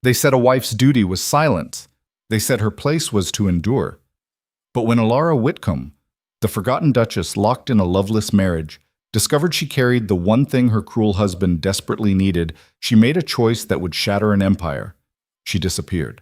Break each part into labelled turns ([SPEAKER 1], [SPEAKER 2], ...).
[SPEAKER 1] They said a wife's duty was silence. They said her place was to endure. But when Alara Whitcomb, the forgotten duchess locked in a loveless marriage, discovered she carried the one thing her cruel husband desperately needed, she made a choice that would shatter an empire. She disappeared.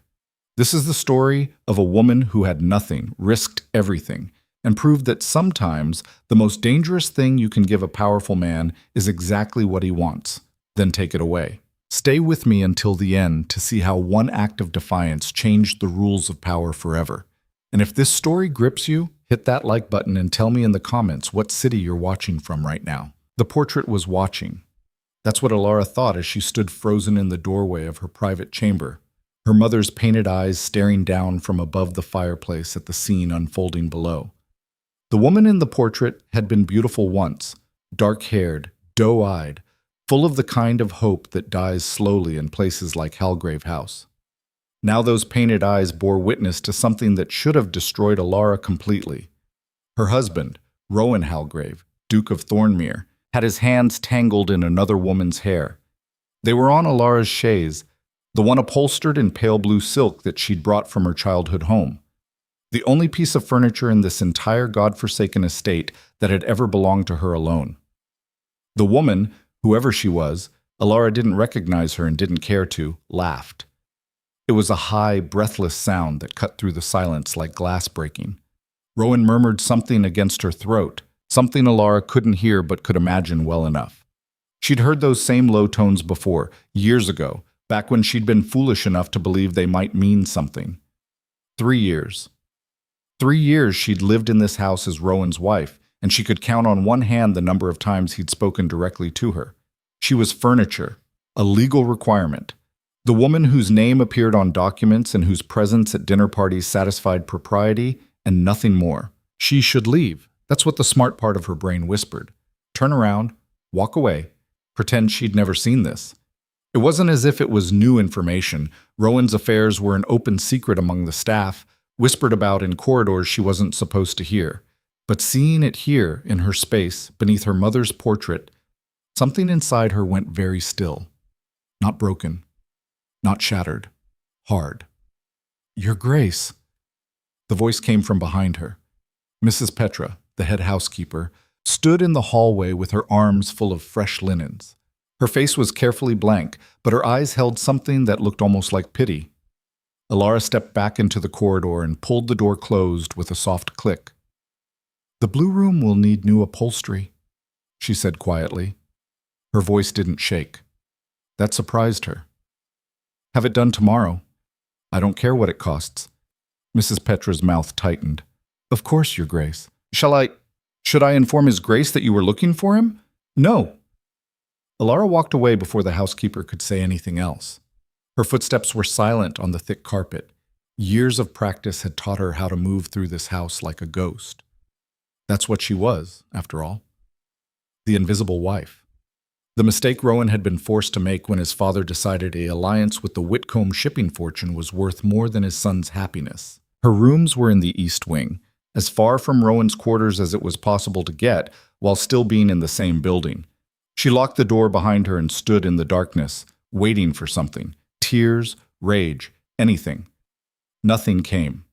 [SPEAKER 1] This is the story of a woman who had nothing, risked everything, and proved that sometimes the most dangerous thing you can give a powerful man is exactly what he wants, then take it away. Stay with me until the end to see how one act of defiance changed the rules of power forever. And if this story grips you, hit that like button and tell me in the comments what city you're watching from right now. The portrait was watching. That's what Alara thought as she stood frozen in the doorway of her private chamber, her mother's painted eyes staring down from above the fireplace at the scene unfolding below. The woman in the portrait had been beautiful once, dark-haired, doe-eyed, full of the kind of hope that dies slowly in places like Halgrave House. Now those painted eyes bore witness to something that should have destroyed Alara completely. Her husband, Rowan Halgrave, Duke of Thornmere, had his hands tangled in another woman's hair. They were on Alara's chaise, the one upholstered in pale blue silk that she'd brought from her childhood home. The only piece of furniture in this entire godforsaken estate that had ever belonged to her alone. The woman, whoever she was, Alara didn't recognize her and didn't care to, laughed. It was a high, breathless sound that cut through the silence like glass breaking. Rowan murmured something against her throat, something Alara couldn't hear but could imagine well enough. She'd heard those same low tones before, years ago, back when she'd been foolish enough to believe they might mean something. 3 years. 3 years she'd lived in this house as Rowan's wife, and she could count on one hand the number of times he'd spoken directly to her. She was furniture, a legal requirement. The woman whose name appeared on documents and whose presence at dinner parties satisfied propriety and nothing more. She should leave. That's what the smart part of her brain whispered. Turn around, walk away, pretend she'd never seen this. It wasn't as if it was new information. Rowan's affairs were an open secret among the staff, whispered about in corridors she wasn't supposed to hear. But seeing it here, in her space, beneath her mother's portrait, something inside her went very still. Not broken. Not shattered. Hard. Your Grace. The voice came from behind her. Mrs. Petra, the head housekeeper, stood in the hallway with her arms full of fresh linens. Her face was carefully blank, but her eyes held something that looked almost like pity. Alara stepped back into the corridor and pulled the door closed with a soft click. The blue room will need new upholstery, she said quietly. Her voice didn't shake. That surprised her. Have it done tomorrow. I don't care what it costs. Mrs. Petra's mouth tightened. Of course, Your Grace. Should I inform His Grace that you were looking for him? No. Alara walked away before the housekeeper could say anything else. Her footsteps were silent on the thick carpet. Years of practice had taught her how to move through this house like a ghost. That's what she was, after all. The invisible wife. The mistake Rowan had been forced to make when his father decided an alliance with the Whitcomb shipping fortune was worth more than his son's happiness. Her rooms were in the East Wing, as far from Rowan's quarters as it was possible to get, while still being in the same building. She locked the door behind her and stood in the darkness, waiting for something. Tears, rage, anything. Nothing came.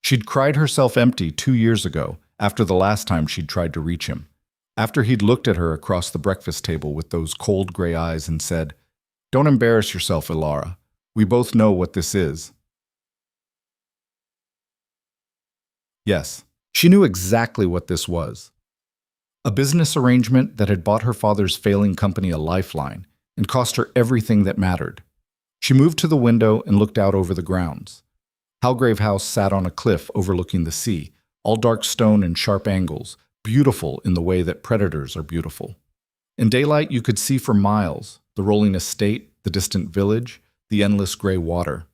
[SPEAKER 1] She'd cried herself empty 2 years ago, after the last time she'd tried to reach him. After he'd looked at her across the breakfast table with those cold gray eyes and said, "Don't embarrass yourself, Alara. We both know what this is." Yes, she knew exactly what this was. A business arrangement that had bought her father's failing company a lifeline and cost her everything that mattered. She moved to the window and looked out over the grounds. Halgrave House sat on a cliff overlooking the sea, all dark stone and sharp angles, beautiful in the way that predators are beautiful. In daylight, you could see for miles the rolling estate, the distant village, the endless gray water.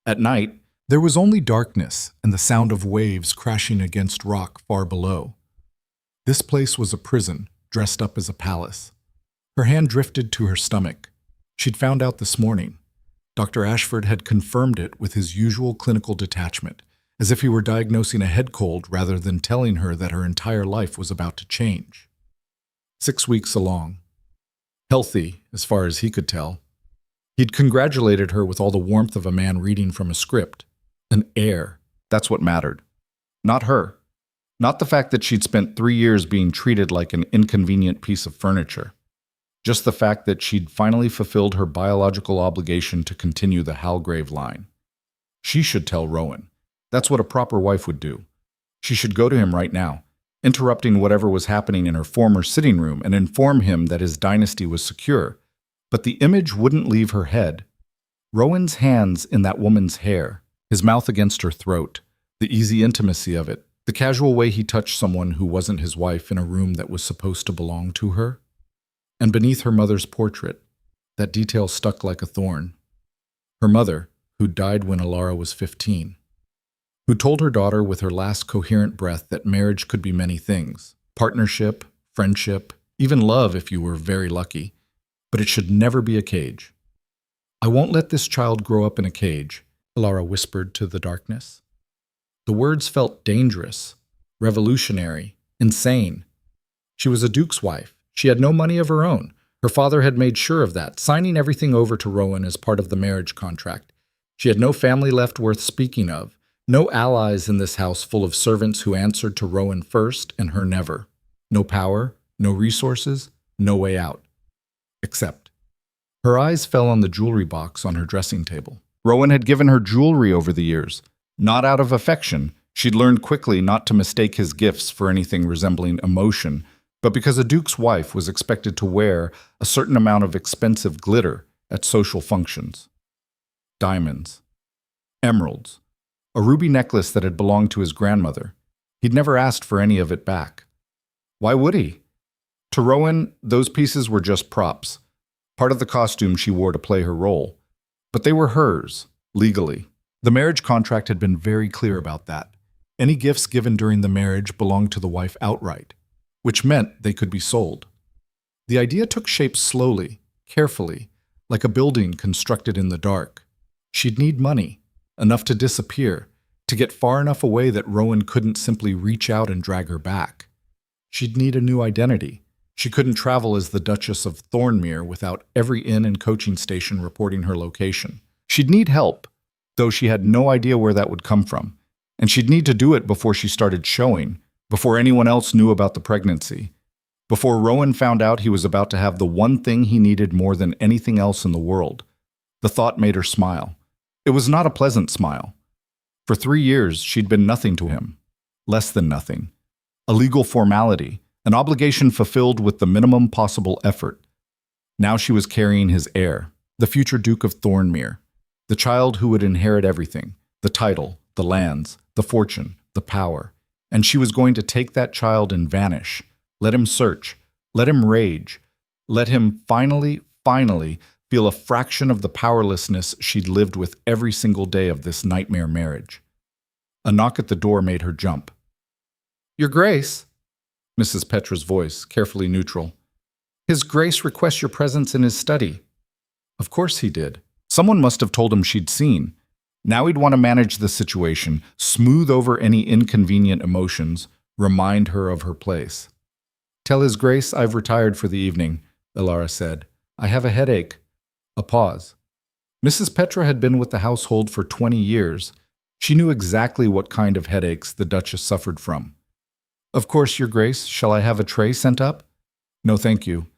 [SPEAKER 1] At night, there was only darkness and the sound of waves crashing against rock far below. This place was a prison, dressed up as a palace. Her hand drifted to her stomach. She'd found out this morning. Dr. Ashford had confirmed it with his usual clinical detachment, as if he were diagnosing a head cold rather than telling her that her entire life was about to change. 6 weeks along. Healthy, as far as he could tell. He'd congratulated her with all the warmth of a man reading from a script. An heir. That's what mattered. Not her. Not the fact that she'd spent 3 years being treated like an inconvenient piece of furniture. Just the fact that she'd finally fulfilled her biological obligation to continue the Halgrave line. She should tell Rowan. That's what a proper wife would do. She should go to him right now, interrupting whatever was happening in her former sitting room, and inform him that his dynasty was secure. But the image wouldn't leave her head. Rowan's hands in that woman's hair, his mouth against her throat, the easy intimacy of it, the casual way he touched someone who wasn't his wife in a room that was supposed to belong to her. And beneath her mother's portrait, that detail stuck like a thorn. Her mother, who died when Alara was 15, who told her daughter with her last coherent breath that marriage could be many things, partnership, friendship, even love if you were very lucky, but it should never be a cage. "I won't let this child grow up in a cage," Alara whispered to the darkness. The words felt dangerous, revolutionary, insane. She was a duke's wife. She had no money of her own. Her father had made sure of that, signing everything over to Rowan as part of the marriage contract. She had no family left worth speaking of, no allies in this house full of servants who answered to Rowan first and her never. No power, no resources, no way out. Except. Her eyes fell on the jewelry box on her dressing table. Rowan had given her jewelry over the years. Not out of affection, she'd learned quickly not to mistake his gifts for anything resembling emotion, but because a duke's wife was expected to wear a certain amount of expensive glitter at social functions. Diamonds. Emeralds. A ruby necklace that had belonged to his grandmother. He'd never asked for any of it back. Why would he? To Rowan, those pieces were just props, part of the costume she wore to play her role. But they were hers, legally. The marriage contract had been very clear about that. Any gifts given during the marriage belonged to the wife outright, which meant they could be sold. The idea took shape slowly, carefully, like a building constructed in the dark. She'd need money, enough to disappear, to get far enough away that Rowan couldn't simply reach out and drag her back. She'd need a new identity. She couldn't travel as the Duchess of Thornmere without every inn and coaching station reporting her location. She'd need help, though she had no idea where that would come from. And she'd need to do it before she started showing, before anyone else knew about the pregnancy, before Rowan found out he was about to have the one thing he needed more than anything else in the world. The thought made her smile. It was not a pleasant smile. For 3 years, she'd been nothing to him. Less than nothing. A legal formality, an obligation fulfilled with the minimum possible effort. Now she was carrying his heir, the future Duke of Thornmere, the child who would inherit everything, the title, the lands, the fortune, the power. And she was going to take that child and vanish, let him search, let him rage, let him finally feel a fraction of the powerlessness she'd lived with every single day of this nightmare marriage. A knock at the door made her jump. "Your Grace," Mrs. Petra's voice, carefully neutral. "His Grace requests your presence in his study." Of course he did. Someone must have told him she'd seen. Now he'd want to manage the situation, smooth over any inconvenient emotions, remind her of her place. "Tell His Grace I've retired for the evening," Alara said. "I have a headache." A pause. Mrs. Petra had been with the household for 20 years. She knew exactly what kind of headaches the Duchess suffered from. "Of course, Your Grace. Shall I have a tray sent up?" "No, thank you."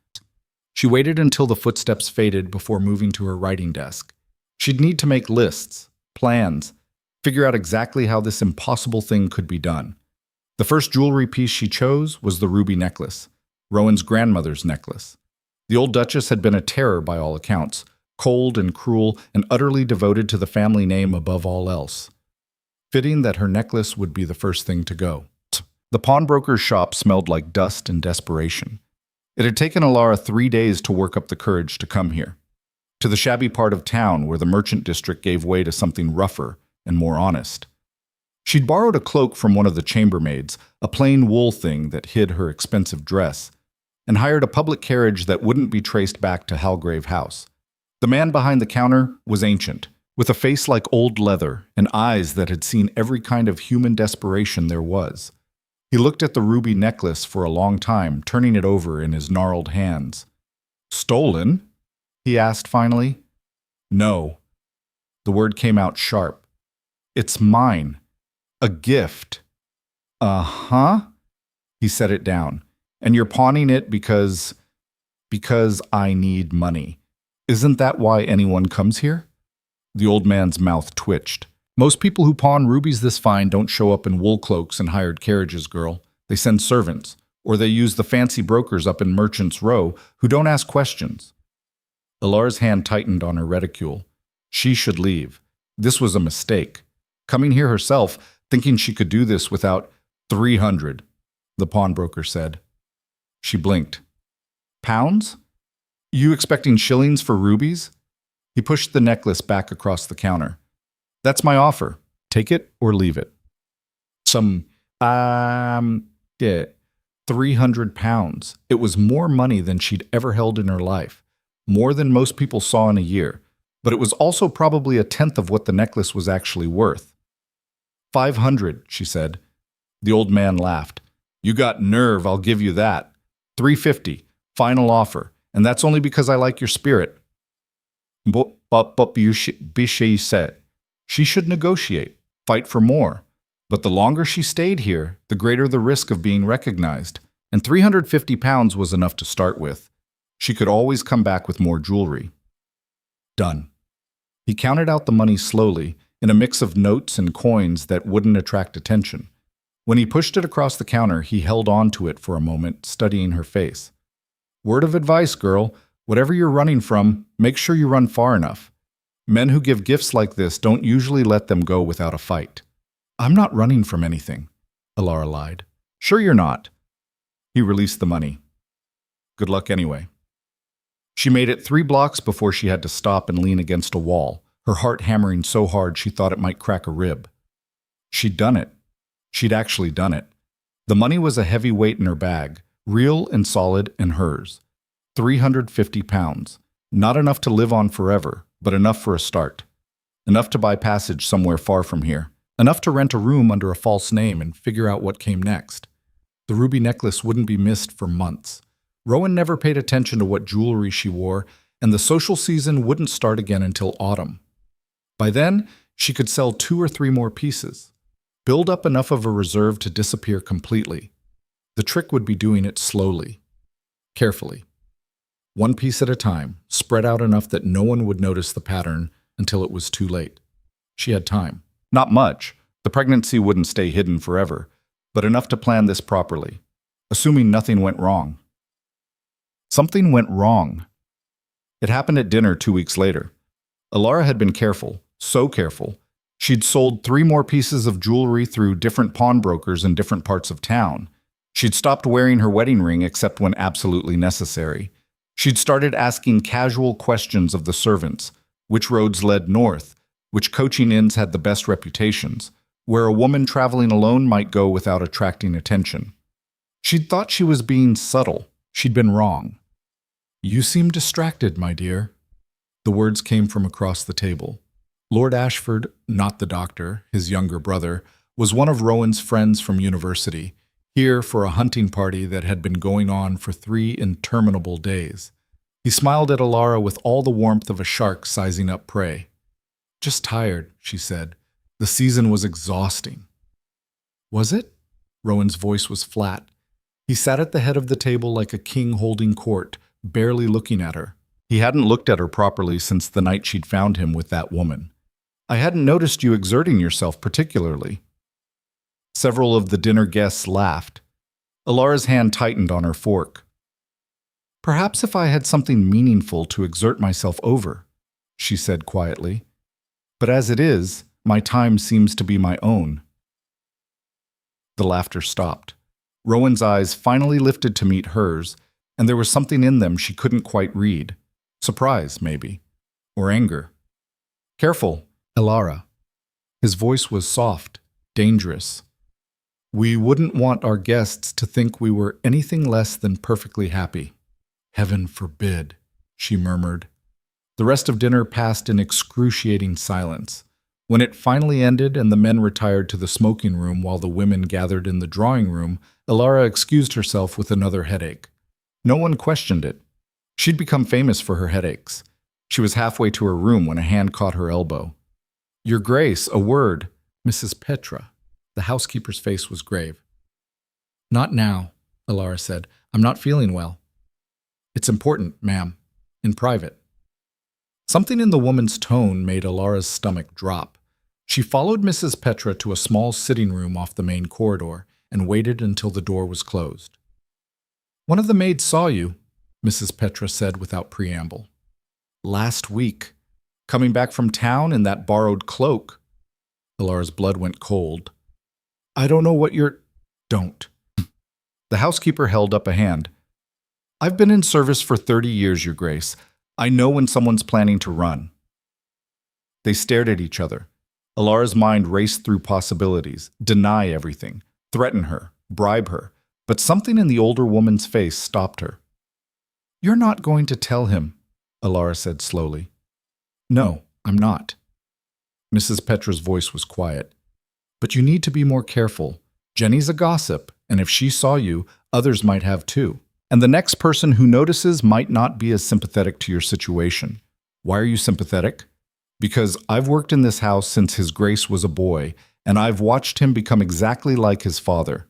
[SPEAKER 1] She waited until the footsteps faded before moving to her writing desk. She'd need to make lists, plans, figure out exactly how this impossible thing could be done. The first jewelry piece she chose was the ruby necklace, Rowan's grandmother's necklace. The old Duchess had been a terror by all accounts, cold and cruel and utterly devoted to the family name above all else. Fitting that her necklace would be the first thing to go. The pawnbroker's shop smelled like dust and desperation. It had taken Alara 3 days to work up the courage to come here, to the shabby part of town where the merchant district gave way to something rougher and more honest. She'd borrowed a cloak from one of the chambermaids, a plain wool thing that hid her expensive dress, and hired a public carriage that wouldn't be traced back to Halgrave House. The man behind the counter was ancient, with a face like old leather and eyes that had seen every kind of human desperation there was. He looked at the ruby necklace for a long time, turning it over in his gnarled hands. "Stolen?" he asked finally. No. The word came out sharp. It's mine. A gift. Uh-huh. He set it down. And you're pawning it because I need money. Isn't that why anyone comes here? The old man's mouth twitched. Most people who pawn rubies this fine don't show up in wool cloaks and hired carriages, girl. They send servants, or they use the fancy brokers up in Merchant's Row who don't ask questions. Alara's hand tightened on her reticule. She should leave. This was a mistake. Coming here herself, thinking she could do this without 300, the pawnbroker said. She blinked. Pounds? You expecting shillings for rubies? He pushed the necklace back across the counter. That's my offer. Take it or leave it. Yeah, 300 pounds. It was more money than she'd ever held in her life. More than most people saw in a year. But it was also probably a tenth of what the necklace was actually worth. 500, she said. The old man laughed. You got nerve, I'll give you that. 350, final offer. And that's only because I like your spirit. But she said. She should negotiate, fight for more. But the longer she stayed here, the greater the risk of being recognized. And 350 pounds was enough to start with. She could always come back with more jewelry. Done. He counted out the money slowly, in a mix of notes and coins that wouldn't attract attention. When he pushed it across the counter, he held on to it for a moment, studying her face. Word of advice, girl. Whatever you're running from, make sure you run far enough. Men who give gifts like this don't usually let them go without a fight. I'm not running from anything, Alara lied. Sure you're not. He released the money. Good luck anyway. She made it 3 blocks before she had to stop and lean against a wall, her heart hammering so hard she thought it might crack a rib. She'd done it. She'd actually done it. The money was a heavy weight in her bag, real and solid and hers. 350 pounds. Not enough to live on forever, but enough for a start. Enough to buy passage somewhere far from here. Enough to rent a room under a false name and figure out what came next. The ruby necklace wouldn't be missed for months. Rowan never paid attention to what jewelry she wore, and the social season wouldn't start again until autumn. By then, she could sell 2 or 3 more pieces. Build up enough of a reserve to disappear completely. The trick would be doing it slowly, carefully. 1 piece at a time, spread out enough that no one would notice the pattern until it was too late. She had time. Not much. The pregnancy wouldn't stay hidden forever, but enough to plan this properly, assuming nothing went wrong. Something went wrong. It happened at dinner 2 weeks later. Alara had been careful, so careful. She'd sold 3 more pieces of jewelry through different pawnbrokers in different parts of town. She'd stopped wearing her wedding ring except when absolutely necessary. She'd started asking casual questions of the servants. Which roads led north? Which coaching inns had the best reputations? Where a woman traveling alone might go without attracting attention. She'd thought she was being subtle. She'd been wrong. You seem distracted, my dear. The words came from across the table. Lord Ashford, not the doctor, his younger brother, was one of Rowan's friends from university, here for a hunting party that had been going on for 3 interminable days. He smiled at Alara with all the warmth of a shark sizing up prey. Just tired, she said. The season was exhausting. Was it? Rowan's voice was flat. He sat at the head of the table like a king holding court, barely looking at her. He hadn't looked at her properly since the night she'd found him with that woman. I hadn't noticed you exerting yourself particularly. Several of the dinner guests laughed. Alara's hand tightened on her fork. Perhaps if I had something meaningful to exert myself over, she said quietly. But as it is, my time seems to be my own. The laughter stopped. Rowan's eyes finally lifted to meet hers, and there was something in them she couldn't quite read. Surprise, maybe. Or anger. Careful, Alara. His voice was soft, dangerous. We wouldn't want our guests to think we were anything less than perfectly happy. Heaven forbid, she murmured. The rest of dinner passed in excruciating silence. When it finally ended and the men retired to the smoking room while the women gathered in the drawing room, Alara excused herself with another headache. No one questioned it. She'd become famous for her headaches. She was halfway to her room when a hand caught her elbow. "Your Grace, a word." "Mrs. Petra." The housekeeper's face was grave. "Not now," Alara said. "I'm not feeling well." "It's important, ma'am. In private." Something in the woman's tone made Alara's stomach drop. She followed Mrs. Petra to a small sitting room off the main corridor and waited until the door was closed. "One of the maids saw you," Mrs. Petra said without preamble. "Last week, coming back from town in that borrowed cloak." Alara's blood went cold. "I don't know what you're—" "Don't." The housekeeper held up a hand. "I've been in service for 30 years, Your Grace. I know when someone's planning to run." They stared at each other. Alara's mind raced through possibilities: deny everything, threaten her, bribe her. But something in the older woman's face stopped her. "You're not going to tell him," Alara said slowly. "No, I'm not." Mrs. Petra's voice was quiet. "But you need to be more careful. Jenny's a gossip, and if she saw you, others might have too. And the next person who notices might not be as sympathetic to your situation. Why are you sympathetic? Because I've worked in this house since His Grace was a boy, and I've watched him become exactly like his father."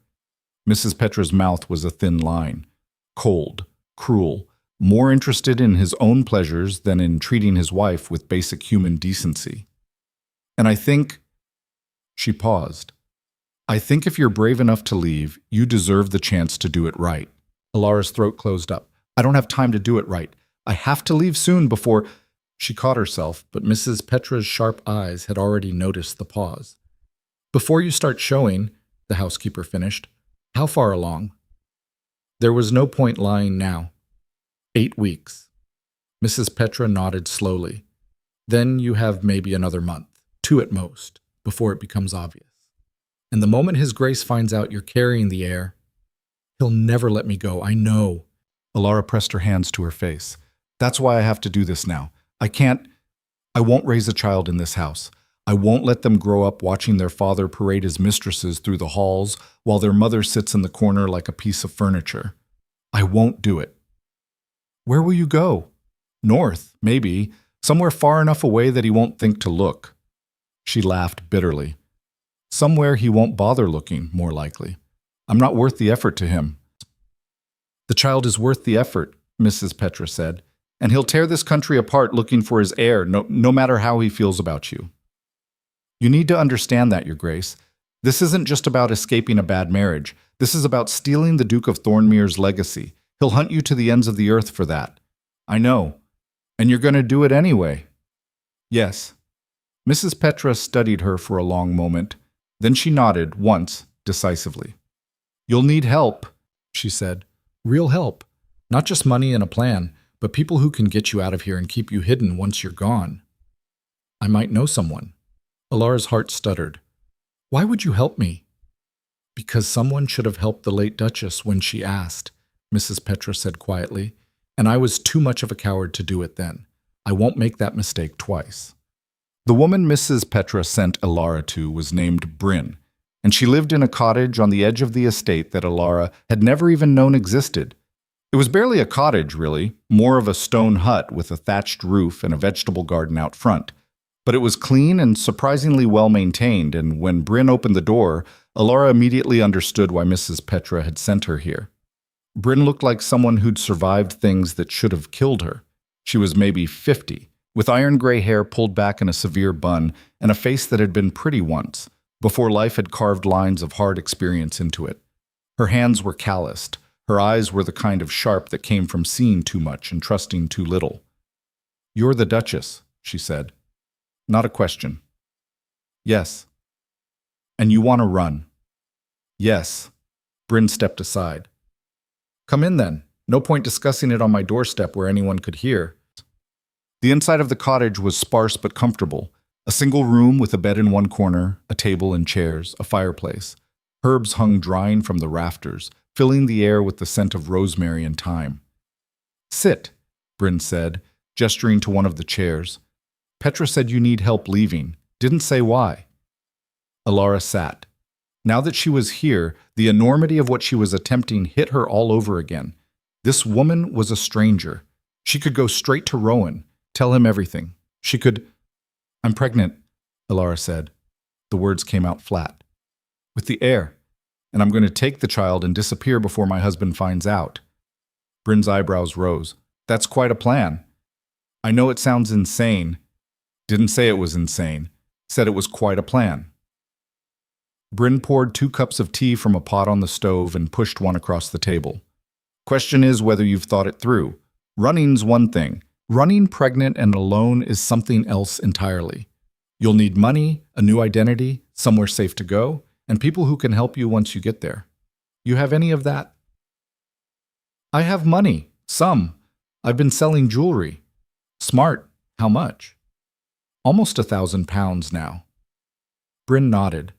[SPEAKER 1] Mrs. Petra's mouth was a thin line. Cold, cruel, more interested in his own pleasures than in treating his wife with basic human decency. "And I think—" She paused. "I think if you're brave enough to leave, you deserve the chance to do it right." Alara's throat closed up. "I don't have time to do it right. I have to leave soon before—" She caught herself, but Mrs. Petra's sharp eyes had already noticed the pause. "Before you start showing," the housekeeper finished, "how far along?" There was no point lying now. 8 weeks. Mrs. Petra nodded slowly. "Then you have maybe another month, 2 at most, before it becomes obvious. And the moment His Grace finds out you're carrying the heir, he'll never let me go, I know." Alara pressed her hands to her face. "That's why I have to do this now. I won't raise a child in this house. I won't let them grow up watching their father parade his mistresses through the halls while their mother sits in the corner like a piece of furniture. I won't do it." "Where will you go?" "North, maybe. Somewhere far enough away that he won't think to look." She laughed bitterly. "Somewhere he won't bother looking, more likely. I'm not worth the effort to him." "The child is worth the effort," Mrs. Petra said, "and he'll tear this country apart looking for his heir, no matter how he feels about you. You need to understand that, Your Grace. This isn't just about escaping a bad marriage. This is about stealing the Duke of Thornmere's legacy. He'll hunt you to the ends of the earth for that. I know. And you're going to do it anyway." "Yes." Mrs. Petra studied her for a long moment. Then she nodded once, decisively. "You'll need help," she said. "Real help. Not just money and a plan, but people who can get you out of here and keep you hidden once you're gone. I might know someone." Alara's heart stuttered. "Why would you help me?" "Because someone should have helped the late Duchess when she asked," Mrs. Petra said quietly, "and I was too much of a coward to do it then. I won't make that mistake twice." The woman Mrs. Petra sent Alara to was named Bryn, and she lived in a cottage on the edge of the estate that Alara had never even known existed. It was barely a cottage, really, more of a stone hut with a thatched roof and a vegetable garden out front. But it was clean and surprisingly well-maintained, and when Bryn opened the door, Alara immediately understood why Mrs. Petra had sent her here. Bryn looked like someone who'd survived things that should have killed her. She was maybe 50, with iron-gray hair pulled back in a severe bun and a face that had been pretty once, before life had carved lines of hard experience into it. Her hands were calloused. Her eyes were the kind of sharp that came from seeing too much and trusting too little. "You're the Duchess," she said. "Not a question." "Yes." "And you want to run?" "Yes." Bryn stepped aside. "Come in then. No point discussing it on my doorstep where anyone could hear." The inside of the cottage was sparse but comfortable. A single room with a bed in one corner, a table and chairs, a fireplace. Herbs hung drying from the rafters, filling the air with the scent of rosemary and thyme. "Sit," Bryn said, gesturing to one of the chairs. "Petra said you need help leaving. Didn't say why." Alara sat. Now that she was here, the enormity of what she was attempting hit her all over again. This woman was a stranger. She could go straight to Rowan. Tell him everything. She could. I'm pregnant, Alara said. The words came out flat. With the heir. And I'm going to take the child and disappear before my husband finds out. Bryn's eyebrows rose. That's quite a plan. I know it sounds insane. Didn't say it was insane. Said it was quite a plan. Bryn poured 2 cups of tea from a pot on the stove and pushed one across the table. Question is whether you've thought it through. Running's one thing. Running pregnant and alone is something else entirely. You'll need money, a new identity, somewhere safe to go, and people who can help you once you get there. You have any of that? I have money. Some. I've been selling jewelry. Smart. How much? Almost £1,000 now. Bryn nodded.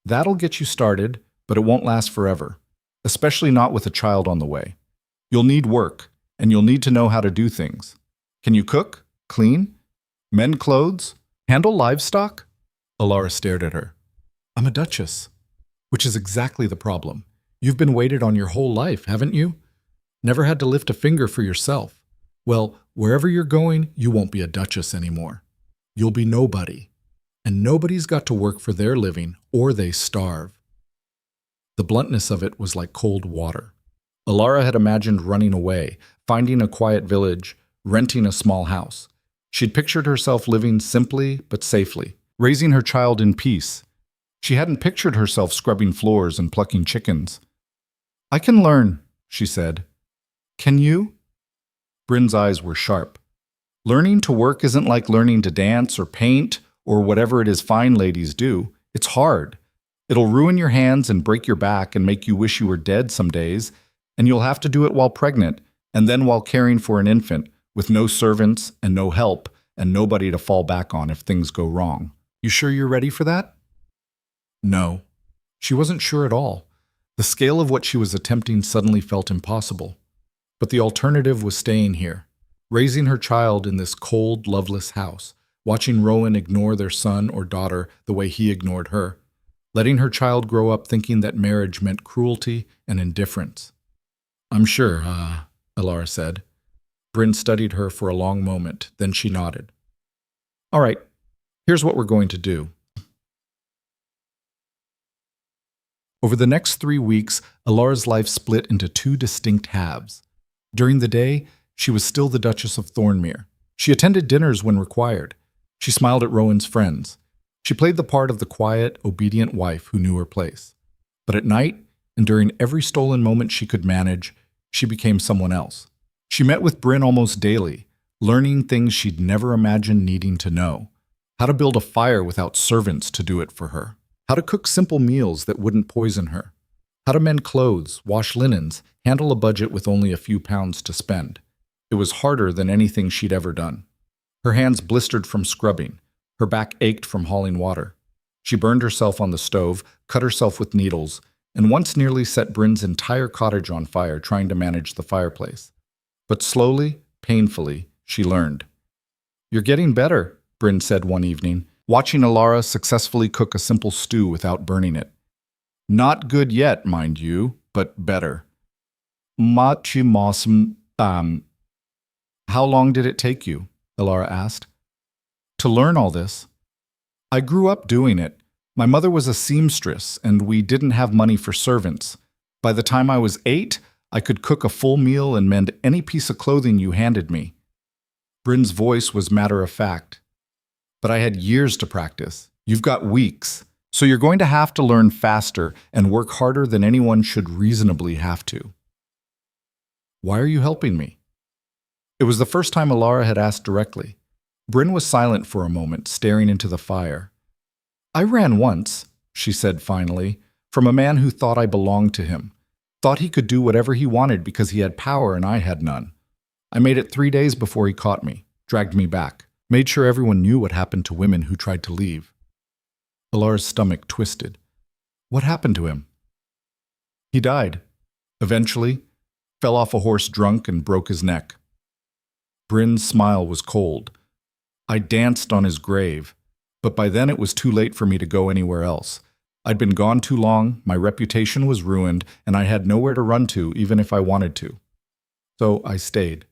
[SPEAKER 1] That'll get you started, but it won't last forever, especially not with a child on the way. You'll need work, and you'll need to know how to do things. Can you cook? Clean? Mend clothes? Handle livestock? Alara stared at her. I'm a duchess. Which is exactly the problem. You've been waited on your whole life, haven't you? Never had to lift a finger for yourself. Well, wherever you're going, you won't be a duchess anymore. You'll be nobody. And nobody's got to work for their living, or they starve. The bluntness of it was like cold water. Alara had imagined running away, finding a quiet village, renting a small house. She'd pictured herself living simply but safely, raising her child in peace. She hadn't pictured herself scrubbing floors and plucking chickens. I can learn, she said. Can you? Bryn's eyes were sharp. Learning to work isn't like learning to dance or paint or whatever it is fine ladies do. It's hard. It'll ruin your hands and break your back and make you wish you were dead some days, and you'll have to do it while pregnant, and then while caring for an infant, with no servants and no help, and nobody to fall back on if things go wrong. You sure you're ready for that? No. She wasn't sure at all. The scale of what she was attempting suddenly felt impossible. But the alternative was staying here, raising her child in this cold, loveless house, watching Rowan ignore their son or daughter the way he ignored her, letting her child grow up thinking that marriage meant cruelty and indifference. I'm sure, Alara said. Bryn studied her for a long moment, then she nodded. All right, here's what we're going to do. Over the next 3 weeks, Alara's life split into 2 distinct halves. During the day, she was still the Duchess of Thornmere. She attended dinners when required. She smiled at Rowan's friends. She played the part of the quiet, obedient wife who knew her place. But at night, and during every stolen moment she could manage, she became someone else. She met with Bryn almost daily, learning things she'd never imagined needing to know. How to build a fire without servants to do it for her. How to cook simple meals that wouldn't poison her. How to mend clothes, wash linens, handle a budget with only a few pounds to spend. It was harder than anything she'd ever done. Her hands blistered from scrubbing. Her back ached from hauling water. She burned herself on the stove, cut herself with needles, and once nearly set Bryn's entire cottage on fire trying to manage the fireplace. But slowly, painfully, she learned. You're getting better, Bryn said one evening, watching Alara successfully cook a simple stew without burning it. Not good yet, mind you, but better. How long did it take you? Alara asked. To learn all this. I grew up doing it. My mother was a seamstress, and we didn't have money for servants. By the time I was 8, I could cook a full meal and mend any piece of clothing you handed me. Bryn's voice was matter-of-fact. But I had years to practice. You've got weeks. So you're going to have to learn faster and work harder than anyone should reasonably have to. Why are you helping me? It was the first time Alara had asked directly. Bryn was silent for a moment, staring into the fire. I ran once, she said finally, from a man who thought I belonged to him, thought he could do whatever he wanted because he had power and I had none. I made it 3 days before he caught me, dragged me back, made sure everyone knew what happened to women who tried to leave. Alara's stomach twisted. What happened to him? He died. Eventually, fell off a horse drunk and broke his neck. Bryn's smile was cold. I danced on his grave, but by then it was too late for me to go anywhere else. I'd been gone too long, my reputation was ruined, and I had nowhere to run to even if I wanted to. So I stayed,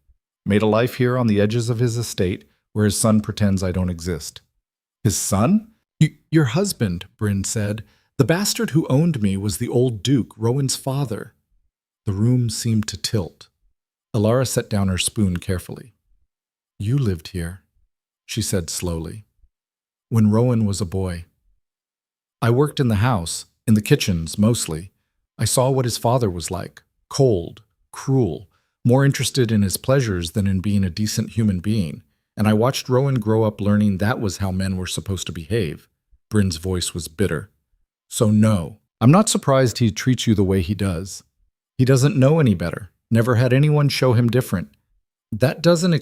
[SPEAKER 1] made a life here on the edges of his estate, where his son pretends I don't exist. His son? Your husband, Bryn said. The bastard who owned me was the old Duke, Rowan's father. The room seemed to tilt. Alara set down her spoon carefully. You lived here, she said slowly, when Rowan was a boy. I worked in the house, in the kitchens mostly. I saw what his father was like, cold, cruel, more interested in his pleasures than in being a decent human being, and I watched Rowan grow up learning that was how men were supposed to behave. Bryn's voice was bitter. So no, I'm not surprised he treats you the way he does. He doesn't know any better, never had anyone show him different. That doesn't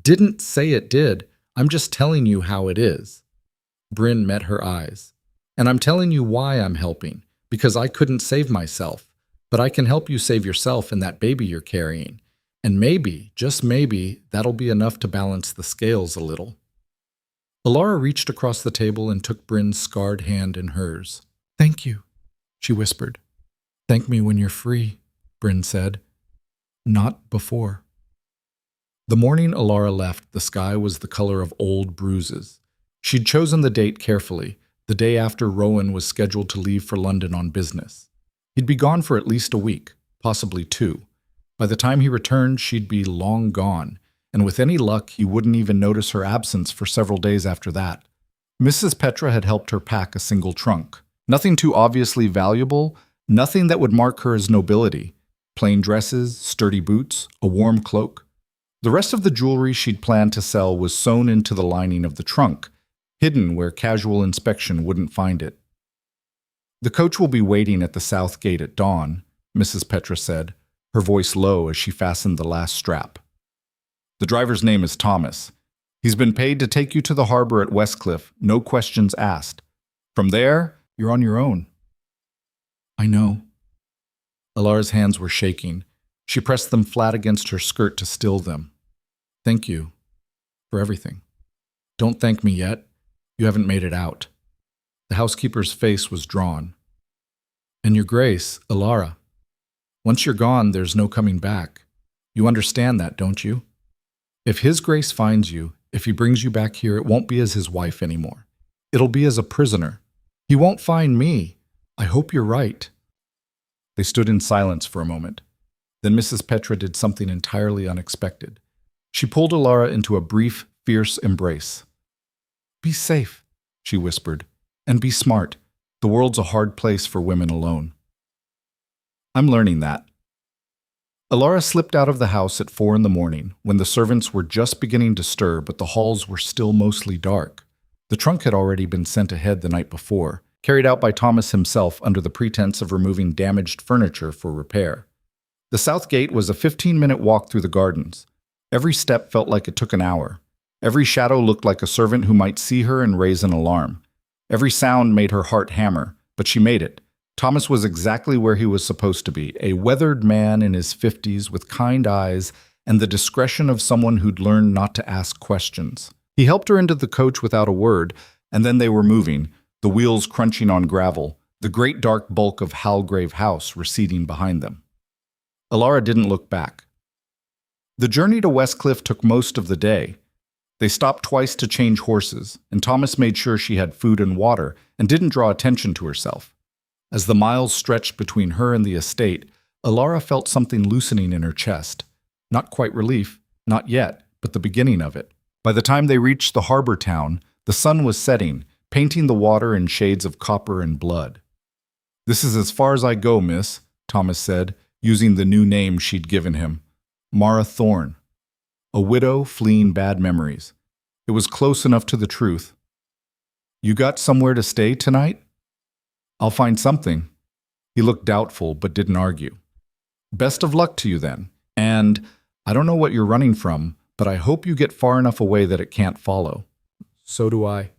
[SPEAKER 1] didn't say it did. I'm just telling you how it is. Bryn met her eyes. And I'm telling you why I'm helping, because I couldn't save myself, but I can help you save yourself and that baby you're carrying. And maybe, just maybe, that'll be enough to balance the scales a little. Alara reached across the table and took Bryn's scarred hand in hers. Thank you, she whispered. Thank me when you're free, Bryn said. Not before. The morning Alara left, the sky was the color of old bruises. She'd chosen the date carefully, the day after Rowan was scheduled to leave for London on business. He'd be gone for at least a week, possibly 2. By the time he returned, she'd be long gone, and with any luck, he wouldn't even notice her absence for several days after that. Mrs. Petra had helped her pack a single trunk. Nothing too obviously valuable, nothing that would mark her as nobility. Plain dresses, sturdy boots, a warm cloak. The rest of the jewelry she'd planned to sell was sewn into the lining of the trunk, hidden where casual inspection wouldn't find it. The coach will be waiting at the south gate at dawn, Mrs. Petra said, her voice low as she fastened the last strap. The driver's name is Thomas. He's been paid to take you to the harbor at Westcliffe, no questions asked. From there, you're on your own. I know. Alara's hands were shaking. She pressed them flat against her skirt to still them. Thank you for everything. Don't thank me yet. You haven't made it out. The housekeeper's face was drawn. And your grace, Alara. Once you're gone, there's no coming back. You understand that, don't you? If his grace finds you, if he brings you back here, it won't be as his wife anymore. It'll be as a prisoner. He won't find me. I hope you're right. They stood in silence for a moment. Then Mrs. Petra did something entirely unexpected. She pulled Alara into a brief, fierce embrace. Be safe, she whispered, and be smart. The world's a hard place for women alone. I'm learning that. Alara slipped out of the house at 4 a.m, when the servants were just beginning to stir, but the halls were still mostly dark. The trunk had already been sent ahead the night before, carried out by Thomas himself under the pretense of removing damaged furniture for repair. The south gate was a 15-minute walk through the gardens. Every step felt like it took an hour. Every shadow looked like a servant who might see her and raise an alarm. Every sound made her heart hammer, but she made it. Thomas was exactly where he was supposed to be, a weathered man in his 50s with kind eyes and the discretion of someone who'd learned not to ask questions. He helped her into the coach without a word, and then they were moving, the wheels crunching on gravel, the great dark bulk of Halgrave House receding behind them. Alara didn't look back. The journey to Westcliffe took most of the day. They stopped twice to change horses, and Thomas made sure she had food and water and didn't draw attention to herself. As the miles stretched between her and the estate, Alara felt something loosening in her chest. Not quite relief, not yet, but the beginning of it. By the time they reached the harbor town, the sun was setting, painting the water in shades of copper and blood. This is as far as I go, miss, Thomas said, using the new name she'd given him. Mara Thorne. A widow fleeing bad memories. It was close enough to the truth. You got somewhere to stay tonight? I'll find something. He looked doubtful, but didn't argue. Best of luck to you then. And I don't know what you're running from, but I hope you get far enough away that it can't follow. So do I.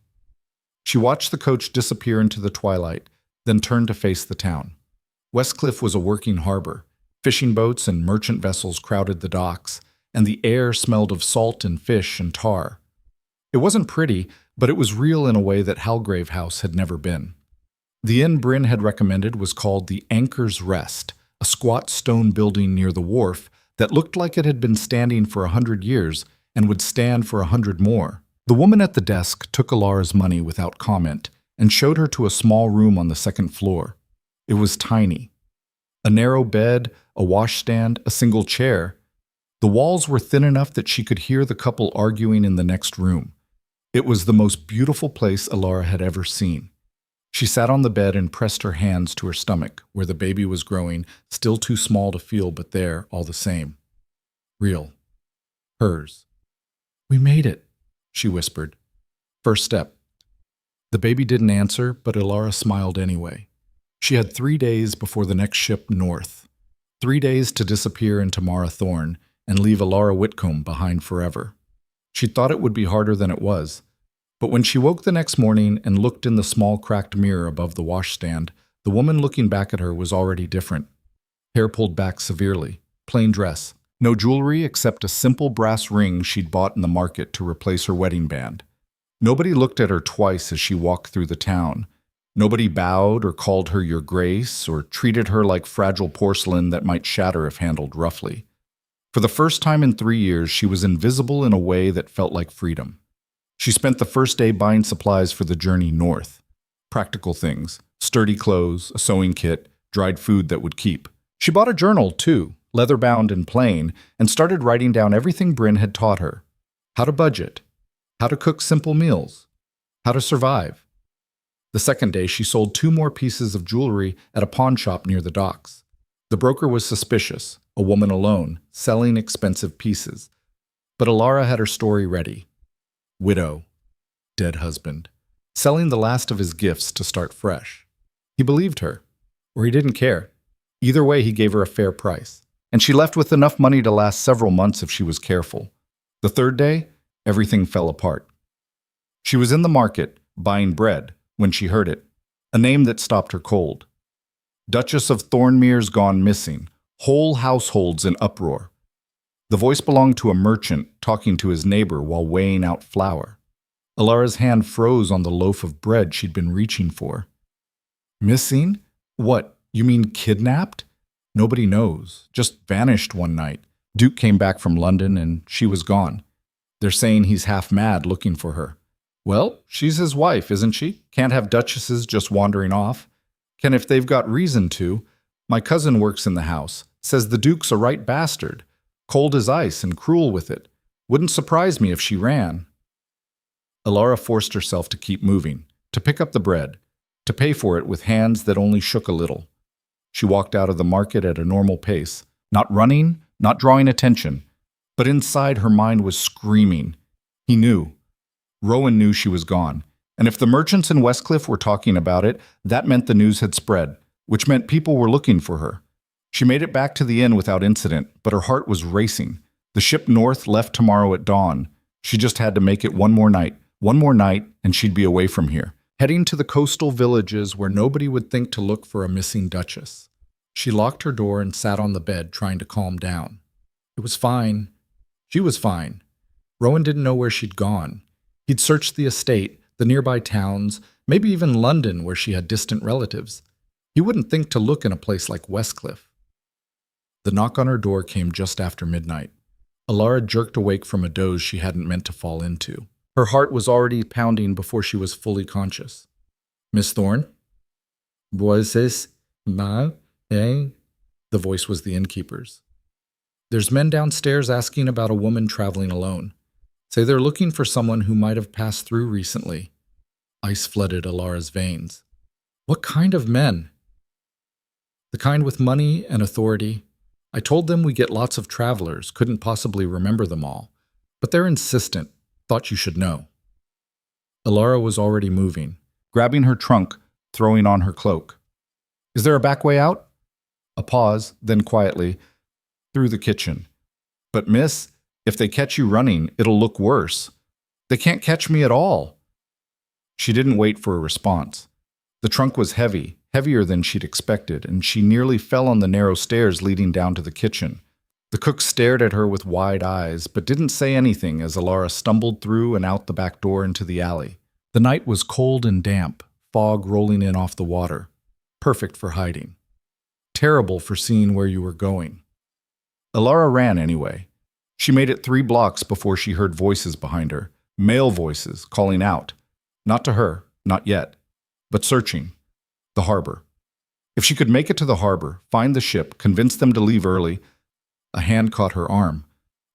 [SPEAKER 1] She watched the coach disappear into the twilight, then turned to face the town. Westcliffe was a working harbor. Fishing boats and merchant vessels crowded the docks, and the air smelled of salt and fish and tar. It wasn't pretty, but it was real in a way that Halgrave House had never been. The inn Bryn had recommended was called the Anchor's Rest, a squat stone building near the wharf that looked like it had been standing for 100 years, and would stand for 100 more. The woman at the desk took Alara's money without comment and showed her to a small room on the second floor. It was tiny. A narrow bed, a washstand, a single chair. The walls were thin enough that she could hear the couple arguing in the next room. It was the most beautiful place Alara had ever seen. She sat on the bed and pressed her hands to her stomach, where the baby was growing, still too small to feel, but there, all the same. Real. Hers. "We made it," she whispered. First step. The baby didn't answer, but Alara smiled anyway. She had 3 days before the next ship north. 3 days to disappear into Mara Thorne and leave Alara Whitcomb behind forever. She thought it would be harder than it was. But when she woke the next morning and looked in the small cracked mirror above the washstand, the woman looking back at her was already different. Hair pulled back severely, plain dress, no jewelry except a simple brass ring she'd bought in the market to replace her wedding band. Nobody looked at her twice as she walked through the town. Nobody bowed or called her your grace or treated her like fragile porcelain that might shatter if handled roughly. For the first time in 3 years, she was invisible in a way that felt like freedom. She spent the first day buying supplies for the journey north. Practical things, sturdy clothes, a sewing kit, dried food that would keep. She bought a journal, too, leather-bound and plain, and started writing down everything Bryn had taught her. How to budget, how to cook simple meals, how to survive. The second day, she sold 2 more pieces of jewelry at a pawn shop near the docks. The broker was suspicious, a woman alone, selling expensive pieces. But Alara had her story ready. Widow, dead husband, selling the last of his gifts to start fresh. He believed her, or he didn't care. Either way, he gave her a fair price, and she left with enough money to last several months if she was careful. The third day, everything fell apart. She was in the market, buying bread, when she heard it, a name that stopped her cold. Duchess of Thornmere's gone missing, whole households in uproar. The voice belonged to a merchant talking to his neighbor while weighing out flour. Alara's hand froze on the loaf of bread she'd been reaching for. Missing? What, you mean kidnapped? Nobody knows. Just vanished one night. Duke came back from London and she was gone. They're saying he's half mad looking for her. Well, she's his wife, isn't she? Can't have duchesses just wandering off. Can if they've got reason to. My cousin works in the house. Says the Duke's a right bastard. Cold as ice and cruel with it. Wouldn't surprise me if she ran. Alara forced herself to keep moving, to pick up the bread, to pay for it with hands that only shook a little. She walked out of the market at a normal pace, not running, not drawing attention, but inside her mind was screaming. He knew. Rowan knew she was gone, and if the merchants in Westcliffe were talking about it, that meant the news had spread, which meant people were looking for her. She made it back to the inn without incident, but her heart was racing. The ship north left tomorrow at dawn. She just had to make it one more night, and she'd be away from here, heading to the coastal villages where nobody would think to look for a missing duchess. She locked her door and sat on the bed, trying to calm down. It was fine. She was fine. Rowan didn't know where she'd gone. He'd searched the estate, the nearby towns, maybe even London where she had distant relatives. He wouldn't think to look in a place like Westcliffe. The knock on her door came just after midnight. Alara jerked awake from a doze she hadn't meant to fall into. Her heart was already pounding before she was fully conscious. "Miss Thorne?" "Voices? Ma? Eh?" The voice was the innkeeper's. "There's men downstairs asking about a woman traveling alone. Say they're looking for someone who might have passed through recently." Ice flooded Alara's veins. "What kind of men?" "The kind with money and authority. I told them we get lots of travelers, couldn't possibly remember them all. But they're insistent. Thought you should know." Alara was already moving, grabbing her trunk, throwing on her cloak. "Is there a back way out?" A pause, then quietly, "Through the kitchen." "But miss, if they catch you running, it'll look worse." "They can't catch me at all." She didn't wait for a response. The trunk was heavy, heavier than she'd expected, and she nearly fell on the narrow stairs leading down to the kitchen. The cook stared at her with wide eyes, but didn't say anything as Alara stumbled through and out the back door into the alley. The night was cold and damp, fog rolling in off the water. Perfect for hiding. Terrible for seeing where you were going. Alara ran anyway. She made it 3 blocks before she heard voices behind her, male voices calling out. Not to her, not yet, but searching. The harbor. If she could make it to the harbor, find the ship, convince them to leave early. A hand caught her arm.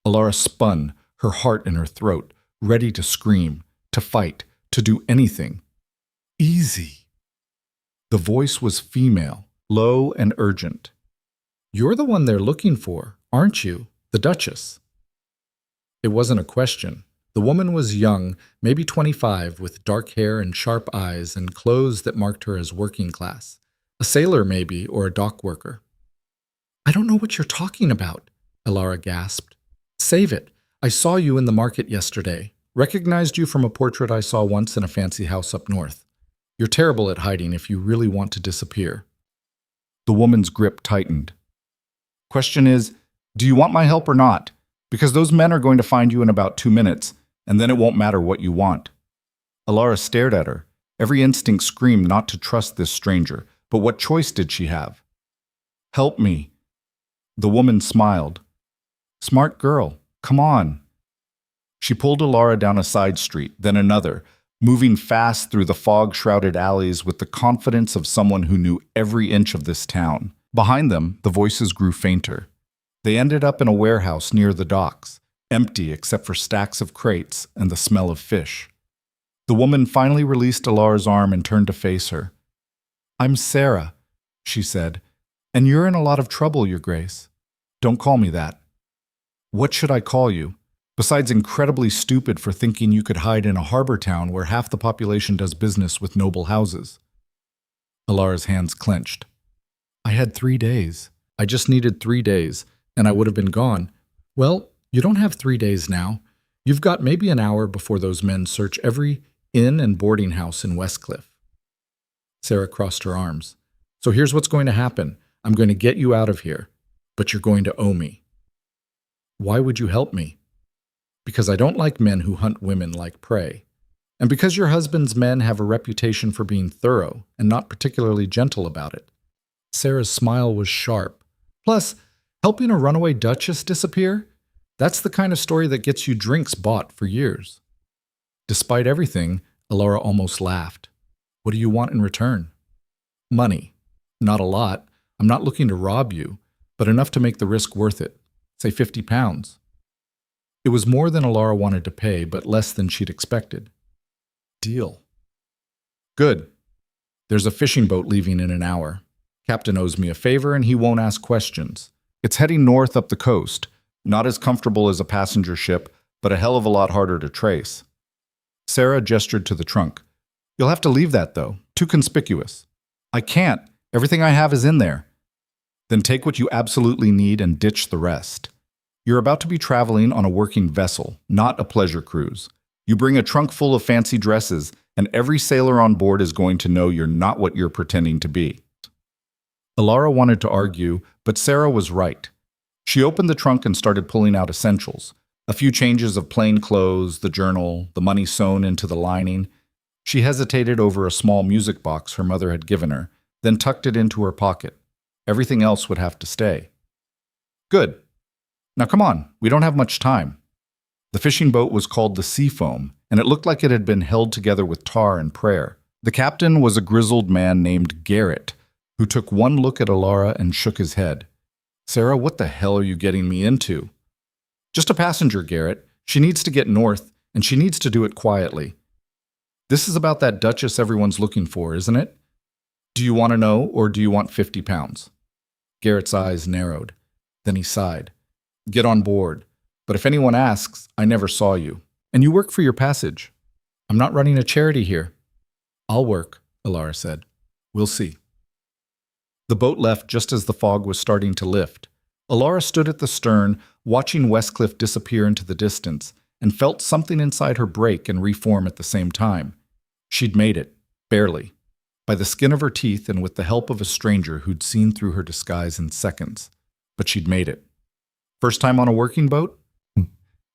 [SPEAKER 1] Alara spun, her heart in her throat, ready to scream, to fight, to do anything. Easy. The voice was female, low and urgent. You're the one they're looking for, aren't you? The Duchess. It wasn't a question. The woman was young, maybe 25, with dark hair and sharp eyes and clothes that marked her as working class. A sailor, maybe, or a dock worker. I don't know what you're talking about, Alara gasped. Save it. I saw you in the market yesterday. Recognized you from a portrait I saw once in a fancy house up north. You're terrible at hiding if you really want to disappear. The woman's grip tightened. Question is, do you want my help or not? Because those men are going to find you in about 2 minutes, and then it won't matter what you want. Alara stared at her. Every instinct screamed not to trust this stranger, but what choice did she have? Help me. The woman smiled. Smart girl, come on. She pulled Alara down a side street, then another, moving fast through the fog-shrouded alleys with the confidence of someone who knew every inch of this town. Behind them, the voices grew fainter. They ended up in a warehouse near the docks, empty except for stacks of crates and the smell of fish. The woman finally released Alara's arm and turned to face her. I'm Sarah, she said, and you're in a lot of trouble, Your Grace. Don't call me that. What should I call you? Besides incredibly stupid for thinking you could hide in a harbor town where half the population does business with noble houses. Alara's hands clenched. I had 3 days. I just needed 3 days, and I would have been gone. Well, you don't have 3 days now. You've got maybe an hour before those men search every inn and boarding house in Westcliffe. Sarah crossed her arms. So here's what's going to happen. I'm going to get you out of here, but you're going to owe me. Why would you help me? Because I don't like men who hunt women like prey. And because your husband's men have a reputation for being thorough and not particularly gentle about it. Sarah's smile was sharp. Plus, helping a runaway duchess disappear? That's the kind of story that gets you drinks bought for years. Despite everything, Alara almost laughed. What do you want in return? Money. Not a lot. I'm not looking to rob you, but enough to make the risk worth it. Say £50. It was more than Alara wanted to pay, but less than she'd expected. Deal. Good. There's a fishing boat leaving in an hour. Captain owes me a favor and he won't ask questions. It's heading north up the coast. Not as comfortable as a passenger ship, but a hell of a lot harder to trace. Sarah gestured to the trunk. You'll have to leave that, though. Too conspicuous. I can't. Everything I have is in there. Then take what you absolutely need and ditch the rest. You're about to be traveling on a working vessel, not a pleasure cruise. You bring a trunk full of fancy dresses, and every sailor on board is going to know you're not what you're pretending to be. Alara wanted to argue, but Sarah was right. She opened the trunk and started pulling out essentials. A few changes of plain clothes, the journal, the money sewn into the lining. She hesitated over a small music box her mother had given her, then tucked it into her pocket. Everything else would have to stay. Good. Now come on, we don't have much time. The fishing boat was called the Seafoam, and it looked like it had been held together with tar and prayer. The captain was a grizzled man named Garrett, who took one look at Alara and shook his head. Sarah, what the hell are you getting me into? Just a passenger, Garrett. She needs to get north, and she needs to do it quietly. This is about that duchess everyone's looking for, isn't it? Do you want to know, or do you want £50? Garrett's eyes narrowed. Then he sighed. Get on board. But if anyone asks, I never saw you. And you work for your passage. I'm not running a charity here. I'll work, Alara said. We'll see. The boat left just as the fog was starting to lift. Alara stood at the stern, watching Westcliffe disappear into the distance, and felt something inside her break and reform at the same time. She'd made it, barely, by the skin of her teeth and with the help of a stranger who'd seen through her disguise in seconds. But she'd made it. First time on a working boat?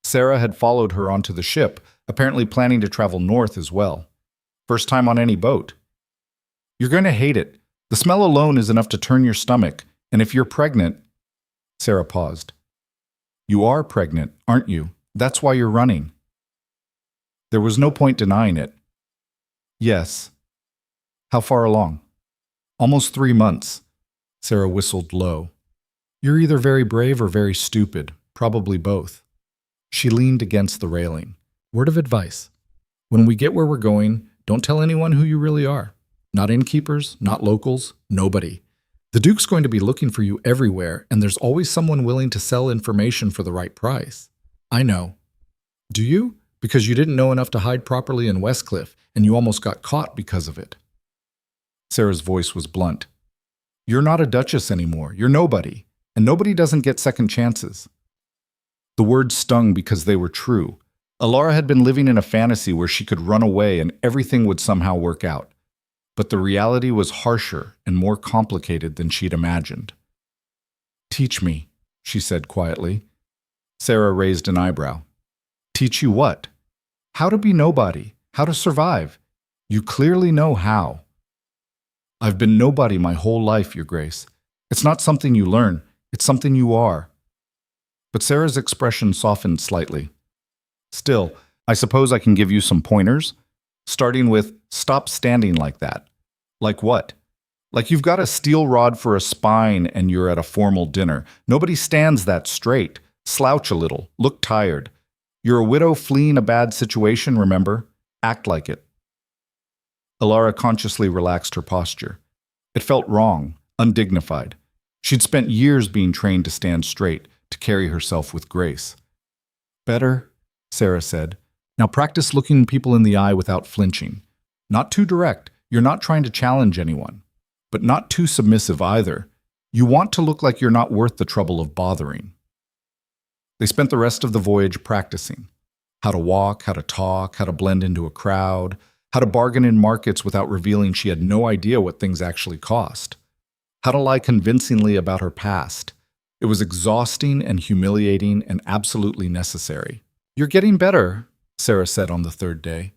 [SPEAKER 1] Sarah had followed her onto the ship, apparently planning to travel north as well. First time on any boat. You're going to hate it. The smell alone is enough to turn your stomach, and if you're pregnant... Sarah paused. You are pregnant, aren't you? That's why you're running. There was no point denying it. Yes. How far along? Almost 3 months. Sarah whistled low. You're either very brave or very stupid, probably both. She leaned against the railing. Word of advice. When we get where we're going, don't tell anyone who you really are. Not innkeepers, not locals, nobody. The Duke's going to be looking for you everywhere, and there's always someone willing to sell information for the right price. I know. Do you? Because you didn't know enough to hide properly in Westcliffe, and you almost got caught because of it. Sarah's voice was blunt. You're not a duchess anymore. You're nobody. And nobody doesn't get second chances. The words stung because they were true. Alara had been living in a fantasy where she could run away and everything would somehow work out. But the reality was harsher and more complicated than she'd imagined. Teach me, she said quietly. Sarah raised an eyebrow. Teach you what? How to be nobody, how to survive. You clearly know how. I've been nobody my whole life, Your Grace. It's not something you learn, it's something you are. But Sarah's expression softened slightly. Still, I suppose I can give you some pointers, starting with stop standing like that. Like what? Like you've got a steel rod for a spine and you're at a formal dinner. Nobody stands that straight. Slouch a little. Look tired. You're a widow fleeing a bad situation, remember? Act like it. Alara consciously relaxed her posture. It felt wrong, undignified. She'd spent years being trained to stand straight, to carry herself with grace. Better, Sarah said. Now practice looking people in the eye without flinching. Not too direct. You're not trying to challenge anyone. But not too submissive either. You want to look like you're not worth the trouble of bothering. They spent the rest of the voyage practicing. How to walk, how to talk, how to blend into a crowd, how to bargain in markets without revealing she had no idea what things actually cost. How to lie convincingly about her past. It was exhausting and humiliating and absolutely necessary. You're getting better, Sarah said on the third day.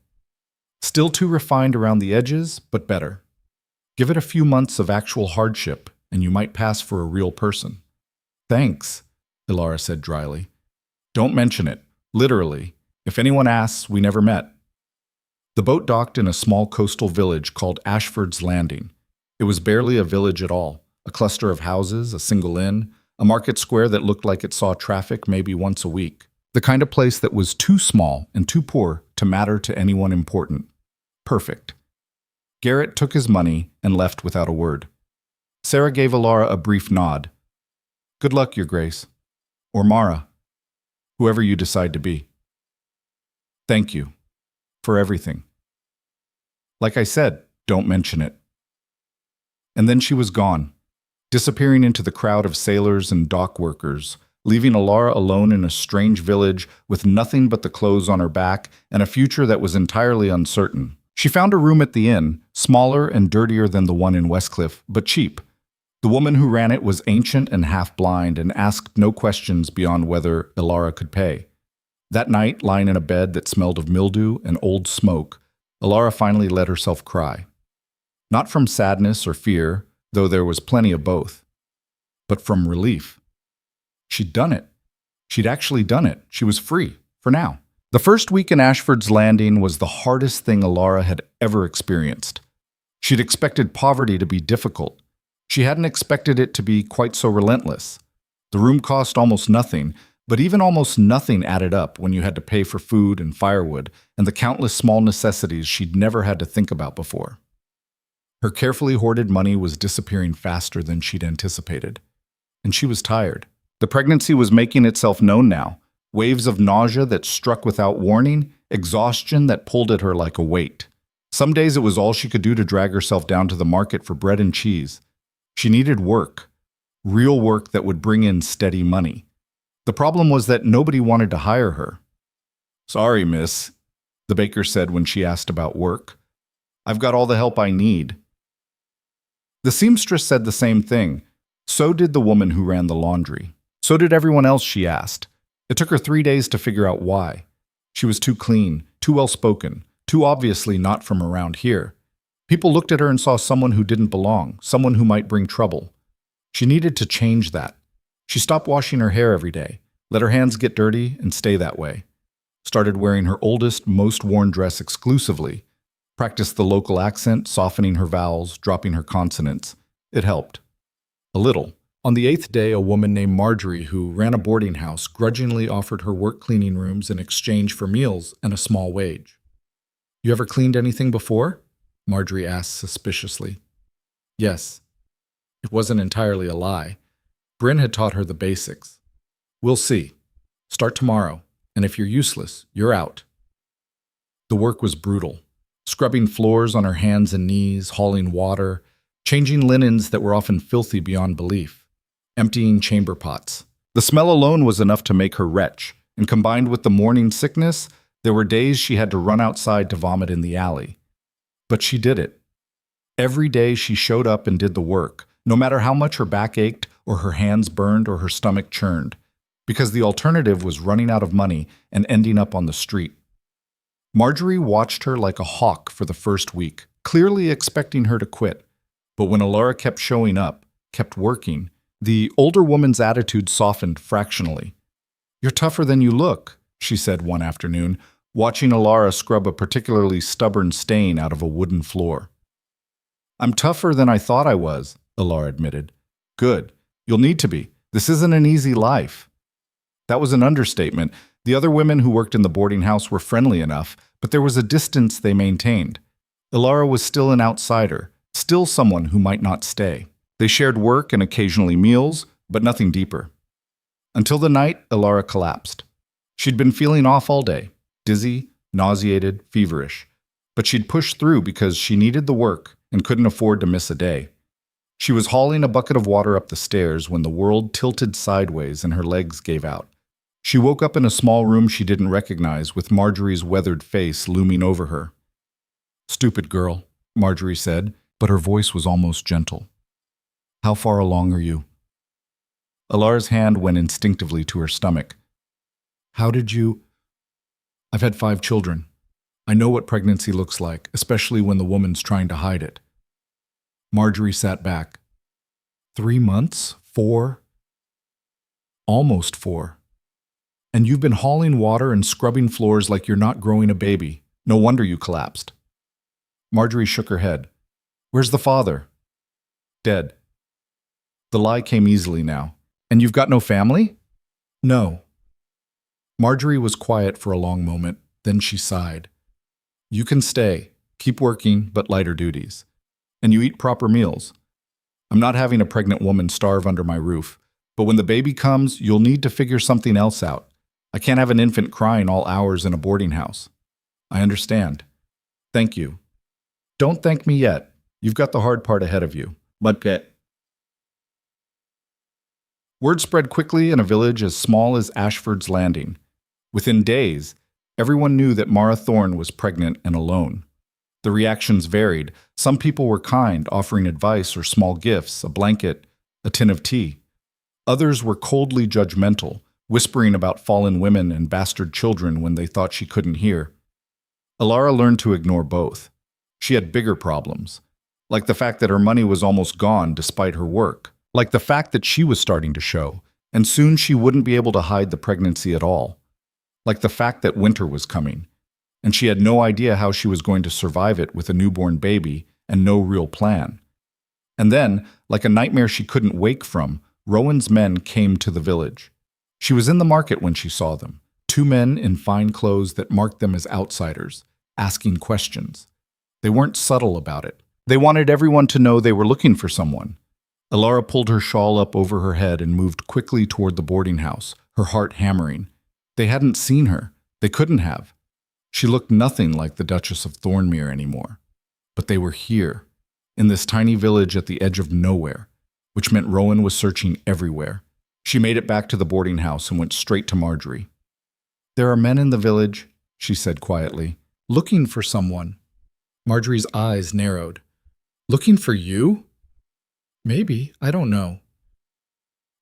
[SPEAKER 1] Still too refined around the edges, but better. Give it a few months of actual hardship, and you might pass for a real person. Thanks, Alara said dryly. Don't mention it. Literally. If anyone asks, we never met. The boat docked in a small coastal village called Ashford's Landing. It was barely a village at all. A cluster of houses, a single inn, a market square that looked like it saw traffic maybe once a week. The kind of place that was too small and too poor to matter to anyone important. Perfect. Garrett took his money and left without a word. Sarah gave Alara a brief nod. Good luck, Your Grace. Or Mara. Whoever you decide to be. Thank you. For everything. Like I said, don't mention it. And then she was gone, disappearing into the crowd of sailors and dock workers, leaving Alara alone in a strange village with nothing but the clothes on her back and a future that was entirely uncertain. She found a room at the inn, smaller and dirtier than the one in Westcliffe, but cheap. The woman who ran it was ancient and half-blind and asked no questions beyond whether Alara could pay. That night, lying in a bed that smelled of mildew and old smoke, Alara finally let herself cry. Not from sadness or fear, though there was plenty of both, but from relief. She'd done it. She'd actually done it. She was free, for now. The first week in Ashford's Landing was the hardest thing Alara had ever experienced. She'd expected poverty to be difficult. She hadn't expected it to be quite so relentless. The room cost almost nothing, but even almost nothing added up when you had to pay for food and firewood and the countless small necessities she'd never had to think about before. Her carefully hoarded money was disappearing faster than she'd anticipated, and she was tired. The pregnancy was making itself known now. Waves of nausea that struck without warning, exhaustion that pulled at her like a weight. Some days it was all she could do to drag herself down to the market for bread and cheese. She needed work, real work that would bring in steady money. The problem was that nobody wanted to hire her. Sorry, miss, the baker said when she asked about work. I've got all the help I need. The seamstress said the same thing. So did the woman who ran the laundry. So did everyone else she asked. It took her 3 days to figure out why. She was too clean, too well-spoken, too obviously not from around here. People looked at her and saw someone who didn't belong, someone who might bring trouble. She needed to change that. She stopped washing her hair every day, Let her hands get dirty and stay that way. Started wearing her oldest, most worn dress exclusively. Practiced the local accent, softening her vowels, dropping her consonants. It helped. A little. On the 8th day, a woman named Marjorie, who ran a boarding house, grudgingly offered her work cleaning rooms in exchange for meals and a small wage. "You ever cleaned anything before?" Marjorie asked suspiciously. Yes. It wasn't entirely a lie. Bryn had taught her the basics. "We'll see. Start tomorrow, and if you're useless, you're out." The work was brutal. Scrubbing floors on her hands and knees, hauling water, changing linens that were often filthy beyond belief, emptying chamber pots. The smell alone was enough to make her retch, and combined with the morning sickness, there were days she had to run outside to vomit in the alley. But she did it. Every day she showed up and did the work, no matter how much her back ached or her hands burned or her stomach churned, because the alternative was running out of money and ending up on the street. Marjorie watched her like a hawk for the first week, clearly expecting her to quit. But when Alara kept showing up, kept working, the older woman's attitude softened fractionally. "You're tougher than you look," she said one afternoon, watching Alara scrub a particularly stubborn stain out of a wooden floor. "I'm tougher than I thought I was," Alara admitted. "Good. You'll need to be. This isn't an easy life." That was an understatement. The other women who worked in the boarding house were friendly enough, but there was a distance they maintained. Alara was still an outsider, still someone who might not stay. They shared work and occasionally meals, but nothing deeper. Until the night Alara collapsed. She'd been feeling off all day, dizzy, nauseated, feverish. But she'd pushed through because she needed the work and couldn't afford to miss a day. She was hauling a bucket of water up the stairs when the world tilted sideways and her legs gave out. She woke up in a small room she didn't recognize, with Marjorie's weathered face looming over her. "Stupid girl," Marjorie said, but her voice was almost gentle. "How far along are you?" Alara's hand went instinctively to her stomach. "How did you—" "I've had 5 children. I know what pregnancy looks like, especially when the woman's trying to hide it." Marjorie sat back. 3 months? 4? Almost 4. And you've been hauling water and scrubbing floors like you're not growing a baby. No wonder you collapsed. Marjorie shook her head. "Where's the father?" "Dead." The lie came easily now. "And you've got no family?" "No." Marjorie was quiet for a long moment, then she sighed. "You can stay. Keep working, but lighter duties. And you eat proper meals. I'm not having a pregnant woman starve under my roof, but when the baby comes, you'll need to figure something else out. I can't have an infant crying all hours in a boarding house." "I understand. Thank you." "Don't thank me yet. You've got the hard part ahead of you." "But get." Word spread quickly in a village as small as Ashford's Landing. Within days, everyone knew that Mara Thorne was pregnant and alone. The reactions varied. Some people were kind, offering advice or small gifts, a blanket, a tin of tea. Others were coldly judgmental, whispering about fallen women and bastard children when they thought she couldn't hear. Alara learned to ignore both. She had bigger problems, like the fact that her money was almost gone despite her work, like the fact that she was starting to show, and soon she wouldn't be able to hide the pregnancy at all, like the fact that winter was coming, and she had no idea how she was going to survive it with a newborn baby and no real plan. And then, like a nightmare she couldn't wake from, Rowan's men came to the village. She was in the market when she saw them, 2 men in fine clothes that marked them as outsiders, asking questions. They weren't subtle about it. They wanted everyone to know they were looking for someone. Alara pulled her shawl up over her head and moved quickly toward the boarding house, her heart hammering. They hadn't seen her. They couldn't have. She looked nothing like the Duchess of Thornmere anymore. But they were here, in this tiny village at the edge of nowhere, which meant Rowan was searching everywhere. She made it back to the boarding house and went straight to Marjorie. "There are men in the village," she said quietly, "looking for someone." Marjorie's eyes narrowed. "Looking for you?" "Maybe, I don't know."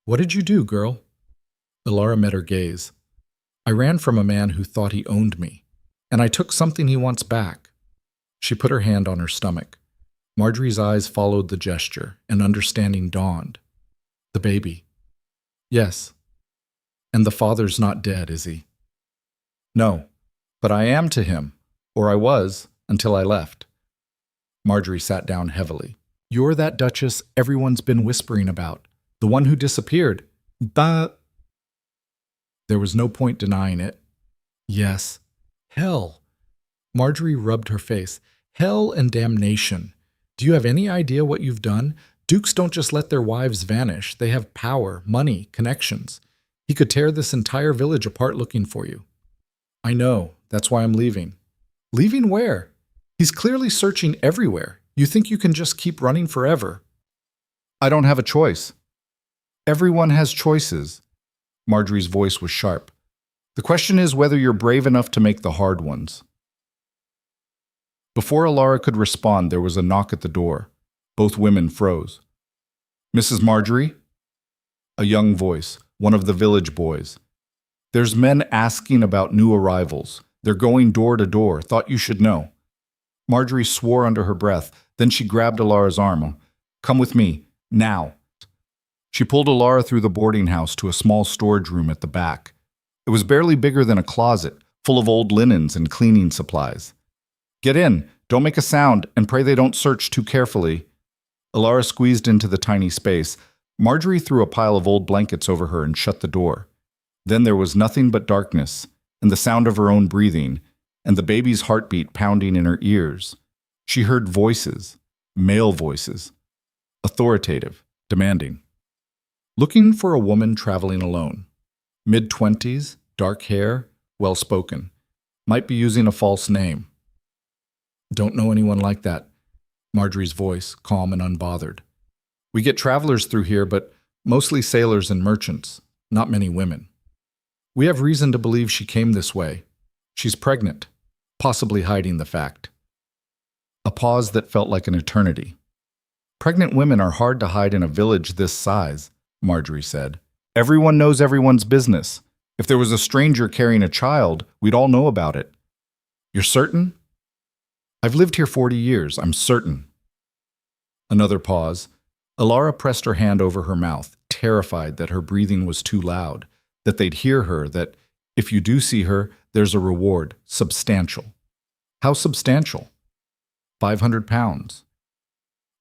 [SPEAKER 1] "What did you do, girl?" Alara met her gaze. "I ran from a man who thought he owned me, and I took something he wants back." She put her hand on her stomach. Marjorie's eyes followed the gesture, and understanding dawned. "The baby." "Yes." And the father's not dead, is he? No, but I am to him, or I was, until I left. Marjorie sat down heavily. You're that Duchess everyone's been whispering about, the one who disappeared. But there was no point denying it. Yes. Hell. Marjorie rubbed her face. Hell and damnation. Do you have any idea what you've done? Dukes don't just let their wives vanish. They have power, money, connections. He could tear this entire village apart looking for you. I know. That's why I'm leaving. Leaving where? He's clearly searching everywhere. You think you can just keep running forever? I don't have a choice. Everyone has choices. Marjorie's voice was sharp. The question is whether you're brave enough to make the hard ones. Before Alara could respond, there was a knock at the door. Both women froze. Mrs. Marjorie? A young voice, one of the village boys. There's men asking about new arrivals. They're going door to door. Thought you should know. Marjorie swore under her breath. Then she grabbed Alara's arm. Come with me, now. She pulled Alara through the boarding house to a small storage room at the back. It was barely bigger than a closet, full of old linens and cleaning supplies. Get in, don't make a sound, and pray they don't search too carefully. Alara squeezed into the tiny space. Marjorie threw a pile of old blankets over her and shut the door. Then there was nothing but darkness, and the sound of her own breathing, and the baby's heartbeat pounding in her ears. She heard voices, male voices, authoritative, demanding. Looking for a woman traveling alone. Mid-20s, dark hair, well-spoken. Might be using a false name. Don't know anyone like that. Marjorie's voice, calm and unbothered. We get travelers through here, but mostly sailors and merchants, not many women. We have reason to believe she came this way. She's pregnant, possibly hiding the fact. A pause that felt like an eternity. Pregnant women are hard to hide in a village this size, Marjorie said. Everyone knows everyone's business. If there was a stranger carrying a child, we'd all know about it. You're certain? I've lived here 40 years, I'm certain. Another pause. Alara pressed her hand over her mouth, terrified that her breathing was too loud, that they'd hear her, that if you do see her, there's a reward, substantial. How substantial? 500 pounds.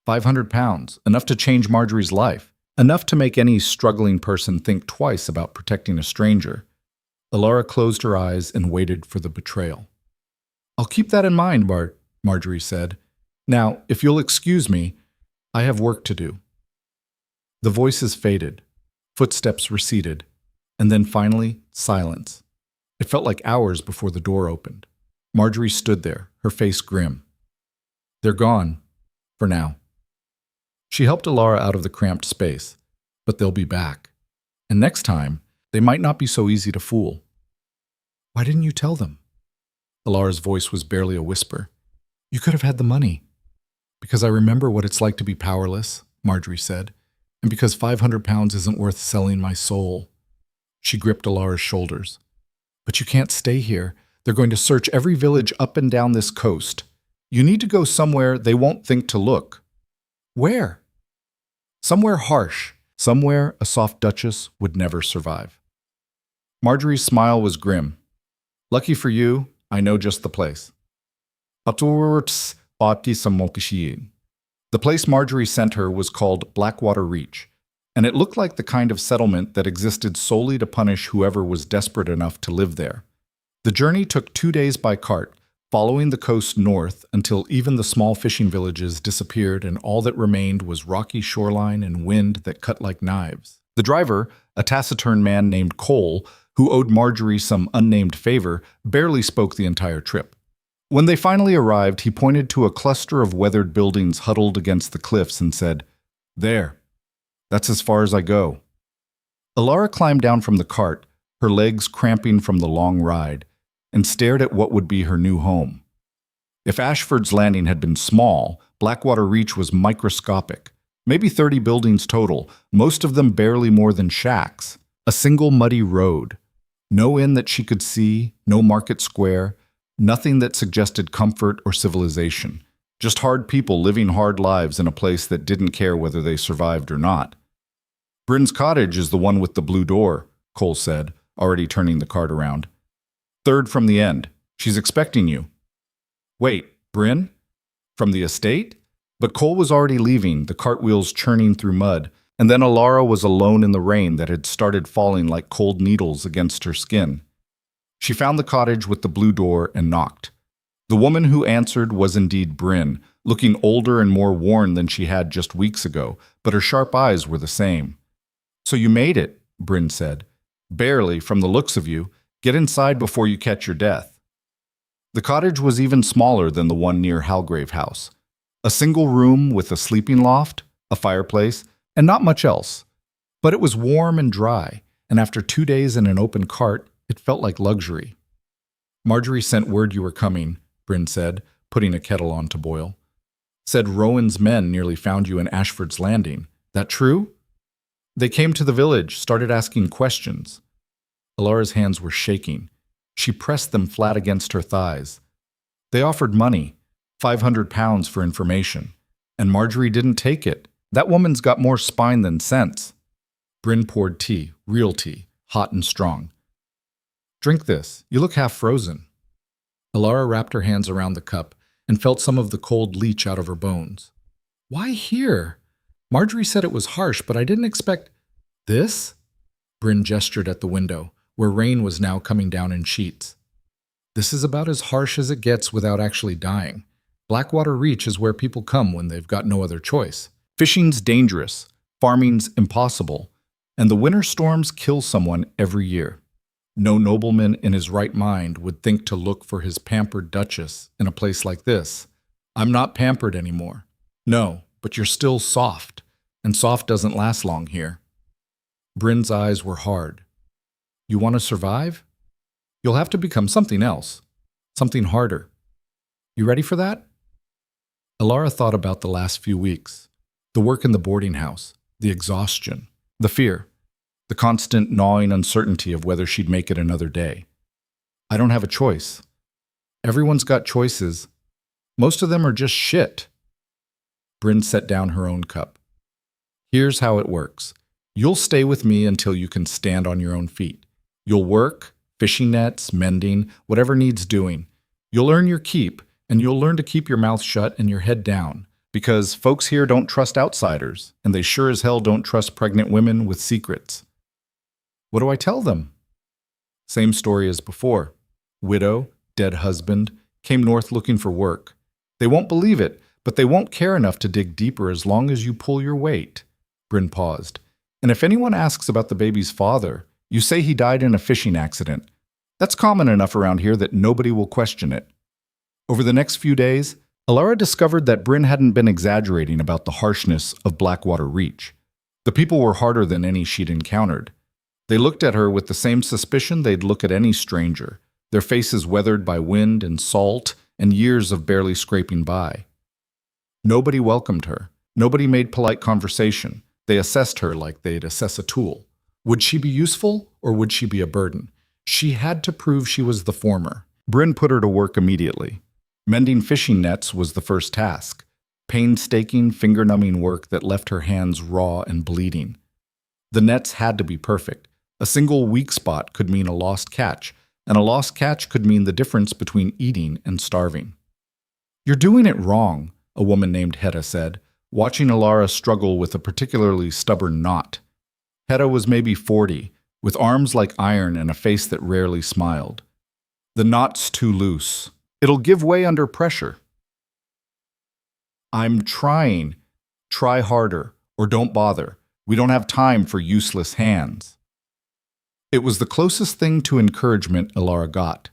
[SPEAKER 1] 500 pounds, enough to change Marjorie's life, enough to make any struggling person think twice about protecting a stranger. Alara closed her eyes and waited for the betrayal. I'll keep that in mind, Marjorie said. Now, if you'll excuse me, I have work to do. The voices faded, footsteps receded, and then finally, silence. It felt like hours before the door opened. Marjorie stood there, her face grim. They're gone, for now. She helped Alara out of the cramped space, but they'll be back. And next time, they might not be so easy to fool. Why didn't you tell them? Alara's voice was barely a whisper. You could have had the money. Because I remember what it's like to be powerless, Marjorie said, and because 500 pounds isn't worth selling my soul. She gripped Alara's shoulders. But you can't stay here. They're going to search every village up and down this coast. You need to go somewhere they won't think to look. Where? Somewhere harsh, somewhere a soft duchess would never survive. Marjorie's smile was grim. Lucky for you, I know just the place. The place Marjorie sent her was called Blackwater Reach, and it looked like the kind of settlement that existed solely to punish whoever was desperate enough to live there. The journey took 2 days by cart, following the coast north until even the small fishing villages disappeared and all that remained was rocky shoreline and wind that cut like knives. The driver, a taciturn man named Cole, who owed Marjorie some unnamed favor, barely spoke the entire trip. When they finally arrived, he pointed to a cluster of weathered buildings huddled against the cliffs and said, There. That's as far as I go. Alara climbed down from the cart, her legs cramping from the long ride, and stared at what would be her new home. If Ashford's Landing had been small, Blackwater Reach was microscopic. Maybe 30 buildings total, most of them barely more than shacks. A single muddy road. No inn that she could see, no market square, nothing that suggested comfort or civilization. Just hard people living hard lives in a place that didn't care whether they survived or not. Bryn's cottage is the one with the blue door, Cole said. already turning the cart around. "Third from the end. She's expecting you." "Wait, Bryn? From the estate?" But Cole was already leaving, the cartwheels churning through mud, and then Alara was alone in the rain that had started falling like cold needles against her skin. She found the cottage with the blue door and knocked. The woman who answered was indeed Bryn, looking older and more worn than she had just weeks ago, but her sharp eyes were the same. "So you made it," Bryn said. "Barely, from the looks of you. Get inside before you catch your death." The cottage was even smaller than the one near Halgrave House. A single room with a sleeping loft, a fireplace, and not much else. But it was warm and dry, and after 2 days in an open cart, it felt like luxury. "Marjorie sent word you were coming," Bryn said, putting a kettle on to boil. "Said Rowan's men nearly found you in Ashford's Landing. That true?" "They came to the village, started asking questions." Alara's hands were shaking. She pressed them flat against her thighs. "They offered money, £500 for information, and Marjorie didn't take it. That woman's got more spine than sense." Bryn poured tea, real tea, hot and strong. "Drink this. You look half frozen." Alara wrapped her hands around the cup and felt some of the cold leach out of her bones. "Why here? Marjorie said it was harsh, but I didn't expect—" "This?" Bryn gestured at the window, where rain was now coming down in sheets. "This is about as harsh as it gets without actually dying. Blackwater Reach is where people come when they've got no other choice. Fishing's dangerous, farming's impossible, and the winter storms kill someone every year. No nobleman in his right mind would think to look for his pampered duchess in a place like this. I'm not pampered anymore. No, but you're still soft, and soft doesn't last long here." Bryn's eyes were hard. "You want to survive? You'll have to become something else, something harder. You ready for that?" Alara thought about the last few weeks, the work in the boarding house, the exhaustion, the fear, the constant gnawing uncertainty of whether she'd make it another day. "I don't have a choice. Everyone's got choices. Most of them are just shit." Bryn set down her own cup. "Here's how it works. You'll stay with me until you can stand on your own feet. You'll work, fishing nets, mending, whatever needs doing. You'll earn your keep, and you'll learn to keep your mouth shut and your head down, because folks here don't trust outsiders, and they sure as hell don't trust pregnant women with secrets." "What do I tell them?" "Same story as before. Widow, dead husband, came north looking for work. They won't believe it, but they won't care enough to dig deeper as long as you pull your weight." Bryn paused. "And if anyone asks about the baby's father, you say he died in a fishing accident. That's common enough around here that nobody will question it." Over the next few days, Alara discovered that Bryn hadn't been exaggerating about the harshness of Blackwater Reach. The people were harder than any she'd encountered. They looked at her with the same suspicion they'd look at any stranger, their faces weathered by wind and salt and years of barely scraping by. Nobody welcomed her. Nobody made polite conversation. They assessed her like they'd assess a tool. Would she be useful, or would she be a burden? She had to prove she was the former. Bryn put her to work immediately. Mending fishing nets was the first task. Painstaking, finger-numbing work that left her hands raw and bleeding. The nets had to be perfect. A single weak spot could mean a lost catch, and a lost catch could mean the difference between eating and starving. "You're doing it wrong," a woman named Hedda said, watching Alara struggle with a particularly stubborn knot. Hedda was maybe 40, with arms like iron and a face that rarely smiled. "The knot's too loose. It'll give way under pressure." "I'm trying. Try harder, or don't bother. We don't have time for useless hands." It was the closest thing to encouragement Alara got.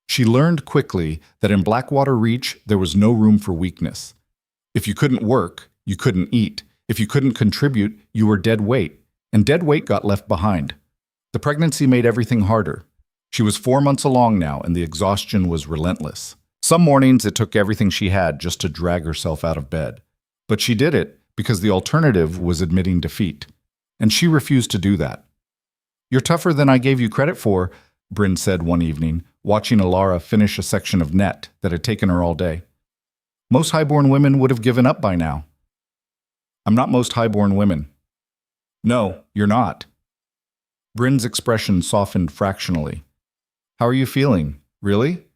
[SPEAKER 1] She learned quickly that in Blackwater Reach there was no room for weakness. If you couldn't work, you couldn't eat. If you couldn't contribute, you were dead weight, and dead weight got left behind. The pregnancy made everything harder. She was 4 months along now, and the exhaustion was relentless. Some mornings it took everything she had just to drag herself out of bed. But she did it because the alternative was admitting defeat. And she refused to do that. "You're tougher than I gave you credit for," Bryn said one evening, watching Alara finish a section of net that had taken her all day. "Most highborn women would have given up by now." "I'm not most highborn women." "No, you're not." Bryn's expression softened fractionally. How are you feeling? Really?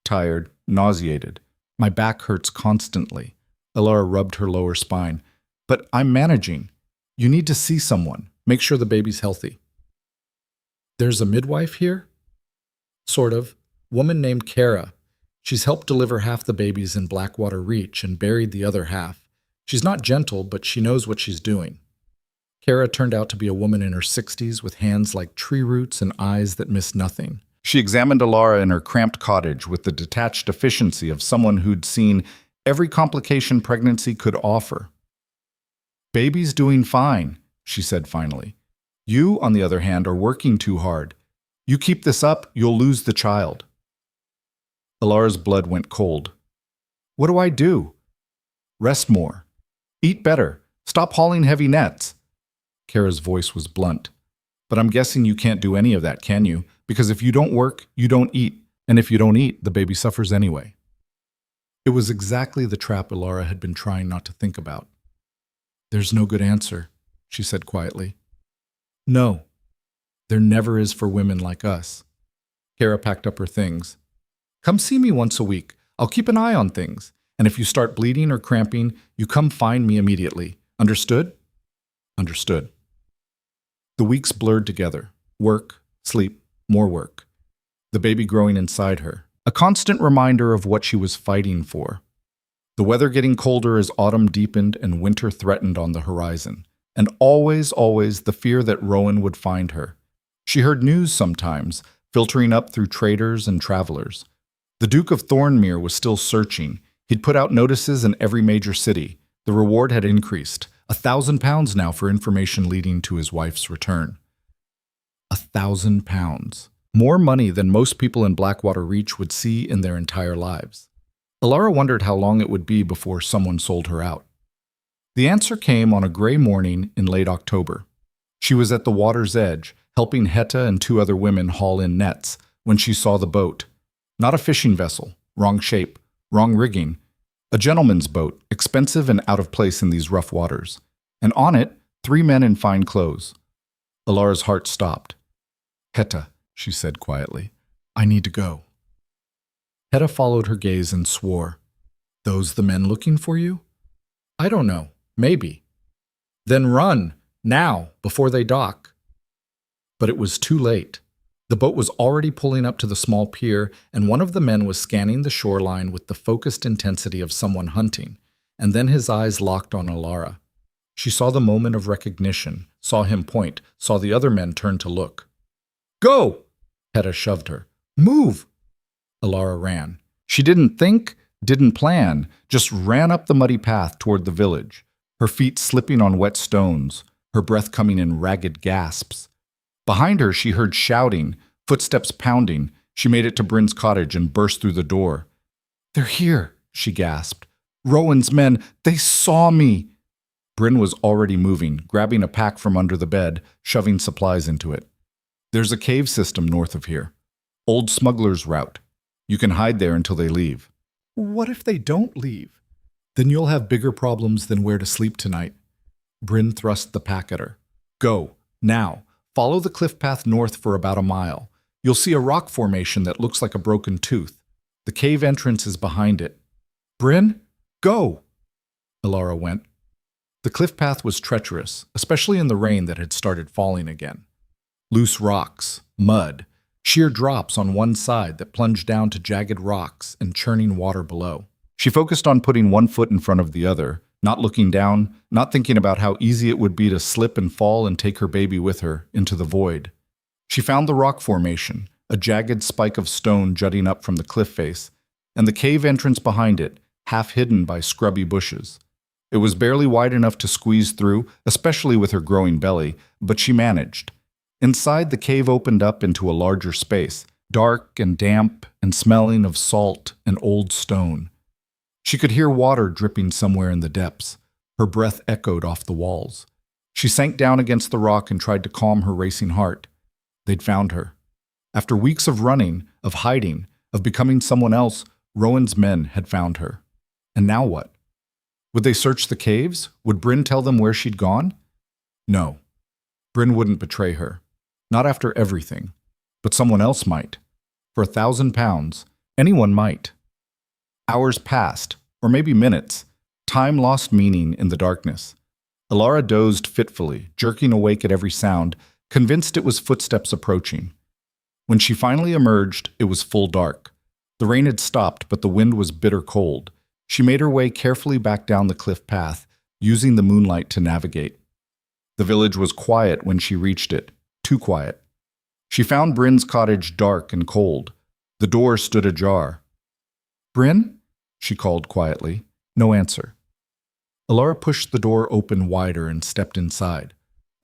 [SPEAKER 1] Tired, nauseated. My back hurts constantly. Alara rubbed her lower spine. But I'm managing. You need to see someone. Make sure the baby's healthy. There's a midwife here? Sort of. Woman named Kara. She's helped deliver half the babies in Blackwater Reach and buried the other half. She's not gentle, but she knows what she's doing. Kara turned out to be a woman in her 60s with hands like tree roots and eyes that miss nothing. She examined Alara in her cramped cottage with the detached efficiency of someone who'd seen every complication pregnancy could offer. Baby's doing fine, she said finally. You, on the other hand, are working too hard. You keep this up, you'll lose the child. Alara's blood went cold. What do I do? Rest more. Eat better. Stop hauling heavy nets. Kara's voice was blunt. But I'm guessing you can't do any of that, can you? Because if you don't work, you don't eat. And if you don't eat, the baby suffers anyway. It was exactly the trap Alara had been trying not to think about. There's no good answer, she said quietly. No, there never is for women like us. Kara packed up her things. Come see me once a week. I'll keep an eye on things. And if you start bleeding or cramping, you come find me immediately. Understood? Understood. The weeks blurred together. Work, sleep, more work. The baby growing inside her. A constant reminder of what she was fighting for. The weather getting colder as autumn deepened and winter threatened on the horizon. And always, always the fear that Rowan would find her. She heard news sometimes, filtering up through traders and travelers. The Duke of Thornmere was still searching. He'd put out notices in every major city. The reward had increased. £1,000 now for information leading to his wife's return. £1,000. More money than most people in Blackwater Reach would see in their entire lives. Alara wondered how long it would be before someone sold her out. The answer came on a gray morning in late October. She was at the water's edge, helping Hetta and 2 other women haul in nets, when she saw the boat. Not a fishing vessel, wrong shape, wrong rigging. A gentleman's boat, expensive and out of place in these rough waters. And on it, 3 men in fine clothes. Alara's heart stopped. Hetta, she said quietly, I need to go. Hetta followed her gaze and swore. Those the men looking for you? I don't know. Maybe. Then run, now, before they dock. But it was too late. The boat was already pulling up to the small pier, and one of the men was scanning the shoreline with the focused intensity of someone hunting, and then his eyes locked on Alara. She saw the moment of recognition, saw him point, saw the other men turn to look. Go! Hetta shoved her. Move! Alara ran. She didn't think, didn't plan, just ran up the muddy path toward the village, her feet slipping on wet stones, her breath coming in ragged gasps. Behind her, she heard shouting, footsteps pounding. She made it to Bryn's cottage and burst through the door. They're here, she gasped. Rowan's men, they saw me. Bryn was already moving, grabbing a pack from under the bed, shoving supplies into it. There's a cave system north of here. Old smuggler's route. You can hide there until they leave. What if they don't leave? Then you'll have bigger problems than where to sleep tonight. Bryn thrust the pack at her. Go, now. Follow the cliff path north for about a mile. You'll see a rock formation that looks like a broken tooth. The cave entrance is behind it. Bryn, go! Alara went. The cliff path was treacherous, especially in the rain that had started falling again. Loose rocks, mud, sheer drops on one side that plunged down to jagged rocks and churning water below. She focused on putting one foot in front of the other, not looking down, not thinking about how easy it would be to slip and fall and take her baby with her into the void. She found the rock formation, a jagged spike of stone jutting up from the cliff face, and the cave entrance behind it, half hidden by scrubby bushes. It was barely wide enough to squeeze through, especially with her growing belly, but she managed. Inside, the cave opened up into a larger space, dark and damp and smelling of salt and old stone. She could hear water dripping somewhere in the depths. Her breath echoed off the walls. She sank down against the rock and tried to calm her racing heart. They'd found her. After weeks of running, of hiding, of becoming someone else, Rowan's men had found her. And now what? Would they search the caves? Would Bryn tell them where she'd gone? No. Bryn wouldn't betray her. Not after everything. But someone else might. For £1,000, anyone might. Hours passed, or maybe minutes. Time lost meaning in the darkness. Alara dozed fitfully, jerking awake at every sound, convinced it was footsteps approaching. When she finally emerged, it was full dark. The rain had stopped, but the wind was bitter cold. She made her way carefully back down the cliff path, using the moonlight to navigate. The village was quiet when she reached it, too quiet. She found Bryn's cottage dark and cold. The door stood ajar. "Bryn?" she called quietly. No answer. Alara pushed the door open wider and stepped inside.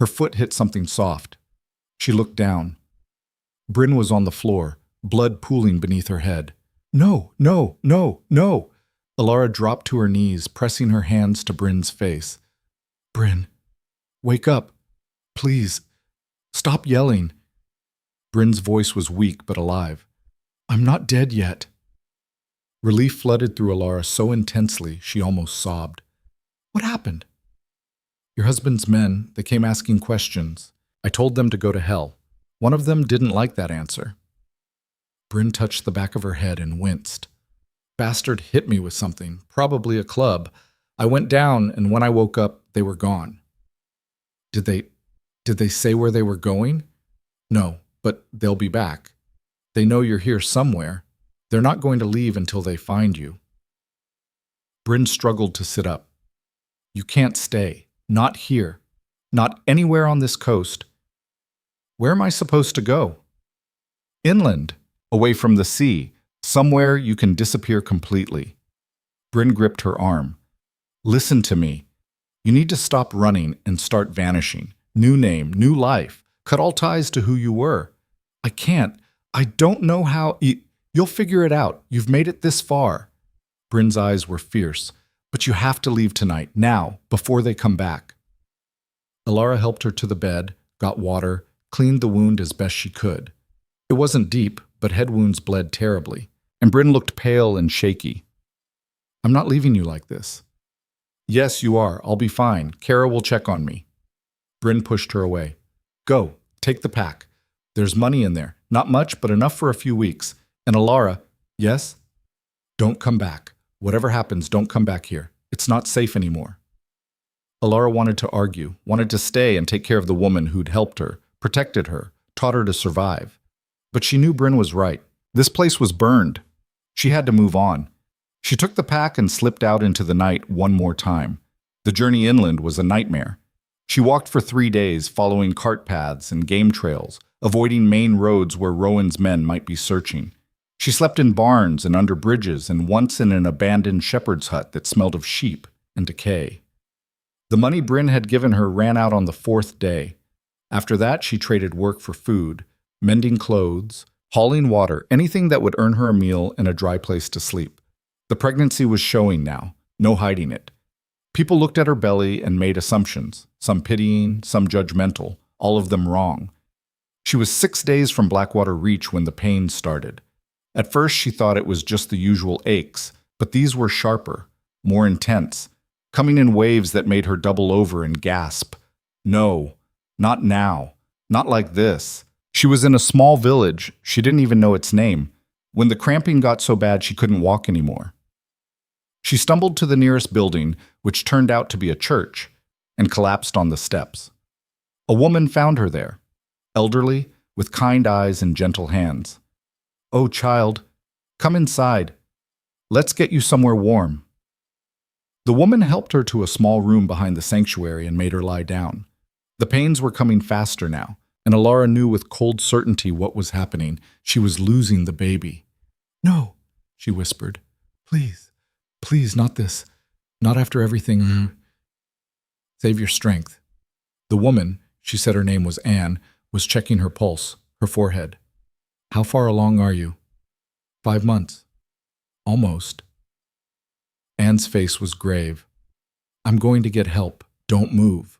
[SPEAKER 1] Her foot hit something soft. She looked down. Bryn was on the floor, blood pooling beneath her head. "No, no, no, no!" Alara dropped to her knees, pressing her hands to Bryn's face. "Bryn, wake up. Please. Stop yelling." Bryn's voice was weak but alive. "I'm not dead yet." Relief flooded through Alara so intensely she almost sobbed. "What happened?" "Your husband's men, they came asking questions. I told them to go to hell. One of them didn't like that answer." Bryn touched the back of her head and winced. "Bastard hit me with something, probably a club. I went down, and when I woke up, they were gone." Did they say where they were going?" "No, but they'll be back. They know you're here somewhere. They're not going to leave until they find you." Bryn struggled to sit up. "You can't stay. Not here. Not anywhere on this coast." "Where am I supposed to go?" "Inland, away from the sea, somewhere you can disappear completely." Bryn gripped her arm. "Listen to me. You need to stop running and start vanishing. New name, new life. Cut all ties to who you were." "I can't. I don't know how. You'll figure it out. You've made it this far." Bryn's eyes were fierce. "But you have to leave tonight, now, before they come back." Alara helped her to the bed, got water, cleaned the wound as best she could. It wasn't deep, but head wounds bled terribly, and Bryn looked pale and shaky. "I'm not leaving you like this." "Yes, you are. I'll be fine. Kara will check on me." Bryn pushed her away. "Go, take the pack. There's money in there. Not much, but enough for a few weeks. And Alara—" "Yes?" "Don't come back. Whatever happens, don't come back here. It's not safe anymore." Alara wanted to argue, wanted to stay and take care of the woman who'd helped her, protected her, taught her to survive. But she knew Bryn was right. This place was burned. She had to move on. She took the pack and slipped out into the night one more time. The journey inland was a nightmare. She walked for 3 days, following cart paths and game trails, avoiding main roads where Rowan's men might be searching. She slept in barns and under bridges, and once in an abandoned shepherd's hut that smelled of sheep and decay. The money Bryn had given her ran out on the 4th day. After that, she traded work for food, mending clothes, hauling water, anything that would earn her a meal and a dry place to sleep. The pregnancy was showing now, no hiding it. People looked at her belly and made assumptions, some pitying, some judgmental, all of them wrong. She was 6 days from Blackwater Reach when the pain started. At first she thought it was just the usual aches, but these were sharper, more intense, coming in waves that made her double over and gasp. No, not now, not like this. She was in a small village, she didn't even know its name, when the cramping got so bad she couldn't walk anymore. She stumbled to the nearest building, which turned out to be a church, and collapsed on the steps. A woman found her there, elderly, with kind eyes and gentle hands. "Oh, child, come inside. Let's get you somewhere warm." The woman helped her to a small room behind the sanctuary and made her lie down. The pains were coming faster now, and Alara knew with cold certainty what was happening. She was losing the baby. "No," she whispered. "Please, please, not this. Not after everything. Save your strength." The woman, she said her name was Anne, was checking her pulse, her forehead. "How far along are you?" 5 months. Almost. Anne's face was grave. "I'm going to get help. Don't move."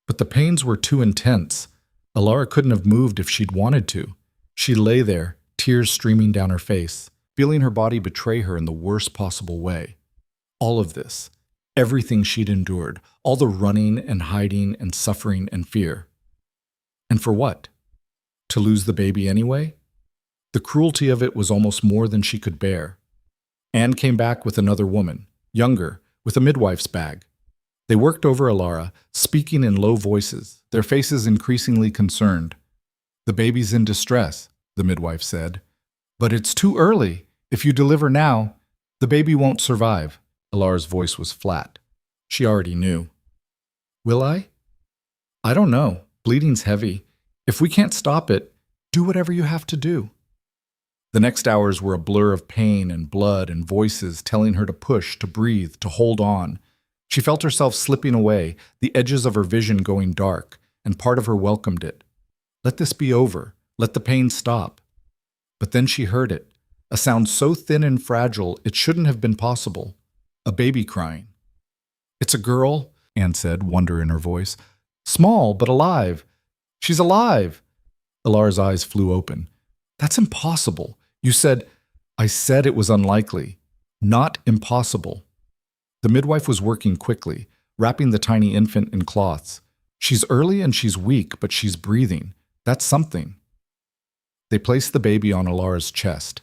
[SPEAKER 1] But the pains were too intense. Alara couldn't have moved if she'd wanted to. She lay there, tears streaming down her face, feeling her body betray her in the worst possible way. All of this, everything she'd endured, all the running and hiding and suffering and fear. And for what? To lose the baby anyway? The cruelty of it was almost more than she could bear. Anne came back with another woman, younger, with a midwife's bag. They worked over Alara, speaking in low voices, their faces increasingly concerned. "The baby's in distress," the midwife said. "But it's too early. If you deliver now, the baby won't survive." Alara's voice was flat. She already knew. "Will I?" "I don't know. Bleeding's heavy. If we can't stop it, do whatever you have to do." The next hours were a blur of pain and blood and voices telling her to push, to breathe, to hold on. She felt herself slipping away, the edges of her vision going dark, and part of her welcomed it. Let this be over. Let the pain stop. But then she heard it, a sound so thin and fragile it shouldn't have been possible. A baby crying. "It's a girl," Anne said, wonder in her voice. "Small, but alive. She's alive." Alara's eyes flew open. "That's impossible. You said—" "I said it was unlikely, not impossible." The midwife was working quickly, wrapping the tiny infant in cloths. "She's early and she's weak, but she's breathing. That's something." They placed the baby on Alara's chest.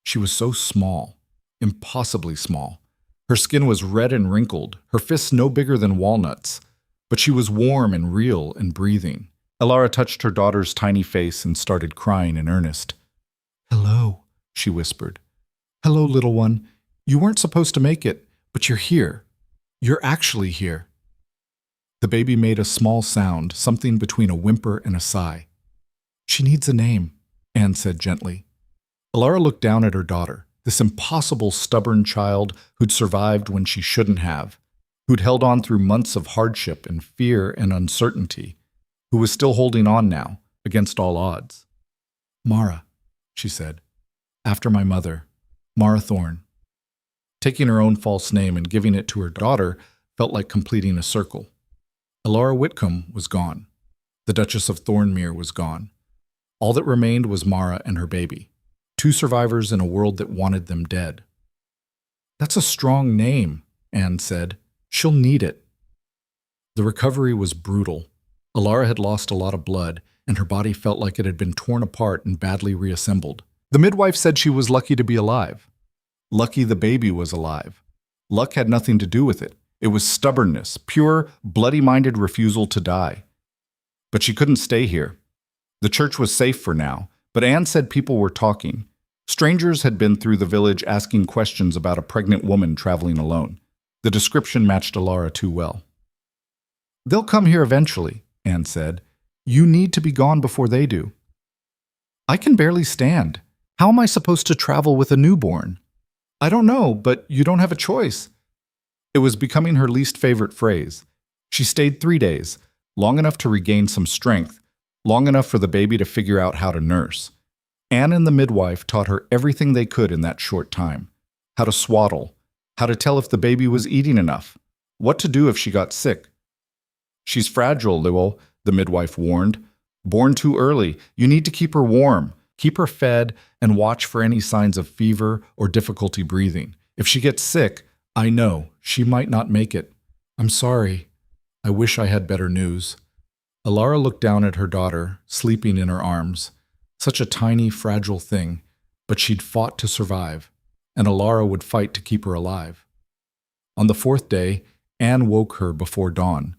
[SPEAKER 1] She was so small, impossibly small. Her skin was red and wrinkled, her fists no bigger than walnuts, but she was warm and real and breathing. Alara touched her daughter's tiny face and started crying in earnest. "Hello," she whispered. "Hello, little one. You weren't supposed to make it, but you're here. You're actually here." The baby made a small sound, something between a whimper and a sigh. "She needs a name," Anne said gently. Alara looked down at her daughter, this impossible, stubborn child who'd survived when she shouldn't have, who'd held on through months of hardship and fear and uncertainty, who was still holding on now, against all odds. "Mara," she said. "After my mother, Mara Thorne." Taking her own false name and giving it to her daughter felt like completing a circle. Alara Whitcomb was gone. The Duchess of Thornmere was gone. All that remained was Mara and her baby, two survivors in a world that wanted them dead. "That's a strong name," Anne said. "She'll need it." The recovery was brutal. Alara had lost a lot of blood, and her body felt like it had been torn apart and badly reassembled. The midwife said she was lucky to be alive. Lucky the baby was alive. Luck had nothing to do with it. It was stubbornness, pure, bloody-minded refusal to die. But she couldn't stay here. The church was safe for now, but Anne said people were talking. Strangers had been through the village asking questions about a pregnant woman traveling alone. The description matched Alara too well. "They'll come here eventually," Anne said. "You need to be gone before they do." "I can barely stand. How am I supposed to travel with a newborn?" "I don't know, but you don't have a choice." It was becoming her least favorite phrase. She stayed 3 days, long enough to regain some strength, long enough for the baby to figure out how to nurse. Anne and the midwife taught her everything they could in that short time. How to swaddle, how to tell if the baby was eating enough, what to do if she got sick. "She's fragile, Lowell," the midwife warned. "Born too early. You need to keep her warm, keep her fed, and watch for any signs of fever or difficulty breathing. If she gets sick, I know, she might not make it. I'm sorry. I wish I had better news." Alara looked down at her daughter, sleeping in her arms. Such a tiny, fragile thing, but she'd fought to survive, and Alara would fight to keep her alive. On the 4th day, Anne woke her before dawn.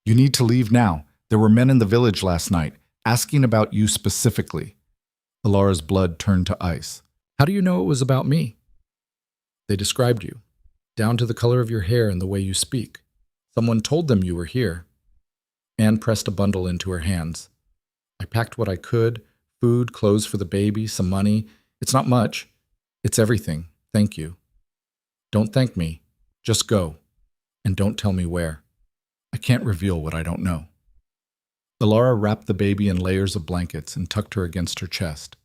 [SPEAKER 1] "You need to leave now. There were men in the village last night, asking about you specifically." Alara's blood turned to ice. "How do you know it was about me?" "They described you, down to the color of your hair and the way you speak. Someone told them you were here." Anne pressed a bundle into her hands. "I packed what I could, food, clothes for the baby, some money. It's not much. It's everything. Thank you." "Don't thank me. Just go. And don't tell me where. I can't reveal what I don't know." Alara wrapped the baby in layers of blankets and tucked her against her chest.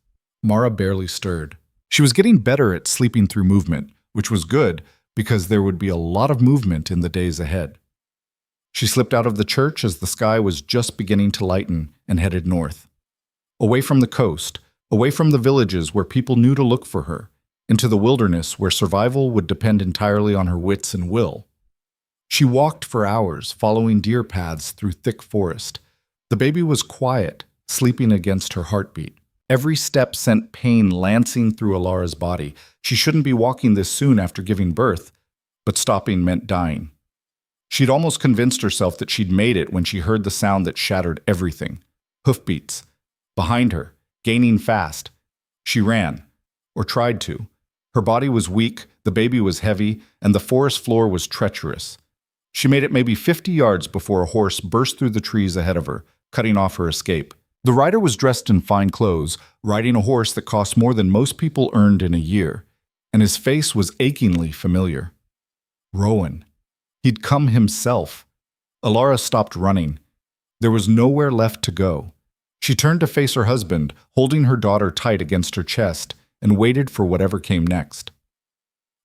[SPEAKER 1] Mara barely stirred. She was getting better at sleeping through movement, which was good because there would be a lot of movement in the days ahead. She slipped out of the church as the sky was just beginning to lighten and headed north. Away from the coast, away from the villages where people knew to look for her, into the wilderness where survival would depend entirely on her wits and will. She walked for hours, following deer paths through thick forest. The baby was quiet, sleeping against her heartbeat. Every step sent pain lancing through Alara's body. She shouldn't be walking this soon after giving birth, but stopping meant dying. She'd almost convinced herself that she'd made it when she heard the sound that shattered everything. Hoofbeats. Behind her, gaining fast. She ran, or tried to. Her body was weak, the baby was heavy, and the forest floor was treacherous. She made it maybe 50 yards before a horse burst through the trees ahead of her, cutting off her escape. The rider was dressed in fine clothes, riding a horse that cost more than most people earned in a year, and his face was achingly familiar. Rowan. He'd come himself. Alara stopped running. There was nowhere left to go. She turned to face her husband, holding her daughter tight against her chest, and waited for whatever came next.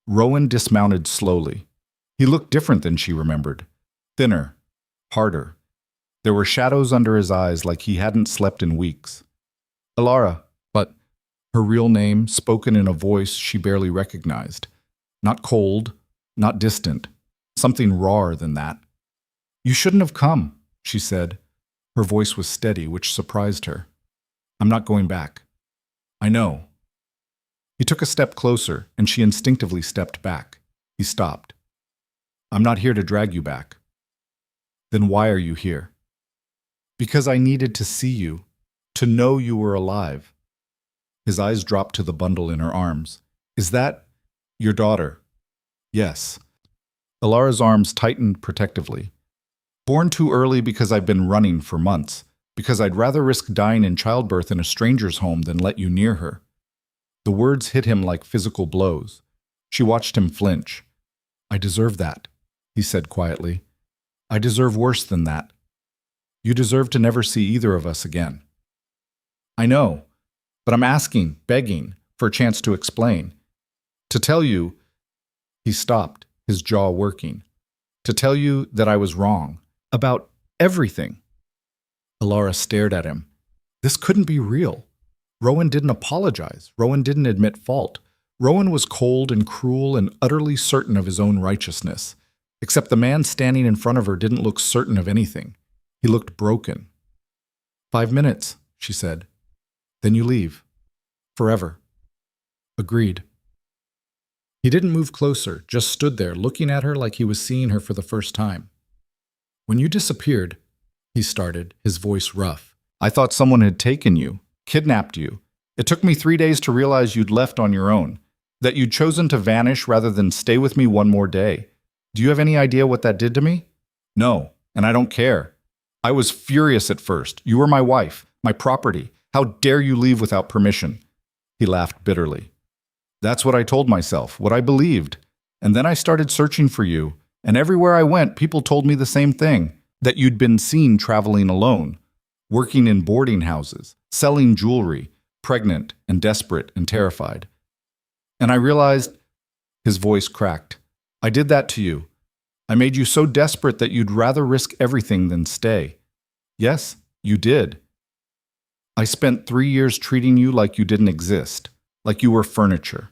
[SPEAKER 1] Rowan dismounted slowly. He looked different than she remembered. Thinner. Harder. There were shadows under his eyes like he hadn't slept in weeks. Alara, but her real name spoken in a voice she barely recognized. Not cold, not distant. Something rawer than that. You shouldn't have come, she said. Her voice was steady, which surprised her. I'm not going back. I know. He took a step closer, and she instinctively stepped back. He stopped. I'm not here to drag you back. Then why are you here? Because I needed to see you, to know you were alive. His eyes dropped to the bundle in her arms. Is that your daughter? Yes. Alara's arms tightened protectively. Born too early because I've been running for months, because I'd rather risk dying in childbirth in a stranger's home than let you near her. The words hit him like physical blows. She watched him flinch. I deserve that, he said quietly. I deserve worse than that. You deserve to never see either of us again. I know, but I'm asking, begging, for a chance to explain. To tell you, he stopped, his jaw working. To tell you that I was wrong. About everything. Alara stared at him. This couldn't be real. Rowan didn't apologize. Rowan didn't admit fault. Rowan was cold and cruel and utterly certain of his own righteousness. Except the man standing in front of her didn't look certain of anything. He looked broken. 5 minutes, she said. Then you leave. Forever. Agreed. He didn't move closer, just stood there looking at her like he was seeing her for the first time. When you disappeared, he started, his voice rough. I thought someone had taken you, kidnapped you. It took me 3 days to realize you'd left on your own, that you'd chosen to vanish rather than stay with me one more day. Do you have any idea what that did to me? No, and I don't care. I was furious at first. You were my wife, my property. How dare you leave without permission? He laughed bitterly. That's what I told myself, what I believed. And then I started searching for you, and everywhere I went, people told me the same thing, that you'd been seen traveling alone, working in boarding houses, selling jewelry, pregnant and desperate and terrified. And I realized, his voice cracked, I did that to you. I made you so desperate that you'd rather risk everything than stay. Yes, you did. I spent 3 years treating you like you didn't exist, like you were furniture.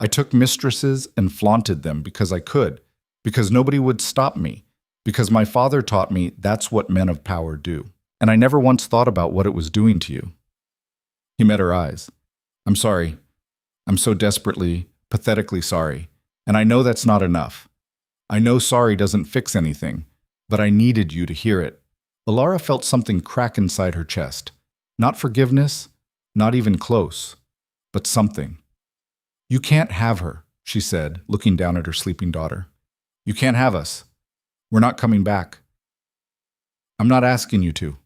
[SPEAKER 1] I took mistresses and flaunted them because I could, because nobody would stop me, because my father taught me that's what men of power do. And I never once thought about what it was doing to you. He met her eyes. I'm sorry. I'm so desperately, pathetically sorry. And I know that's not enough. I know sorry doesn't fix anything, but I needed you to hear it. Alara felt something crack inside her chest. Not forgiveness, not even close, but something. You can't have her, she said, looking down at her sleeping daughter. You can't have us. We're not coming back. I'm not asking you to.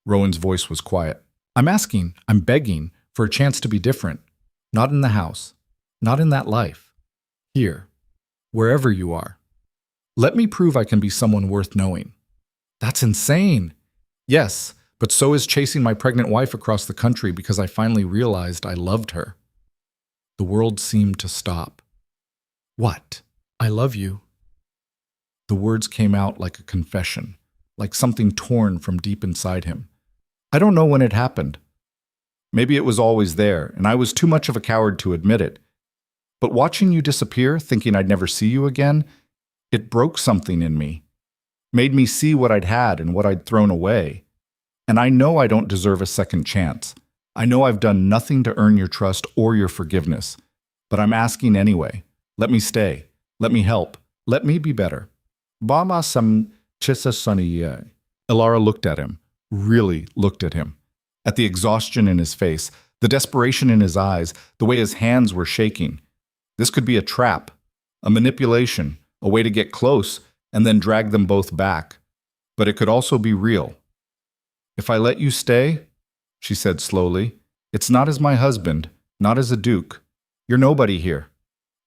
[SPEAKER 1] Rowan's voice was quiet. I'm begging for a chance to be different. Not in the house. Not in that life. Here. Wherever you are. Let me prove I can be someone worth knowing. That's insane. Yes, but so is chasing my pregnant wife across the country because I finally realized I loved her. The world seemed to stop. What? I love you. The words came out like a confession, like something torn from deep inside him. I don't know when it happened. Maybe it was always there, and I was too much of a coward to admit it. But watching you disappear, thinking I'd never see you again, it broke something in me. Made me see what I'd had and what I'd thrown away. And I know I don't deserve a second chance. I know I've done nothing to earn your trust or your forgiveness. But I'm asking anyway. Let me stay. Let me help. Let me be better. Bama sam chisa saniye. Elara looked at him, really looked at him. At the exhaustion in his face, the desperation in his eyes, the way his hands were shaking. This could be a trap, a manipulation, a way to get close and then drag them both back. But it could also be real. If I let you stay, she said slowly, it's not as my husband, not as a duke. You're nobody here.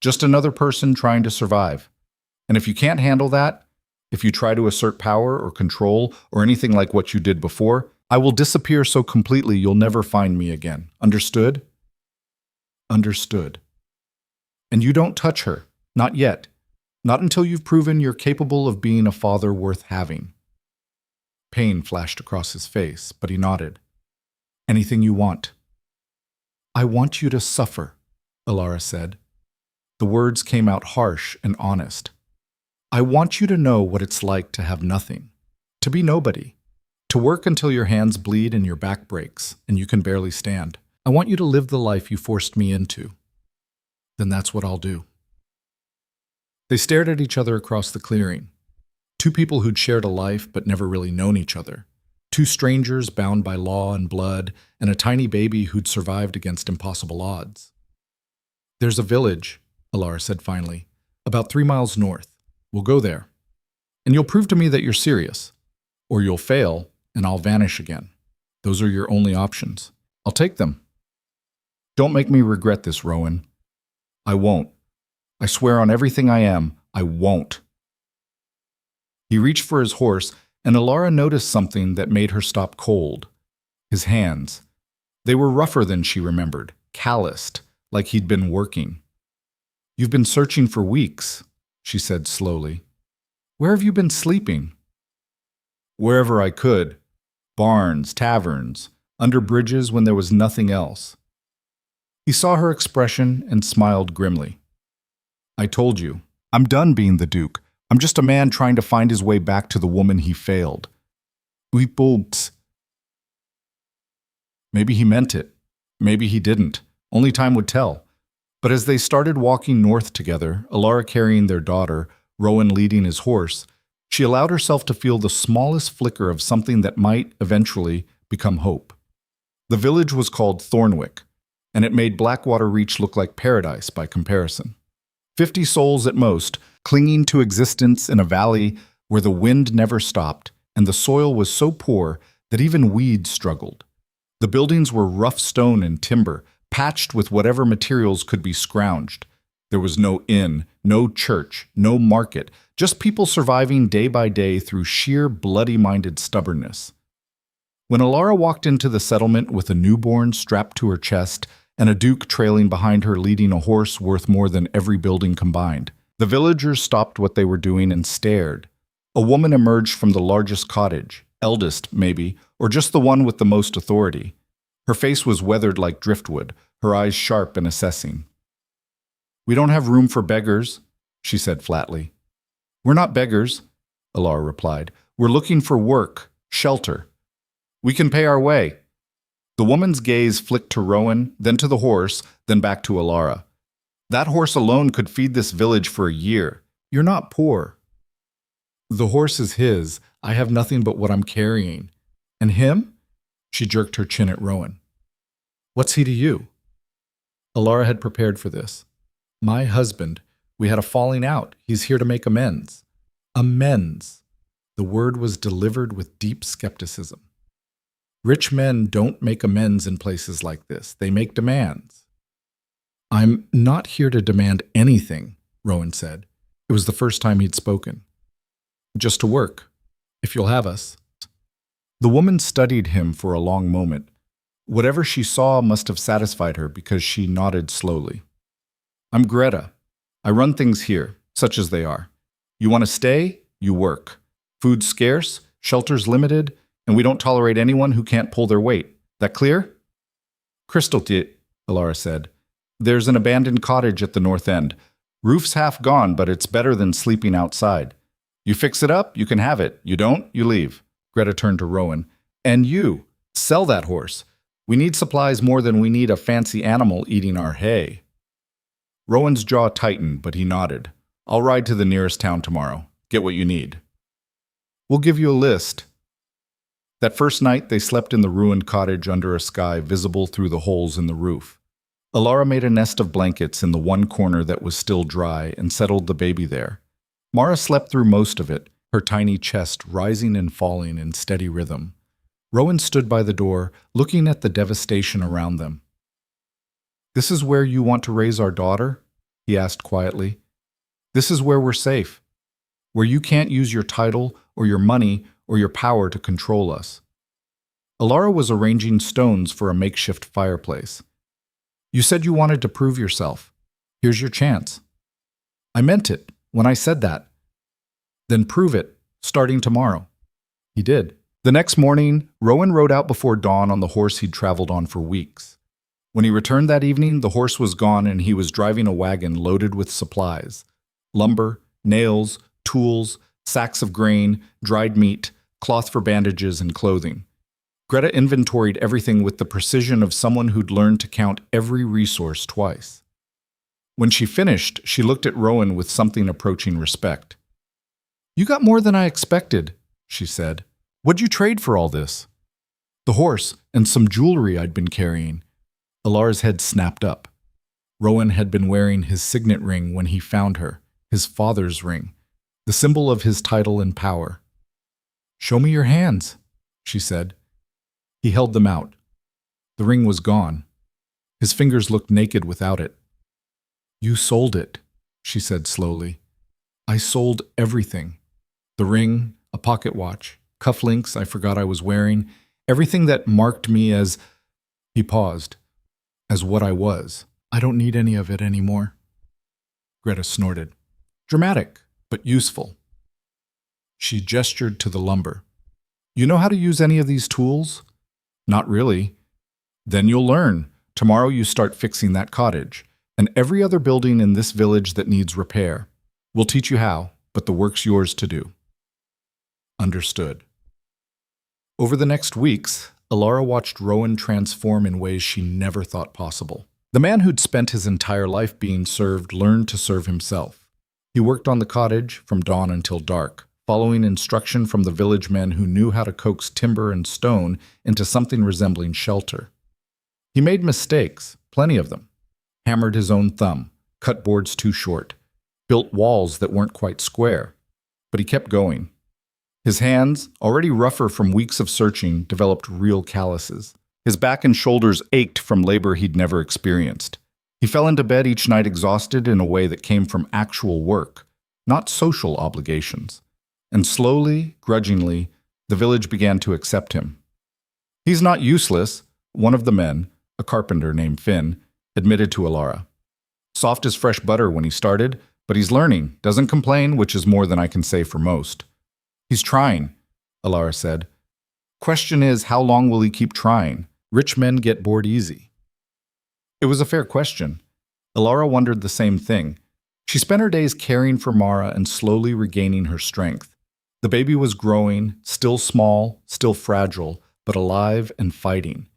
[SPEAKER 1] Just another person trying to survive. And if you can't handle that, if you try to assert power or control or anything like what you did before, I will disappear so completely you'll never find me again. Understood? Understood. And you don't touch her. Not yet. Not until you've proven you're capable of being a father worth having. Pain flashed across his face, but he nodded. Anything you want. I want you to suffer, Elara said. The words came out harsh and honest. I want you to know what it's like to have nothing, to be nobody, to work until your hands bleed and your back breaks and you can barely stand. I want you to live the life you forced me into. Then that's what I'll do. They stared at each other across the clearing. Two people who'd shared a life but never really known each other. Two strangers bound by law and blood, and a tiny baby who'd survived against impossible odds. There's a village, Elara said finally, about 3 miles north. We'll go there. And you'll prove to me that you're serious. Or you'll fail, and I'll vanish again. Those are your only options. I'll take them. Don't make me regret this, Rowan. I won't. I swear on everything I am, I won't. He reached for his horse, and Elara noticed something that made her stop cold. His hands. They were rougher than she remembered, calloused, like he'd been working. You've been searching for weeks, she said slowly. Where have you been sleeping? Wherever I could. Barns, taverns, under bridges when there was nothing else. He saw her expression and smiled grimly. I told you, I'm done being the Duke. I'm just a man trying to find his way back to the woman he failed. We both. Maybe he meant it. Maybe he didn't. Only time would tell. But as they started walking north together, Elara carrying their daughter, Rowan leading his horse, she allowed herself to feel the smallest flicker of something that might, eventually, become hope. The village was called Thornwick, and it made Blackwater Reach look like paradise by comparison. 50 souls at most, clinging to existence in a valley where the wind never stopped and the soil was so poor that even weeds struggled. The buildings were rough stone and timber, patched with whatever materials could be scrounged. There was no inn, no church, no market, just people surviving day by day through sheer bloody-minded stubbornness. When Elara walked into the settlement with a newborn strapped to her chest and a duke trailing behind her leading a horse worth more than every building combined, the villagers stopped what they were doing and stared. A woman emerged from the largest cottage, eldest, maybe, or just the one with the most authority. Her face was weathered like driftwood, her eyes sharp and assessing. We don't have room for beggars, she said flatly. We're not beggars, Elara replied. We're looking for work, shelter. We can pay our way. The woman's gaze flicked to Rowan, then to the horse, then back to Elara. That horse alone could feed this village for a year. You're not poor. The horse is his. I have nothing but what I'm carrying. And him? She jerked her chin at Rowan. What's he to you? Elara had prepared for this. My husband. We had a falling out. He's here to make amends. Amends. The word was delivered with deep skepticism. Rich men don't make amends in places like this. They make demands. I'm not here to demand anything, Rowan said. It was the first time he'd spoken. Just to work, if you'll have us. The woman studied him for a long moment. Whatever she saw must have satisfied her because she nodded slowly. I'm Greta. I run things here, such as they are. You want to stay? You work. Food's scarce, shelter's limited, and we don't tolerate anyone who can't pull their weight. That clear? Crystal clear, Elara said. There's an abandoned cottage at the north end. Roof's half gone, but it's better than sleeping outside. You fix it up, you can have it. You don't, you leave. Greta turned to Rowan. And you, sell that horse. We need supplies more than we need a fancy animal eating our hay. Rowan's jaw tightened, but he nodded. I'll ride to the nearest town tomorrow. Get what you need. We'll give you a list. That first night, they slept in the ruined cottage under a sky visible through the holes in the roof. Alara made a nest of blankets in the one corner that was still dry and settled the baby there. Mara slept through most of it, her tiny chest rising and falling in steady rhythm. Rowan stood by the door, looking at the devastation around them. "This is where you want to raise our daughter?" he asked quietly. "This is where we're safe, where you can't use your title or your money or your power to control us." Alara was arranging stones for a makeshift fireplace. "You said you wanted to prove yourself. Here's your chance." "I meant it when I said that." "Then prove it, starting tomorrow." He did. The next morning, Rowan rode out before dawn on the horse he'd traveled on for weeks. When he returned that evening, the horse was gone and he was driving a wagon loaded with supplies: lumber, nails, tools, sacks of grain, dried meat, cloth for bandages and clothing. Greta inventoried everything with the precision of someone who'd learned to count every resource twice. When she finished, she looked at Rowan with something approaching respect. "You got more than I expected," she said. "What'd you trade for all this?" "The horse and some jewelry I'd been carrying." Alara's head snapped up. Rowan had been wearing his signet ring when he found her, his father's ring, the symbol of his title and power. "Show me your hands," she said. He held them out. The ring was gone. His fingers looked naked without it. "You sold it," she said slowly. "I sold everything. The ring, a pocket watch, cufflinks I forgot I was wearing, everything that marked me as—" He paused. "As what I was. I don't need any of it anymore." Greta snorted. Dramatic, but useful. She gestured to the lumber. "You know how to use any of these tools?" "Not really." "Then you'll learn. Tomorrow you start fixing that cottage, and every other building in this village that needs repair. We'll teach you how, but the work's yours to do." Understood. Over the next weeks, Alara watched Rowan transform in ways she never thought possible. The man who'd spent his entire life being served learned to serve himself. He worked on the cottage from dawn until dark, following instruction from the village men who knew how to coax timber and stone into something resembling shelter. He made mistakes, plenty of them. Hammered his own thumb, cut boards too short, built walls that weren't quite square. But he kept going. His hands, already rougher from weeks of searching, developed real calluses. His back and shoulders ached from labor he'd never experienced. He fell into bed each night exhausted in a way that came from actual work, not social obligations. And slowly, grudgingly, the village began to accept him. "He's not useless," one of the men, a carpenter named Finn, admitted to Alara. "Soft as fresh butter when he started, but he's learning, doesn't complain, which is more than I can say for most." "He's trying," Alara said. "Question is, how long will he keep trying? Rich men get bored easy." It was a fair question. Alara wondered the same thing. She spent her days caring for Mara and slowly regaining her strength. The baby was growing, still small, still fragile, but alive and fighting.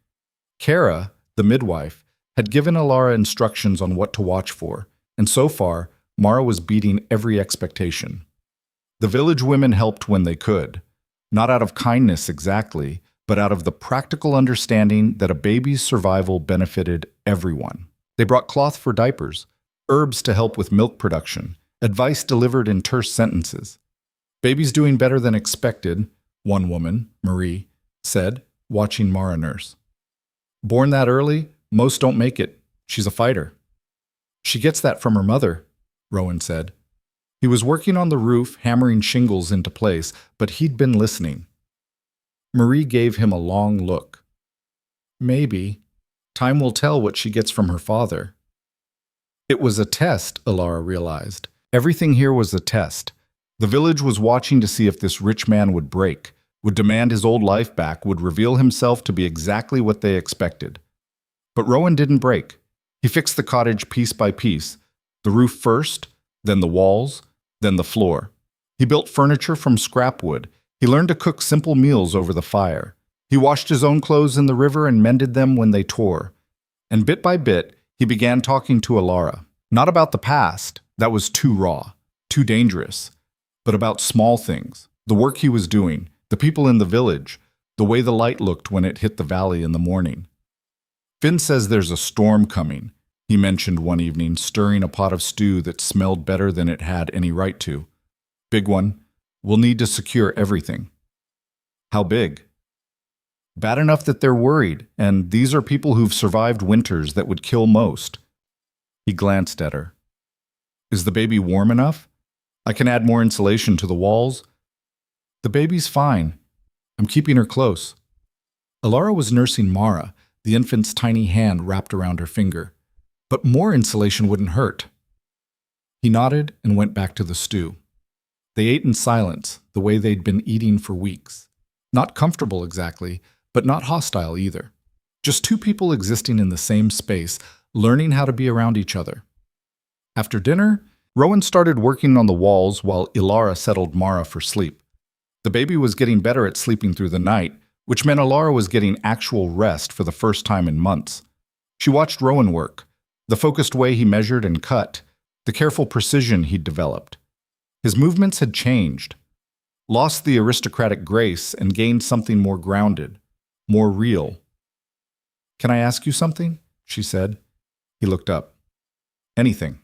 [SPEAKER 1] Kara, the midwife, had given Alara instructions on what to watch for, and so far, Mara was beating every expectation. The village women helped when they could, not out of kindness exactly, but out of the practical understanding that a baby's survival benefited everyone. They brought cloth for diapers, herbs to help with milk production, advice delivered in terse sentences. "Baby's doing better than expected," one woman, Marie, said, watching Mara nurse. "Born that early, most don't make it. She's a fighter." "She gets that from her mother," Rowan said. He was working on the roof, hammering shingles into place, but he'd been listening. Marie gave him a long look. "Maybe. Time will tell what she gets from her father." It was a test, Alara realized. Everything here was a test. The village was watching to see if this rich man would break, would demand his old life back, would reveal himself to be exactly what they expected. But Rowan didn't break. He fixed the cottage piece by piece, the roof first, then the walls, then the floor. He built furniture from scrap wood. He learned to cook simple meals over the fire. He washed his own clothes in the river and mended them when they tore. And bit by bit, he began talking to Alara, not about the past, that was too raw, too dangerous, but about small things, the work he was doing, the people in the village, the way the light looked when it hit the valley in the morning. Finn says there's a storm coming, he mentioned one evening, stirring a pot of stew that smelled better than it had any right to. Big one. We'll need to secure everything. How big? Bad enough that they're worried, and these are people who've survived winters that would kill most. He glanced at her. Is the baby warm enough? I can add more insulation to the walls. The baby's fine. I'm keeping her close. Alara was nursing Mara, the infant's tiny hand wrapped around her finger. But more insulation wouldn't hurt. He nodded and went back to the stew. They ate in silence, the way they'd been eating for weeks. Not comfortable exactly, but not hostile either. Just two people existing in the same space, learning how to be around each other. After dinner, Rowan started working on the walls while Alara settled Mara for sleep. The baby was getting better at sleeping through the night, which meant Alara was getting actual rest for the first time in months. She watched Rowan work, the focused way he measured and cut, the careful precision he'd developed. His movements had changed, lost the aristocratic grace and gained something more grounded, more real. "Can I ask you something?" she said. He looked up. "Anything."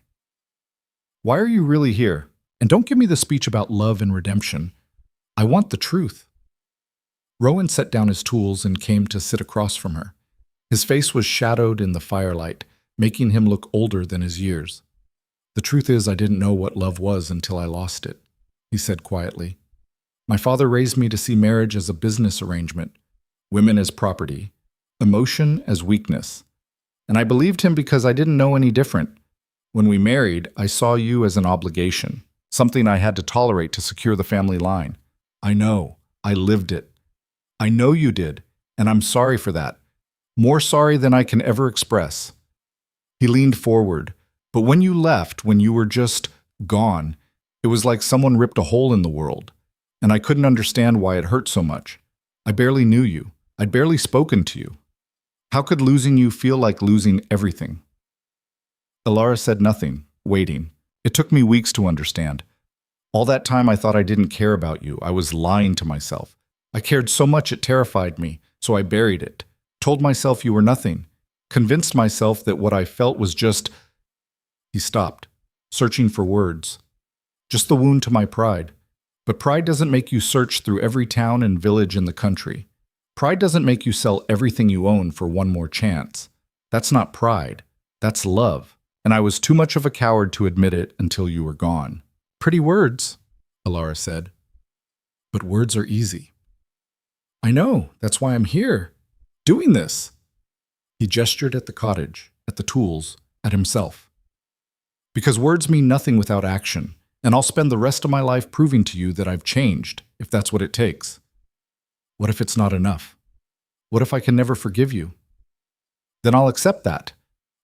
[SPEAKER 1] "Why are you really here? And don't give me the speech about love and redemption. I want the truth." Rowan set down his tools and came to sit across from her. His face was shadowed in the firelight, making him look older than his years. "The truth is, I didn't know what love was until I lost it," he said quietly. "My father raised me to see marriage as a business arrangement, women as property, emotion as weakness. And I believed him because I didn't know any different. When we married, I saw you as an obligation, something I had to tolerate to secure the family line. I know. I lived it. I know you did, and I'm sorry for that. More sorry than I can ever express." He leaned forward, but when you left, when you were just gone, it was like someone ripped a hole in the world, and I couldn't understand why it hurt so much. I barely knew you. I'd barely spoken to you. How could losing you feel like losing everything? Alara said nothing, waiting. It took me weeks to understand. All that time I thought I didn't care about you. I was lying to myself. I cared so much it terrified me, so I buried it. Told myself you were nothing. Convinced myself that what I felt was just... He stopped, searching for words. Just the wound to my pride. But pride doesn't make you search through every town and village in the country. Pride doesn't make you sell everything you own for one more chance. That's not pride. That's love. And I was too much of a coward to admit it until you were gone. "Pretty words," Alara said. "But words are easy." "I know. That's why I'm here. Doing this." He gestured at the cottage, at the tools, at himself. "Because words mean nothing without action, and I'll spend the rest of my life proving to you that I've changed, if that's what it takes." "What if it's not enough? What if I can never forgive you?" "Then I'll accept that,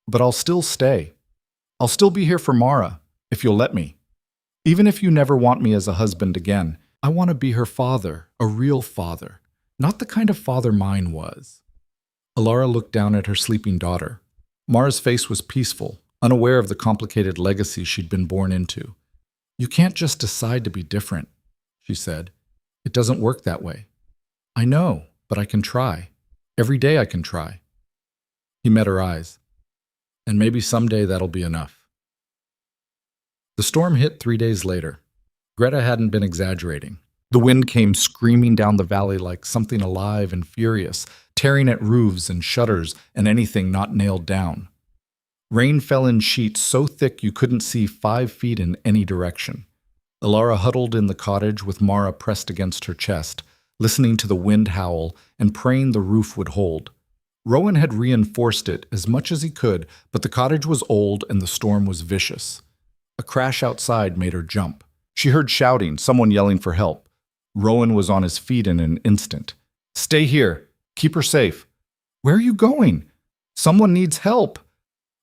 [SPEAKER 1] but I'll still stay. I'll still be here for Mara, if you'll let me. Even if you never want me as a husband again, I want to be her father, a real father, not the kind of father mine was." Alara looked down at her sleeping daughter. Mara's face was peaceful, unaware of the complicated legacy she'd been born into. "You can't just decide to be different," she said. "It doesn't work that way." "I know, but I can try. Every day I can try." He met her eyes. "And maybe someday that'll be enough." The storm hit 3 days later. Greta hadn't been exaggerating. The wind came screaming down the valley like something alive and furious, tearing at roofs and shutters and anything not nailed down. Rain fell in sheets so thick you couldn't see 5 feet in any direction. Alara huddled in the cottage with Mara pressed against her chest, listening to the wind howl and praying the roof would hold. Rowan had reinforced it as much as he could, but the cottage was old and the storm was vicious. A crash outside made her jump. She heard shouting, someone yelling for help. Rowan was on his feet in an instant. "Stay here. Keep her safe." "Where are you going?" "Someone needs help."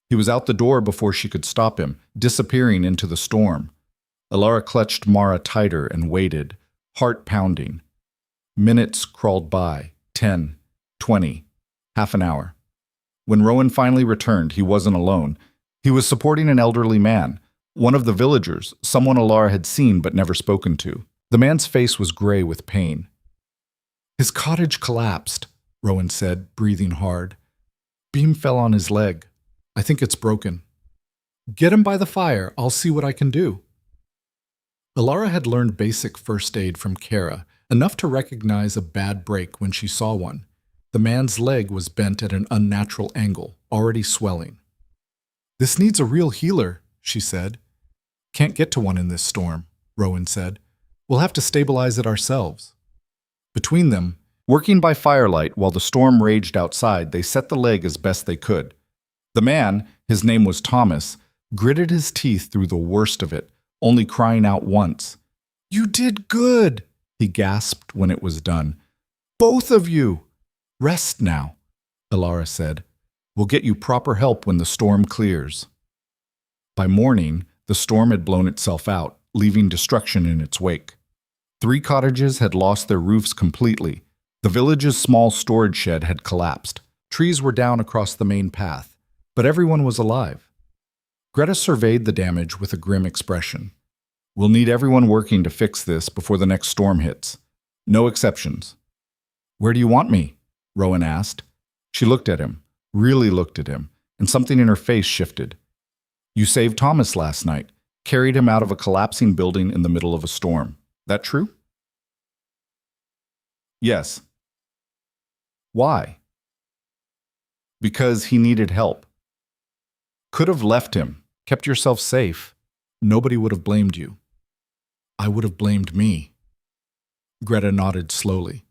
[SPEAKER 1] He was out the door before she could stop him, disappearing into the storm. Alara clutched Mara tighter and waited, heart pounding. Minutes crawled by, 10, 20, half an hour. When Rowan finally returned, he wasn't alone. He was supporting an elderly man, one of the villagers, someone Alara had seen but never spoken to. The man's face was gray with pain. "His cottage collapsed," Rowan said, breathing hard. "Beam fell on his leg. I think it's broken." "Get him by the fire. I'll see what I can do." Alara had learned basic first aid from Kara, enough to recognize a bad break when she saw one. The man's leg was bent at an unnatural angle, already swelling. "This needs a real healer," she said. "Can't get to one in this storm," Rowan said. "We'll have to stabilize it ourselves." Between them, working by firelight while the storm raged outside, they set the leg as best they could. The man, his name was Thomas, gritted his teeth through the worst of it, only crying out once. "You did good," he gasped when it was done. "Both of you." "Rest now," Alara said. "We'll get you proper help when the storm clears." By morning, the storm had blown itself out, leaving destruction in its wake. 3 cottages had lost their roofs completely. The village's small storage shed had collapsed. Trees were down across the main path, but everyone was alive. Greta surveyed the damage with a grim expression. "We'll need everyone working to fix this before the next storm hits. No exceptions." "Where do you want me?" Rowan asked. She looked at him, really looked at him, and something in her face shifted. "You saved Thomas last night, carried him out of a collapsing building in the middle of a storm. That true?" "Yes." "Why?" "Because he needed help. Could have left him, kept yourself safe. Nobody would have blamed you." "I would have blamed me." Greta nodded slowly.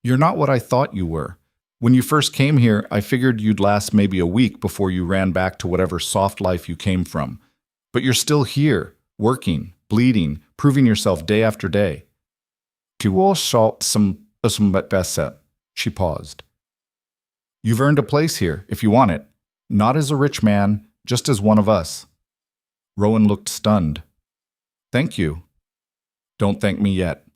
[SPEAKER 1] "You're not what I thought you were. When you first came here, I figured you'd last maybe a week before you ran back to whatever soft life you came from. But you're still here, working, bleeding, proving yourself day after day." She paused. "You've earned a place here, if you want it. Not as a rich man, just as one of us." Rowan looked stunned. "Thank you." "Don't thank me yet.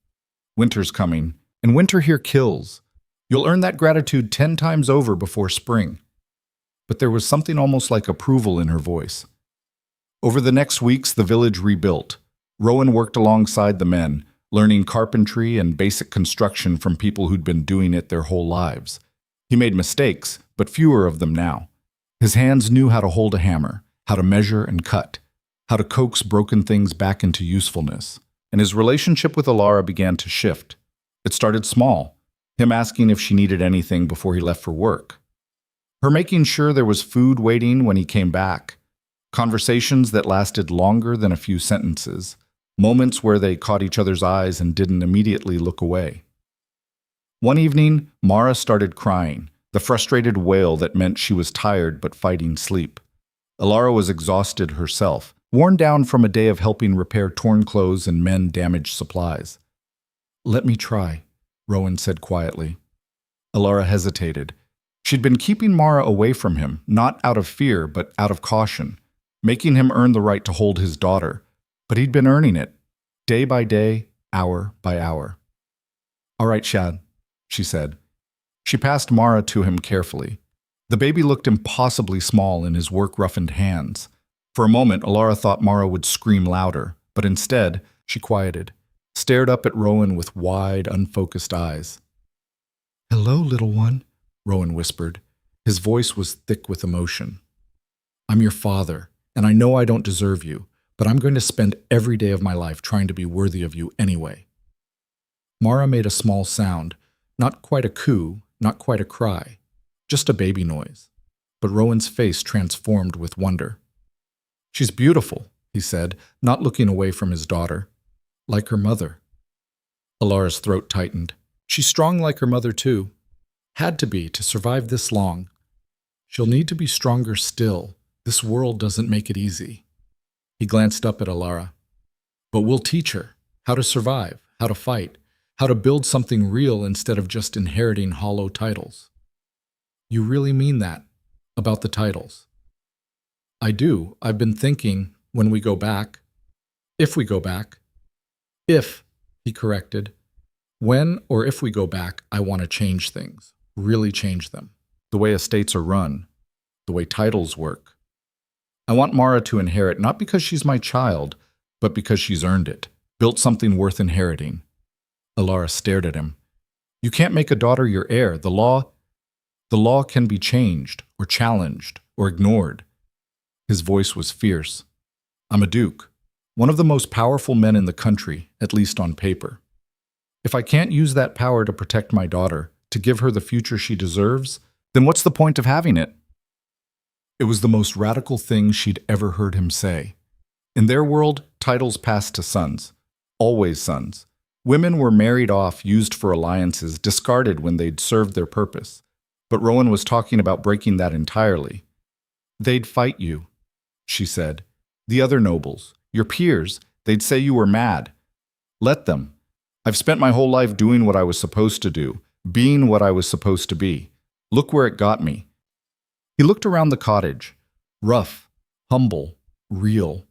[SPEAKER 1] Winter's coming, and winter here kills. You'll earn that gratitude 10 times over before spring." But there was something almost like approval in her voice. Over the next weeks, the village rebuilt. Rowan worked alongside the men, learning carpentry and basic construction from people who'd been doing it their whole lives. He made mistakes, but fewer of them now. His hands knew how to hold a hammer, how to measure and cut, how to coax broken things back into usefulness. And his relationship with Alara began to shift. It started small, him asking if she needed anything before he left for work. Her making sure there was food waiting when he came back. Conversations that lasted longer than a few sentences. Moments where they caught each other's eyes and didn't immediately look away. One evening, Mara started crying, the frustrated wail that meant she was tired but fighting sleep. Alara was exhausted herself, worn down from a day of helping repair torn clothes and mend damaged supplies. "Let me try," Rowan said quietly. Alara hesitated. She'd been keeping Mara away from him, not out of fear, but out of caution, making him earn the right to hold his daughter. But he'd been earning it, day by day, hour by hour. "All right, Shad," she said. She passed Mara to him carefully. The baby looked impossibly small in his work-roughened hands. For a moment, Alara thought Mara would scream louder, but instead, she quieted, stared up at Rowan with wide, unfocused eyes. "Hello, little one," Rowan whispered. His voice was thick with emotion. "I'm your father, and I know I don't deserve you, but I'm going to spend every day of my life trying to be worthy of you anyway." Mara made a small sound, not quite a coo, not quite a cry, just a baby noise. But Rowan's face transformed with wonder. "She's beautiful," he said, not looking away from his daughter. "Like her mother." Alara's throat tightened. "She's strong like her mother, too. Had to be to survive this long. She'll need to be stronger still. This world doesn't make it easy." He glanced up at Alara. "But we'll teach her how to survive, how to fight, how to build something real instead of just inheriting hollow titles." "You really mean that? About the titles?" "I do. I've been thinking, when we go back. If we go back." "If," he corrected. When or if we go back, I want to change things, really change them. The way estates are run, the way titles work. I want Mara to inherit not because she's my child, but because she's earned it, built something worth inheriting. Alara stared at him. You can't make a daughter your heir. The law can be changed or challenged or ignored. His voice was fierce. I'm a duke, one of the most powerful men in the country, at least on paper. If I can't use that power to protect my daughter, to give her the future she deserves, then what's the point of having it? It was the most radical thing she'd ever heard him say. In their world, titles passed to sons. Always sons. Women were married off, used for alliances, discarded when they'd served their purpose. But Rowan was talking about breaking that entirely. They'd fight you, she said. The other nobles, your peers, they'd say you were mad. Let them. I've spent my whole life doing what I was supposed to do, being what I was supposed to be. Look where it got me. He looked around the cottage. Rough, humble, real.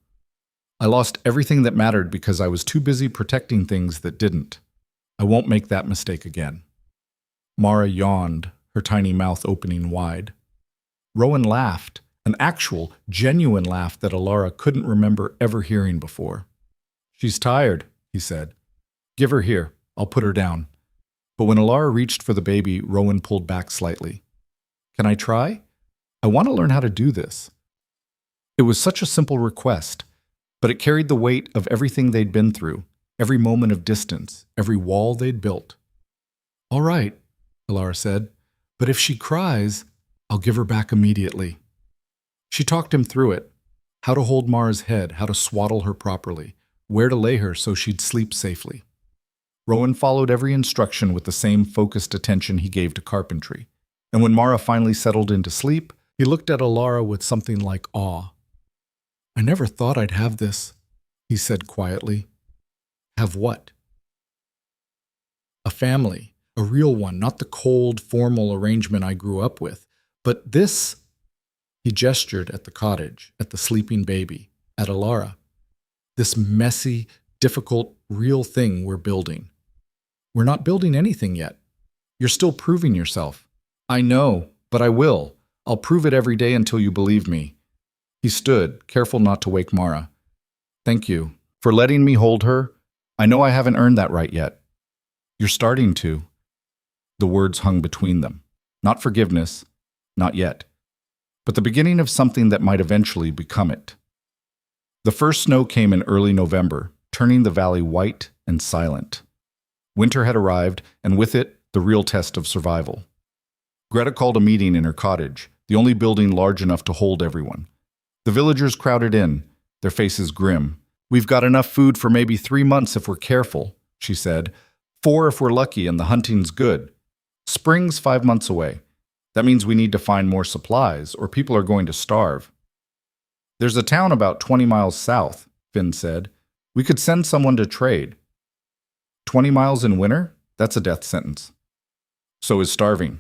[SPEAKER 1] I lost everything that mattered because I was too busy protecting things that didn't. I won't make that mistake again. Mara yawned, her tiny mouth opening wide. Rowan laughed, an actual, genuine laugh that Alara couldn't remember ever hearing before. She's tired, he said. Give her here. I'll put her down. But when Alara reached for the baby, Rowan pulled back slightly. Can I try? I want to learn how to do this. It was such a simple request, but it carried the weight of everything they'd been through, every moment of distance, every wall they'd built. All right, Alara said, but if she cries, I'll give her back immediately. She talked him through it, how to hold Mara's head, how to swaddle her properly, where to lay her so she'd sleep safely. Rowan followed every instruction with the same focused attention he gave to carpentry, and when Mara finally settled into sleep, he looked at Alara with something like awe. I never thought I'd have this, he said quietly. Have what? A family, a real one, not the cold, formal arrangement I grew up with, but this. He gestured at the cottage, at the sleeping baby, at Alara. This messy, difficult, real thing we're building. We're not building anything yet. You're still proving yourself. I know, but I will. I'll prove it every day until you believe me. He stood, careful not to wake Mara. Thank you for letting me hold her. I know I haven't earned that right yet. You're starting to. The words hung between them. Not forgiveness, not yet, but the beginning of something that might eventually become it. The first snow came in early November, turning the valley white and silent. Winter had arrived, and with it, the real test of survival. Greta called a meeting in her cottage, the only building large enough to hold everyone. The villagers crowded in, their faces grim. We've got enough food for maybe 3 months if we're careful, she said. 4 if we're lucky and the hunting's good. Spring's 5 months away. That means we need to find more supplies, or people are going to starve. There's a town about 20 miles south, Finn said. We could send someone to trade. 20 miles in winter? That's a death sentence. So is starving.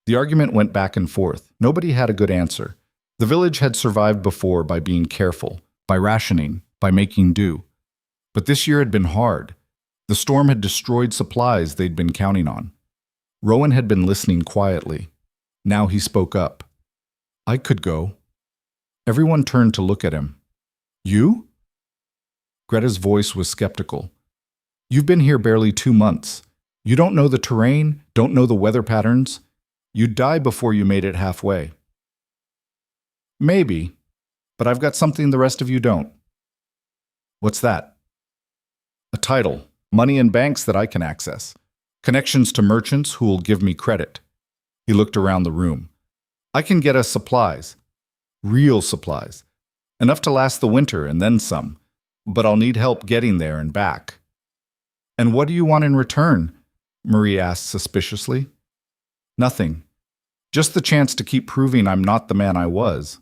[SPEAKER 1] The argument went back and forth. Nobody had a good answer. The village had survived before by being careful, by rationing, by making do. But this year had been hard. The storm had destroyed supplies they'd been counting on. Rowan had been listening quietly. Now he spoke up. I could go. Everyone turned to look at him. You? Greta's voice was skeptical. You've been here barely 2 months. You don't know the terrain, don't know the weather patterns. You'd die before you made it halfway. Maybe, but I've got something the rest of you don't. What's that? A title, money in banks that I can access. Connections to merchants who will give me credit. He looked around the room. I can get us supplies. Real supplies. Enough to last the winter and then some. But I'll need help getting there and back. And what do you want in return? Marie asked suspiciously. Nothing. Just the chance to keep proving I'm not the man I was.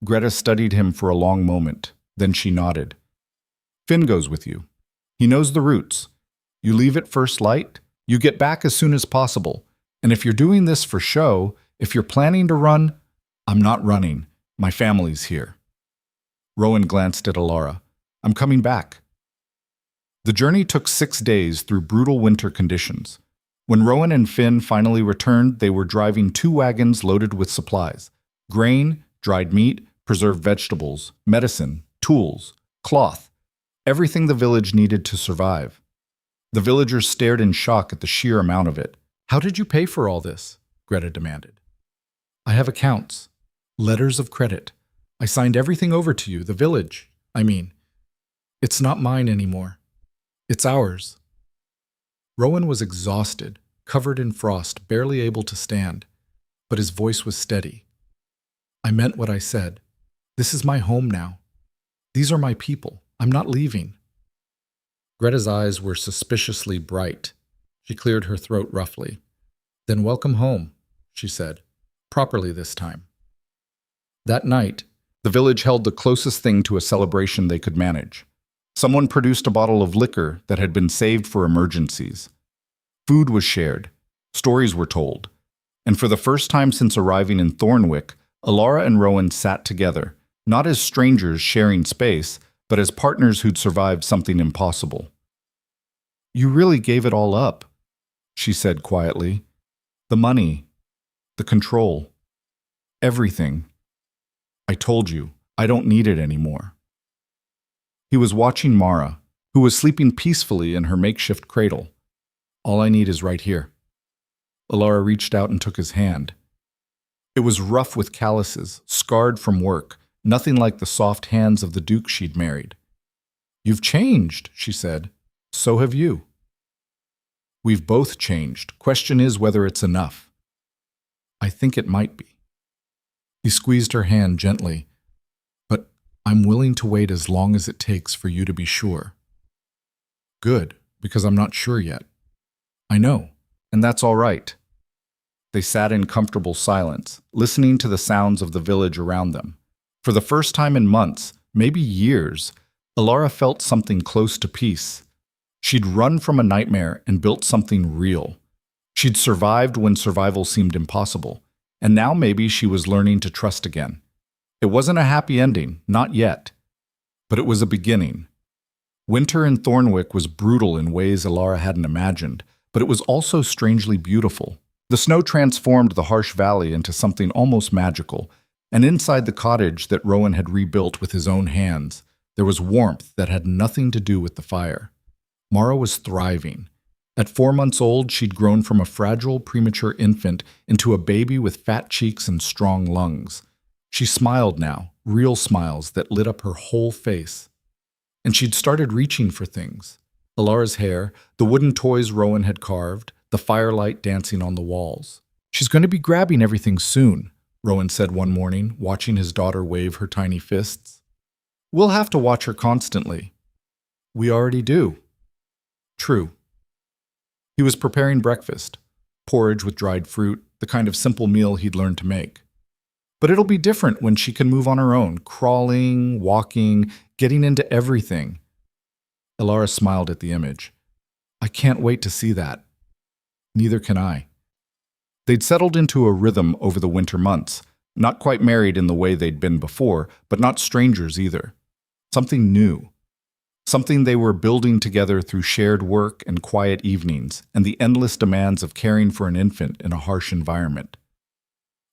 [SPEAKER 1] Greta studied him for a long moment. Then she nodded. Finn goes with you. He knows the routes. You leave at first light, you get back as soon as possible. And if you're doing this for show, if you're planning to run, I'm not running. My family's here. Rowan glanced at Alara. I'm coming back. The journey took 6 days through brutal winter conditions. When Rowan and Finn finally returned, they were driving 2 wagons loaded with supplies: grain, dried meat, preserved vegetables, medicine, tools, cloth, everything the village needed to survive. The villagers stared in shock at the sheer amount of it. "How did you pay for all this?" Greta demanded. "I have accounts. Letters of credit. I signed everything over to you, the village. I mean, it's not mine anymore. It's ours." Rowan was exhausted, covered in frost, barely able to stand, but his voice was steady. "I meant what I said. This is my home now. These are my people. I'm not leaving." Greta's eyes were suspiciously bright. She cleared her throat roughly. "Then welcome home," she said, properly this time. That night, the village held the closest thing to a celebration they could manage. Someone produced a bottle of liquor that had been saved for emergencies. Food was shared, stories were told, and for the first time since arriving in Thornwick, Alara and Rowan sat together, not as strangers sharing space, but as partners who'd survived something impossible. "You really gave it all up," she said quietly. "The money, the control, everything. I told you, I don't need it anymore." He was watching Mara, who was sleeping peacefully in her makeshift cradle. "All I need is right here." Alara reached out and took his hand. It was rough with calluses, scarred from work, nothing like the soft hands of the Duke she'd married. "You've changed," she said. "So have you." "We've both changed. Question is whether it's enough." "I think it might be." He squeezed her hand gently. "But I'm willing to wait as long as it takes for you to be sure." "Good, because I'm not sure yet." "I know, and that's all right." They sat in comfortable silence, listening to the sounds of the village around them. For the first time in months, maybe years, Alara felt something close to peace. She'd run from a nightmare and built something real. She'd survived when survival seemed impossible, and now maybe she was learning to trust again. It wasn't a happy ending, not yet, but it was a beginning. Winter in Thornwick was brutal in ways Alara hadn't imagined, but it was also strangely beautiful. The snow transformed the harsh valley into something almost magical, and inside the cottage that Rowan had rebuilt with his own hands, there was warmth that had nothing to do with the fire. Mara was thriving. At 4 months old, she'd grown from a fragile, premature infant into a baby with fat cheeks and strong lungs. She smiled now, real smiles that lit up her whole face. And she'd started reaching for things. Alara's hair, the wooden toys Rowan had carved, the firelight dancing on the walls. "She's going to be grabbing everything soon," Rowan said one morning, watching his daughter wave her tiny fists. "We'll have to watch her constantly." "We already do." "True." He was preparing breakfast, porridge with dried fruit, the kind of simple meal he'd learned to make. "But it'll be different when she can move on her own, crawling, walking, getting into everything." Alara smiled at the image. "I can't wait to see that." "Neither can I." They'd settled into a rhythm over the winter months, not quite married in the way they'd been before, but not strangers either. Something new. Something they were building together through shared work and quiet evenings, and the endless demands of caring for an infant in a harsh environment.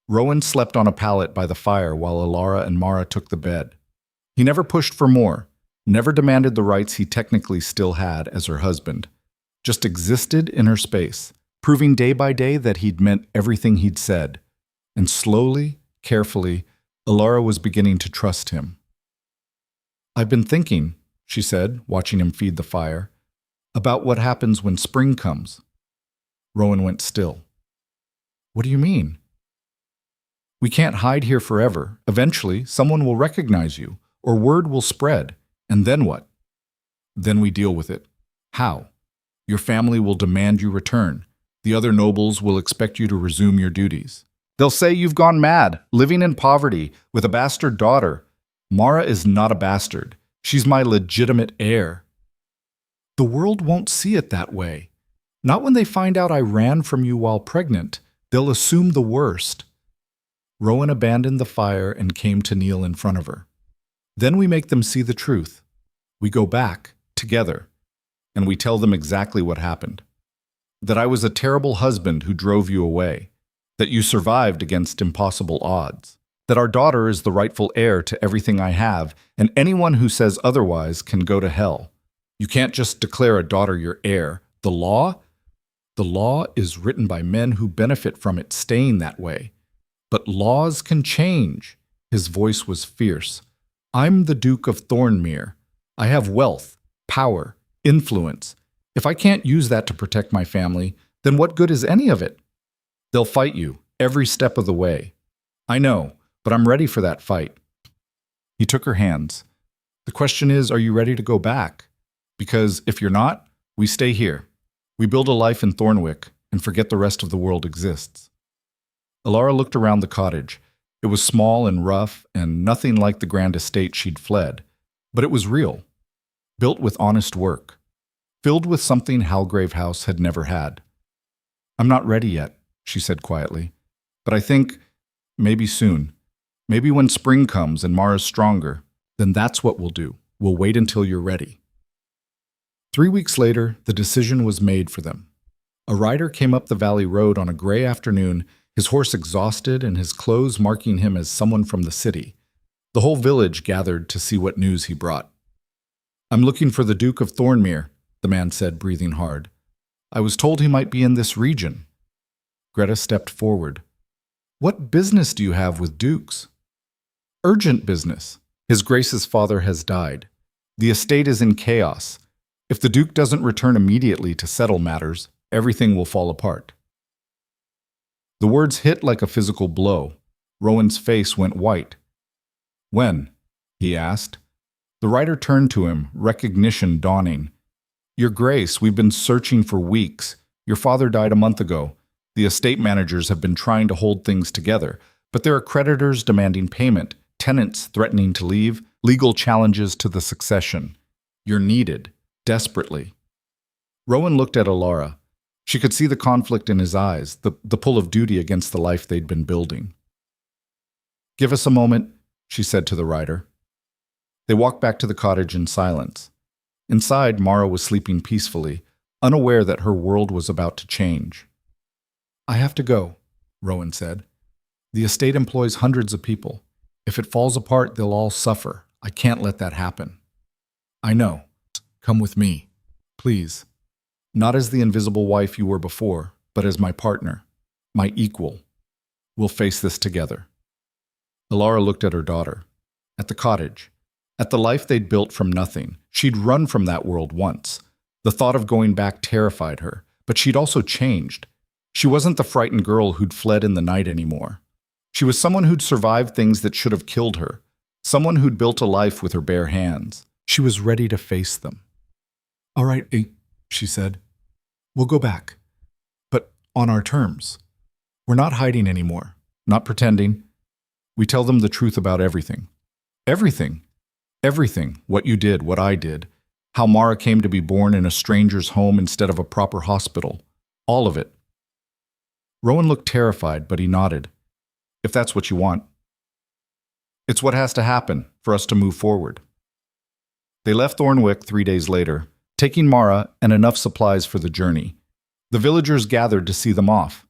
[SPEAKER 1] Rowan slept on a pallet by the fire while Alara and Mara took the bed. He never pushed for more, never demanded the rights he technically still had as her husband, just existed in her space, proving day by day that he'd meant everything he'd said. And slowly, carefully, Alara was beginning to trust him. "I've been thinking," she said, watching him feed the fire, "about what happens when spring comes." Rowan went still. "What do you mean?" "We can't hide here forever. Eventually, someone will recognize you, or word will spread. And then what?" "Then we deal with it." "How?" "Your family will demand you return. The other nobles will expect you to resume your duties. They'll say you've gone mad, living in poverty, with a bastard daughter. Mara is not a bastard. She's my legitimate heir." "The world won't see it that way. Not when they find out I ran from you while pregnant. They'll assume the worst." Rowan abandoned the fire and came to kneel in front of her. "Then we make them see the truth. We go back, together. and we tell them exactly what happened. That I was a terrible husband who drove you away, that you survived against impossible odds, that our daughter is the rightful heir to everything I have, and anyone who says otherwise can go to hell. You can't just declare a daughter your heir. The law? The law is written by men who benefit from it staying that way. But laws can change. His voice was fierce. I'm the Duke of Thornmere. I have wealth, power, influence. If I can't use that to protect my family, then what good is any of it? They'll fight you every step of the way. I know, but I'm ready for that fight. He took her hands. The question is, are you ready to go back? Because if you're not, we stay here. We build a life in Thornwick and forget the rest of the world exists. Alara looked around the cottage. It was small and rough and nothing like the grand estate she'd fled, but it was real, built with honest work, filled with something Halgrave House had never had. I'm not ready yet, she said quietly, but I think maybe soon, maybe when spring comes and Mara's stronger, then that's what we'll do. We'll wait until you're ready. 3 weeks later, the decision was made for them. A rider came up the valley road on a gray afternoon, his horse exhausted and his clothes marking him as someone from the city. The whole village gathered to see what news he brought. I'm looking for the Duke of Thornmere, the man said, breathing hard. I was told he might be in this region. Greta stepped forward. What business do you have with dukes? Urgent business. His Grace's father has died. The estate is in chaos. If the Duke doesn't return immediately to settle matters, everything will fall apart. The words hit like a physical blow. Rowan's face went white. When? He asked. The rider turned to him, recognition dawning. Your Grace, we've been searching for weeks. Your father died a month ago. The estate managers have been trying to hold things together, but there are creditors demanding payment, tenants threatening to leave, legal challenges to the succession. You're needed. Desperately. Rowan looked at Alara. She could see the conflict in his eyes, the pull of duty against the life they'd been building. Give us a moment, she said to the rider. They walked back to the cottage in silence. Inside, Mara was sleeping peacefully, unaware that her world was about to change. I have to go, Rowan said. The estate employs hundreds of people. If it falls apart, they'll all suffer. I can't let that happen. I know. Come with me, please. Not as the invisible wife you were before, but as my partner, my equal. We'll face this together. Alara looked at her daughter, at the cottage, at the life they'd built from nothing. She'd run from that world once. The thought of going back terrified her, but she'd also changed. She wasn't the frightened girl who'd fled in the night anymore. She was someone who'd survived things that should have killed her, someone who'd built a life with her bare hands. She was ready to face them. All right, she said. We'll go back. But on our terms. We're not hiding anymore, not pretending. We tell them the truth about everything. Everything. Everything. What you did, what I did. How Mara came to be born in a stranger's home instead of a proper hospital. All of it. Rowan looked terrified, but he nodded. If that's what you want. It's what has to happen for us to move forward. They left Thornwick 3 days later, taking Mara and enough supplies for the journey. The villagers gathered to see them off.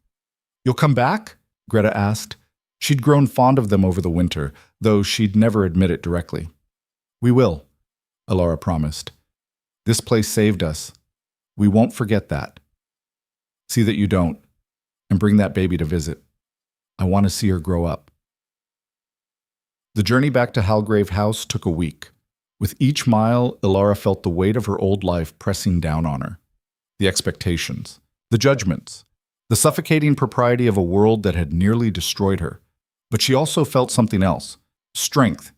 [SPEAKER 1] You'll come back? Greta asked. She'd grown fond of them over the winter, though she'd never admit it directly. We will, Alara promised. This place saved us. We won't forget that. See that you don't, and bring that baby to visit. I want to see her grow up. The journey back to Halgrave House took a week. With each mile, Alara felt the weight of her old life pressing down on her. The expectations, the judgments, the suffocating propriety of a world that had nearly destroyed her. But she also felt something else, strength,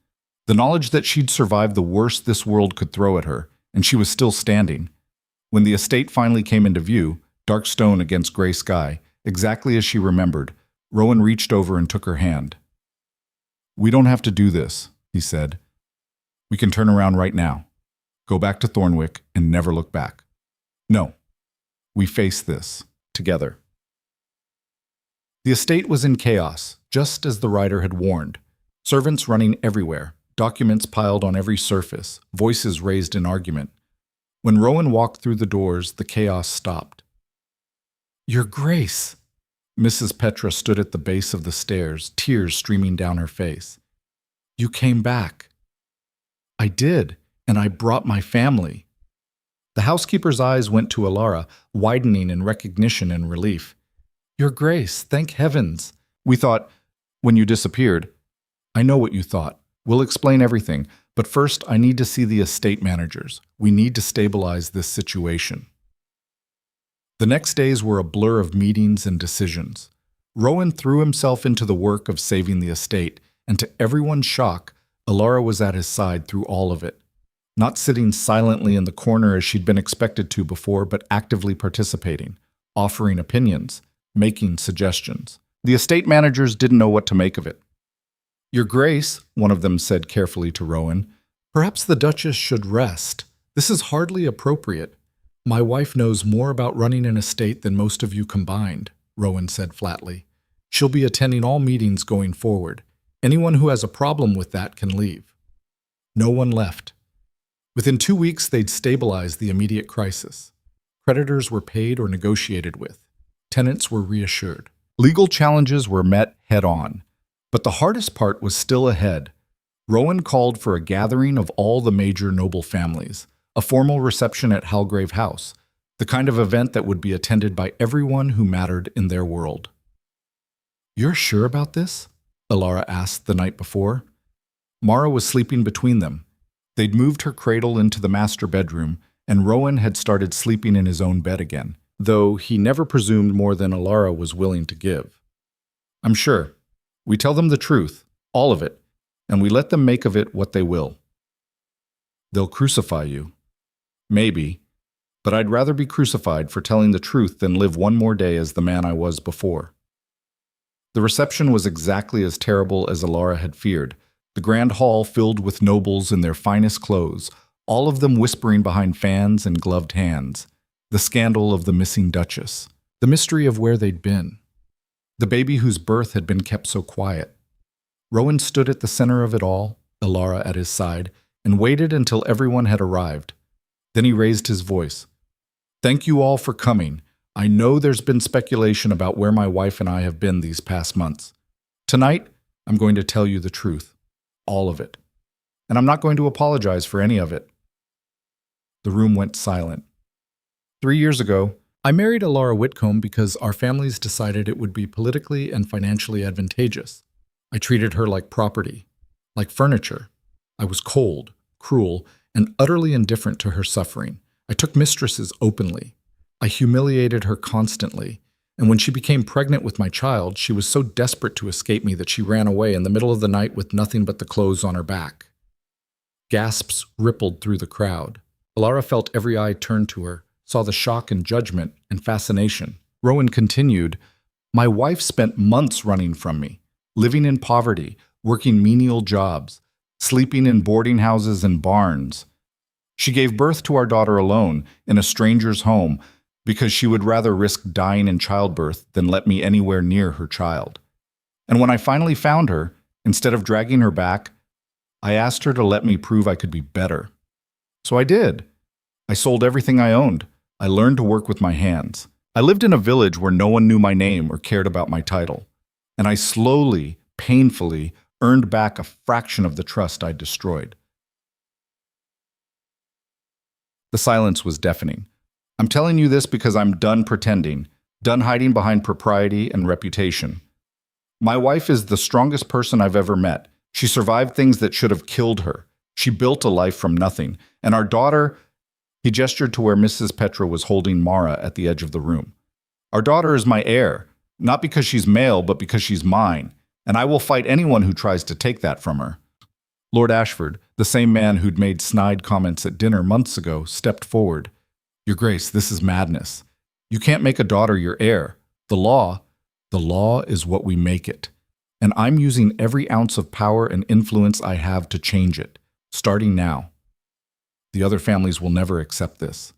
[SPEAKER 1] the knowledge that she'd survived the worst this world could throw at her, and she was still standing. When the estate finally came into view, dark stone against gray sky, exactly as she remembered, Rowan reached over and took her hand. We don't have to do this, he said. We can turn around right now, go back to Thornwick, and never look back. No, we face this together. The estate was in chaos, just as the rider had warned. Servants running everywhere, documents piled on every surface, voices raised in argument. When Rowan walked through the doors, the chaos stopped. "Your Grace!" Mrs. Petra stood at the base of the stairs, tears streaming down her face. "You came back." "I did, and I brought my family." The housekeeper's eyes went to Alara, widening in recognition and relief. "Your Grace, thank heavens." "We thought, when you disappeared." "I know what you thought. We'll explain everything, but first I need to see the estate managers. We need to stabilize this situation." The next days were a blur of meetings and decisions. Rowan threw himself into the work of saving the estate, and to everyone's shock, Alara was at his side through all of it. Not sitting silently in the corner as she'd been expected to before, but actively participating, offering opinions, making suggestions. The estate managers didn't know what to make of it. "Your Grace," one of them said carefully to Rowan, "perhaps the Duchess should rest. This is hardly appropriate." "My wife knows more about running an estate than most of you combined," Rowan said flatly. "She'll be attending all meetings going forward. Anyone who has a problem with that can leave." No one left. Within 2 weeks, they'd stabilized the immediate crisis. Creditors were paid or negotiated with. Tenants were reassured. Legal challenges were met head-on. But the hardest part was still ahead. Rowan called for a gathering of all the major noble families, a formal reception at Halgrave House, the kind of event that would be attended by everyone who mattered in their world. "You're sure about this?" Alara asked the night before. Mara was sleeping between them. They'd moved her cradle into the master bedroom, and Rowan had started sleeping in his own bed again, though he never presumed more than Alara was willing to give. "I'm sure. We tell them the truth, all of it, and we let them make of it what they will." "They'll crucify you." "Maybe, but I'd rather be crucified for telling the truth than live one more day as the man I was before." The reception was exactly as terrible as Alara had feared. The grand hall filled with nobles in their finest clothes, all of them whispering behind fans and gloved hands. The scandal of the missing Duchess. The mystery of where they'd been. The baby whose birth had been kept so quiet. Rowan stood at the center of it all, Alara at his side, and waited until everyone had arrived. Then he raised his voice. "Thank you all for coming. I know there's been speculation about where my wife and I have been these past months. Tonight, I'm going to tell you the truth. All of it. And I'm not going to apologize for any of it." The room went silent. 3 years ago, I married Alara Whitcomb because our families decided it would be politically and financially advantageous. I treated her like property, like furniture. I was cold, cruel, and utterly indifferent to her suffering. I took mistresses openly. I humiliated her constantly. And when she became pregnant with my child, she was so desperate to escape me that she ran away in the middle of the night with nothing but the clothes on her back. Gasps rippled through the crowd. Alara felt every eye turned to her, saw the shock and judgment and fascination. Rowan continued, "My wife spent months running from me, living in poverty, working menial jobs, sleeping in boarding houses and barns. She gave birth to our daughter alone, in a stranger's home, because she would rather risk dying in childbirth than let me anywhere near her child. And when I finally found her, instead of dragging her back, I asked her to let me prove I could be better. So I did. I sold everything I owned. I learned to work with my hands. I lived in a village where no one knew my name or cared about my title. And I slowly, painfully, earned back a fraction of the trust I'd destroyed." The silence was deafening. "I'm telling you this because I'm done pretending, done hiding behind propriety and reputation. My wife is the strongest person I've ever met. She survived things that should have killed her. She built a life from nothing. And our daughter..." He gestured to where Mrs. Petra was holding Mara at the edge of the room. "Our daughter is my heir, not because she's male, but because she's mine, and I will fight anyone who tries to take that from her." Lord Ashford, the same man who'd made snide comments at dinner months ago, stepped forward. "Your Grace, this is madness. You can't make a daughter your heir. The law is what we make it. And I'm using every ounce of power and influence I have to change it, starting now. The other families will never accept this.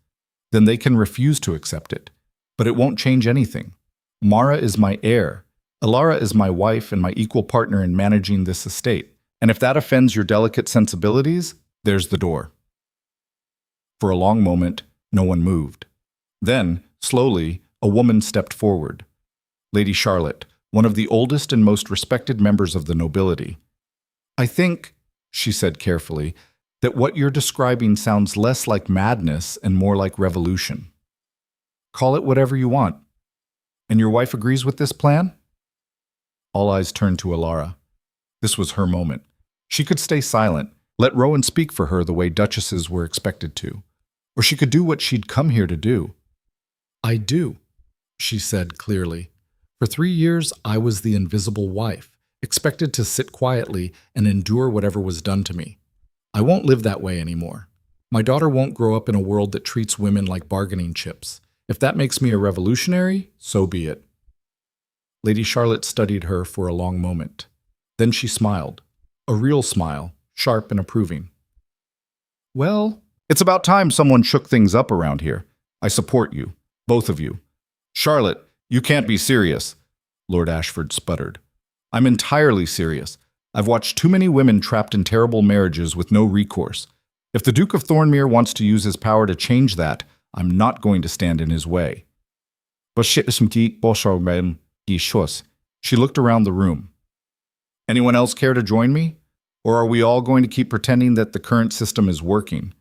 [SPEAKER 1] Then they can refuse to accept it. But it won't change anything. Mara is my heir. Alara is my wife and my equal partner in managing this estate. And if that offends your delicate sensibilities, there's the door." For a long moment, no one moved. Then, slowly, a woman stepped forward. Lady Charlotte, one of the oldest and most respected members of the nobility. "I think," she said carefully, "that what you're describing sounds less like madness and more like revolution. Call it whatever you want. And your wife agrees with this plan?" All eyes turned to Alara. This was her moment. She could stay silent, let Rowan speak for her the way duchesses were expected to. Or she could do what she'd come here to do. "I do," she said clearly. "For 3 years, I was the invisible wife, expected to sit quietly and endure whatever was done to me. I won't live that way anymore. My daughter won't grow up in a world that treats women like bargaining chips. If that makes me a revolutionary, so be it." Lady Charlotte studied her for a long moment. Then she smiled. A real smile, sharp and approving. "Well, it's about time someone shook things up around here. I support you, both of you." "Charlotte, you can't be serious," Lord Ashford sputtered. "I'm entirely serious. I've watched too many women trapped in terrible marriages with no recourse. If the Duke of Thornmere wants to use his power to change that, I'm not going to stand in his way." She looked around the room. "Anyone else care to join me? Or are we all going to keep pretending that the current system is working?"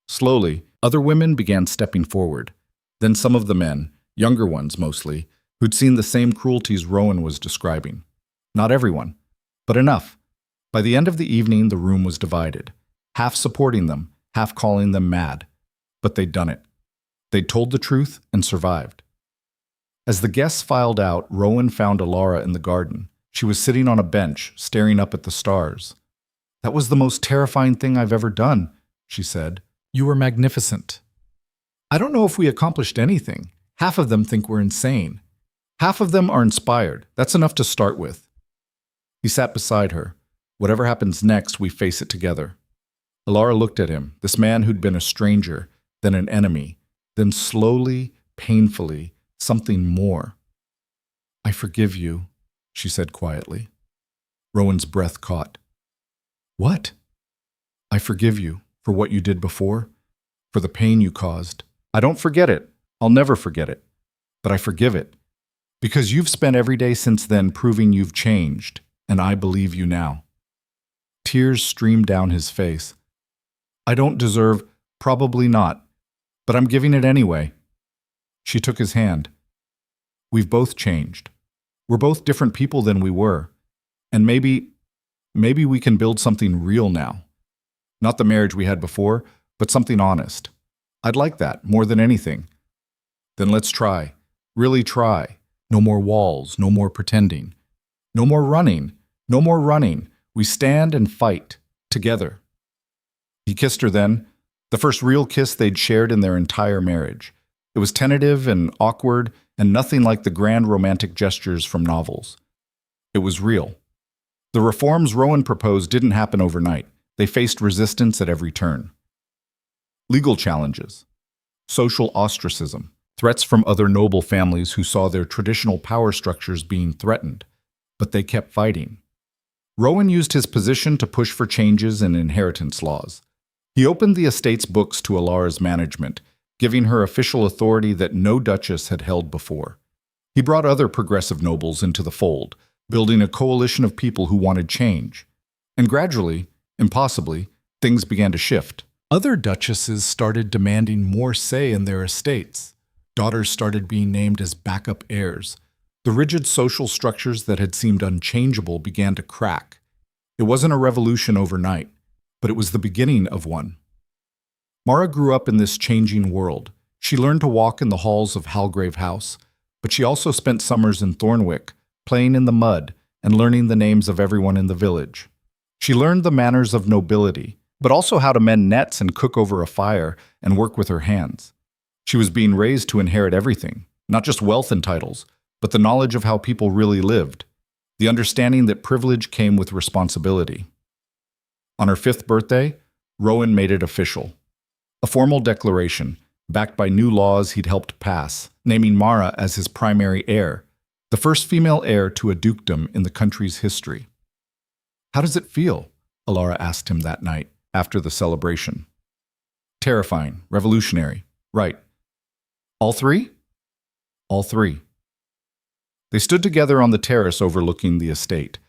[SPEAKER 1] Slowly, other women began stepping forward. Then some of the men, younger ones mostly, who'd seen the same cruelties Rowan was describing. Not everyone, but enough. By the end of the evening, the room was divided, half supporting them, half calling them mad. But they'd done it. They'd told the truth and survived. As the guests filed out, Rowan found Alara in the garden. She was sitting on a bench, staring up at the stars. "That was the most terrifying thing I've ever done," she said. "You were magnificent. I don't know if we accomplished anything. Half of them think we're insane. Half of them are inspired. That's enough to start with." He sat beside her. "Whatever happens next, we face it together." Alara looked at him, this man who'd been a stranger, then an enemy, then slowly, painfully, something more. "I forgive you," she said quietly. Rowan's breath caught. "What?" "I forgive you for what you did before, for the pain you caused. I don't forget it. I'll never forget it. But I forgive it. Because you've spent every day since then proving you've changed, and I believe you now." Tears streamed down his face. "I don't deserve, probably not, but I'm giving it anyway." She took his hand. "We've both changed. We're both different people than we were. And maybe we can build something real now. Not the marriage we had before, but something honest. I'd like that more than anything." "Then let's try. Really try. No more walls, no more pretending. No more running, no more running. We stand and fight, together." He kissed her then, the first real kiss they'd shared in their entire marriage. It was tentative and awkward and nothing like the grand romantic gestures from novels. It was real. The reforms Rowan proposed didn't happen overnight. They faced resistance at every turn. Legal challenges, social ostracism, threats from other noble families who saw their traditional power structures being threatened. But they kept fighting. Rowan used his position to push for changes in inheritance laws. He opened the estate's books to Alara's management, giving her official authority that no duchess had held before. He brought other progressive nobles into the fold, building a coalition of people who wanted change. And gradually, impossibly, things began to shift. Other duchesses started demanding more say in their estates. Daughters started being named as backup heirs. The rigid social structures that had seemed unchangeable began to crack. It wasn't a revolution overnight, but it was the beginning of one. Mara grew up in this changing world. She learned to walk in the halls of Halgrave House, but she also spent summers in Thornwick, playing in the mud and learning the names of everyone in the village. She learned the manners of nobility, but also how to mend nets and cook over a fire and work with her hands. She was being raised to inherit everything, not just wealth and titles, but the knowledge of how people really lived, the understanding that privilege came with responsibility. On her 5th birthday, Rowan made it official. A formal declaration, backed by new laws he'd helped pass, naming Mara as his primary heir, the first female heir to a dukedom in the country's history. "How does it feel?" Alara asked him that night, after the celebration. Terrifying. Revolutionary. Right. All three? All three. They stood together on the terrace overlooking the estate,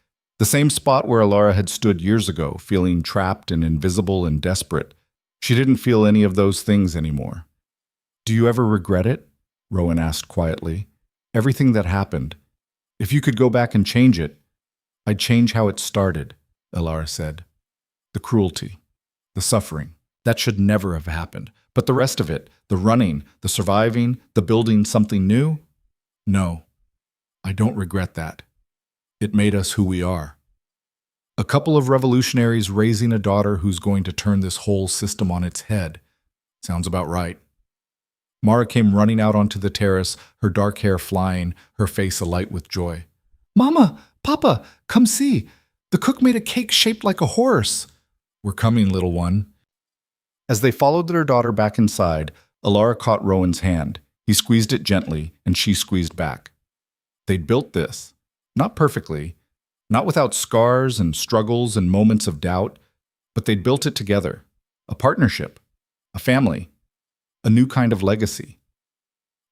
[SPEAKER 1] the same spot where Alara had stood years ago, feeling trapped and invisible and desperate. She didn't feel any of those things anymore. Do you ever regret it? Rowan asked quietly. Everything that happened. If you could go back and change it, I'd change how it started, Alara said. The cruelty, the suffering, that should never have happened. But the rest of it, the running, the surviving, the building something new? No, I don't regret that. It made us who we are. A couple of revolutionaries raising a daughter who's going to turn this whole system on its head. Sounds about right. Mara came running out onto the terrace, her dark hair flying, her face alight with joy. Mama, Papa, come see. The cook made a cake shaped like a horse. We're coming, little one. As they followed their daughter back inside, Alara caught Rowan's hand. He squeezed it gently, and she squeezed back. They'd built this. Not perfectly, not without scars and struggles and moments of doubt, but they'd built it together. A partnership, a family, a new kind of legacy.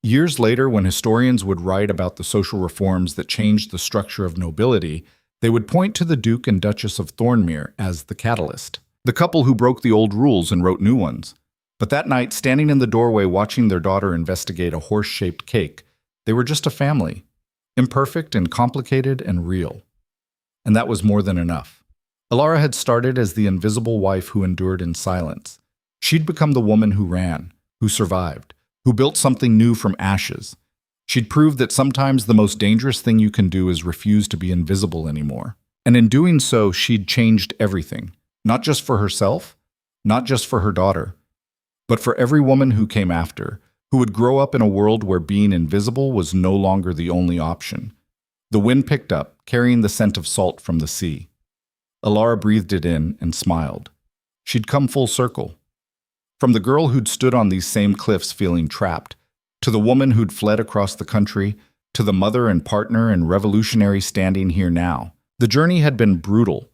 [SPEAKER 1] Years later, when historians would write about the social reforms that changed the structure of nobility, they would point to the Duke and Duchess of Thornmere as the catalyst, the couple who broke the old rules and wrote new ones. But that night, standing in the doorway watching their daughter investigate a horse-shaped cake, they were just a family, imperfect and complicated and real. And that was more than enough. Alara had started as the invisible wife who endured in silence. She'd become the woman who ran, who survived, who built something new from ashes. She'd proved that sometimes the most dangerous thing you can do is refuse to be invisible anymore. And in doing so, she'd changed everything, not just for herself, not just for her daughter, but for every woman who came after, who would grow up in a world where being invisible was no longer the only option. The wind picked up, carrying the scent of salt from the sea. Alara breathed it in and smiled. She'd come full circle. From the girl who'd stood on these same cliffs feeling trapped, to the woman who'd fled across the country, to the mother and partner and revolutionary standing here now. The journey had been brutal,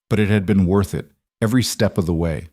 [SPEAKER 1] but it had been worth it, every step of the way.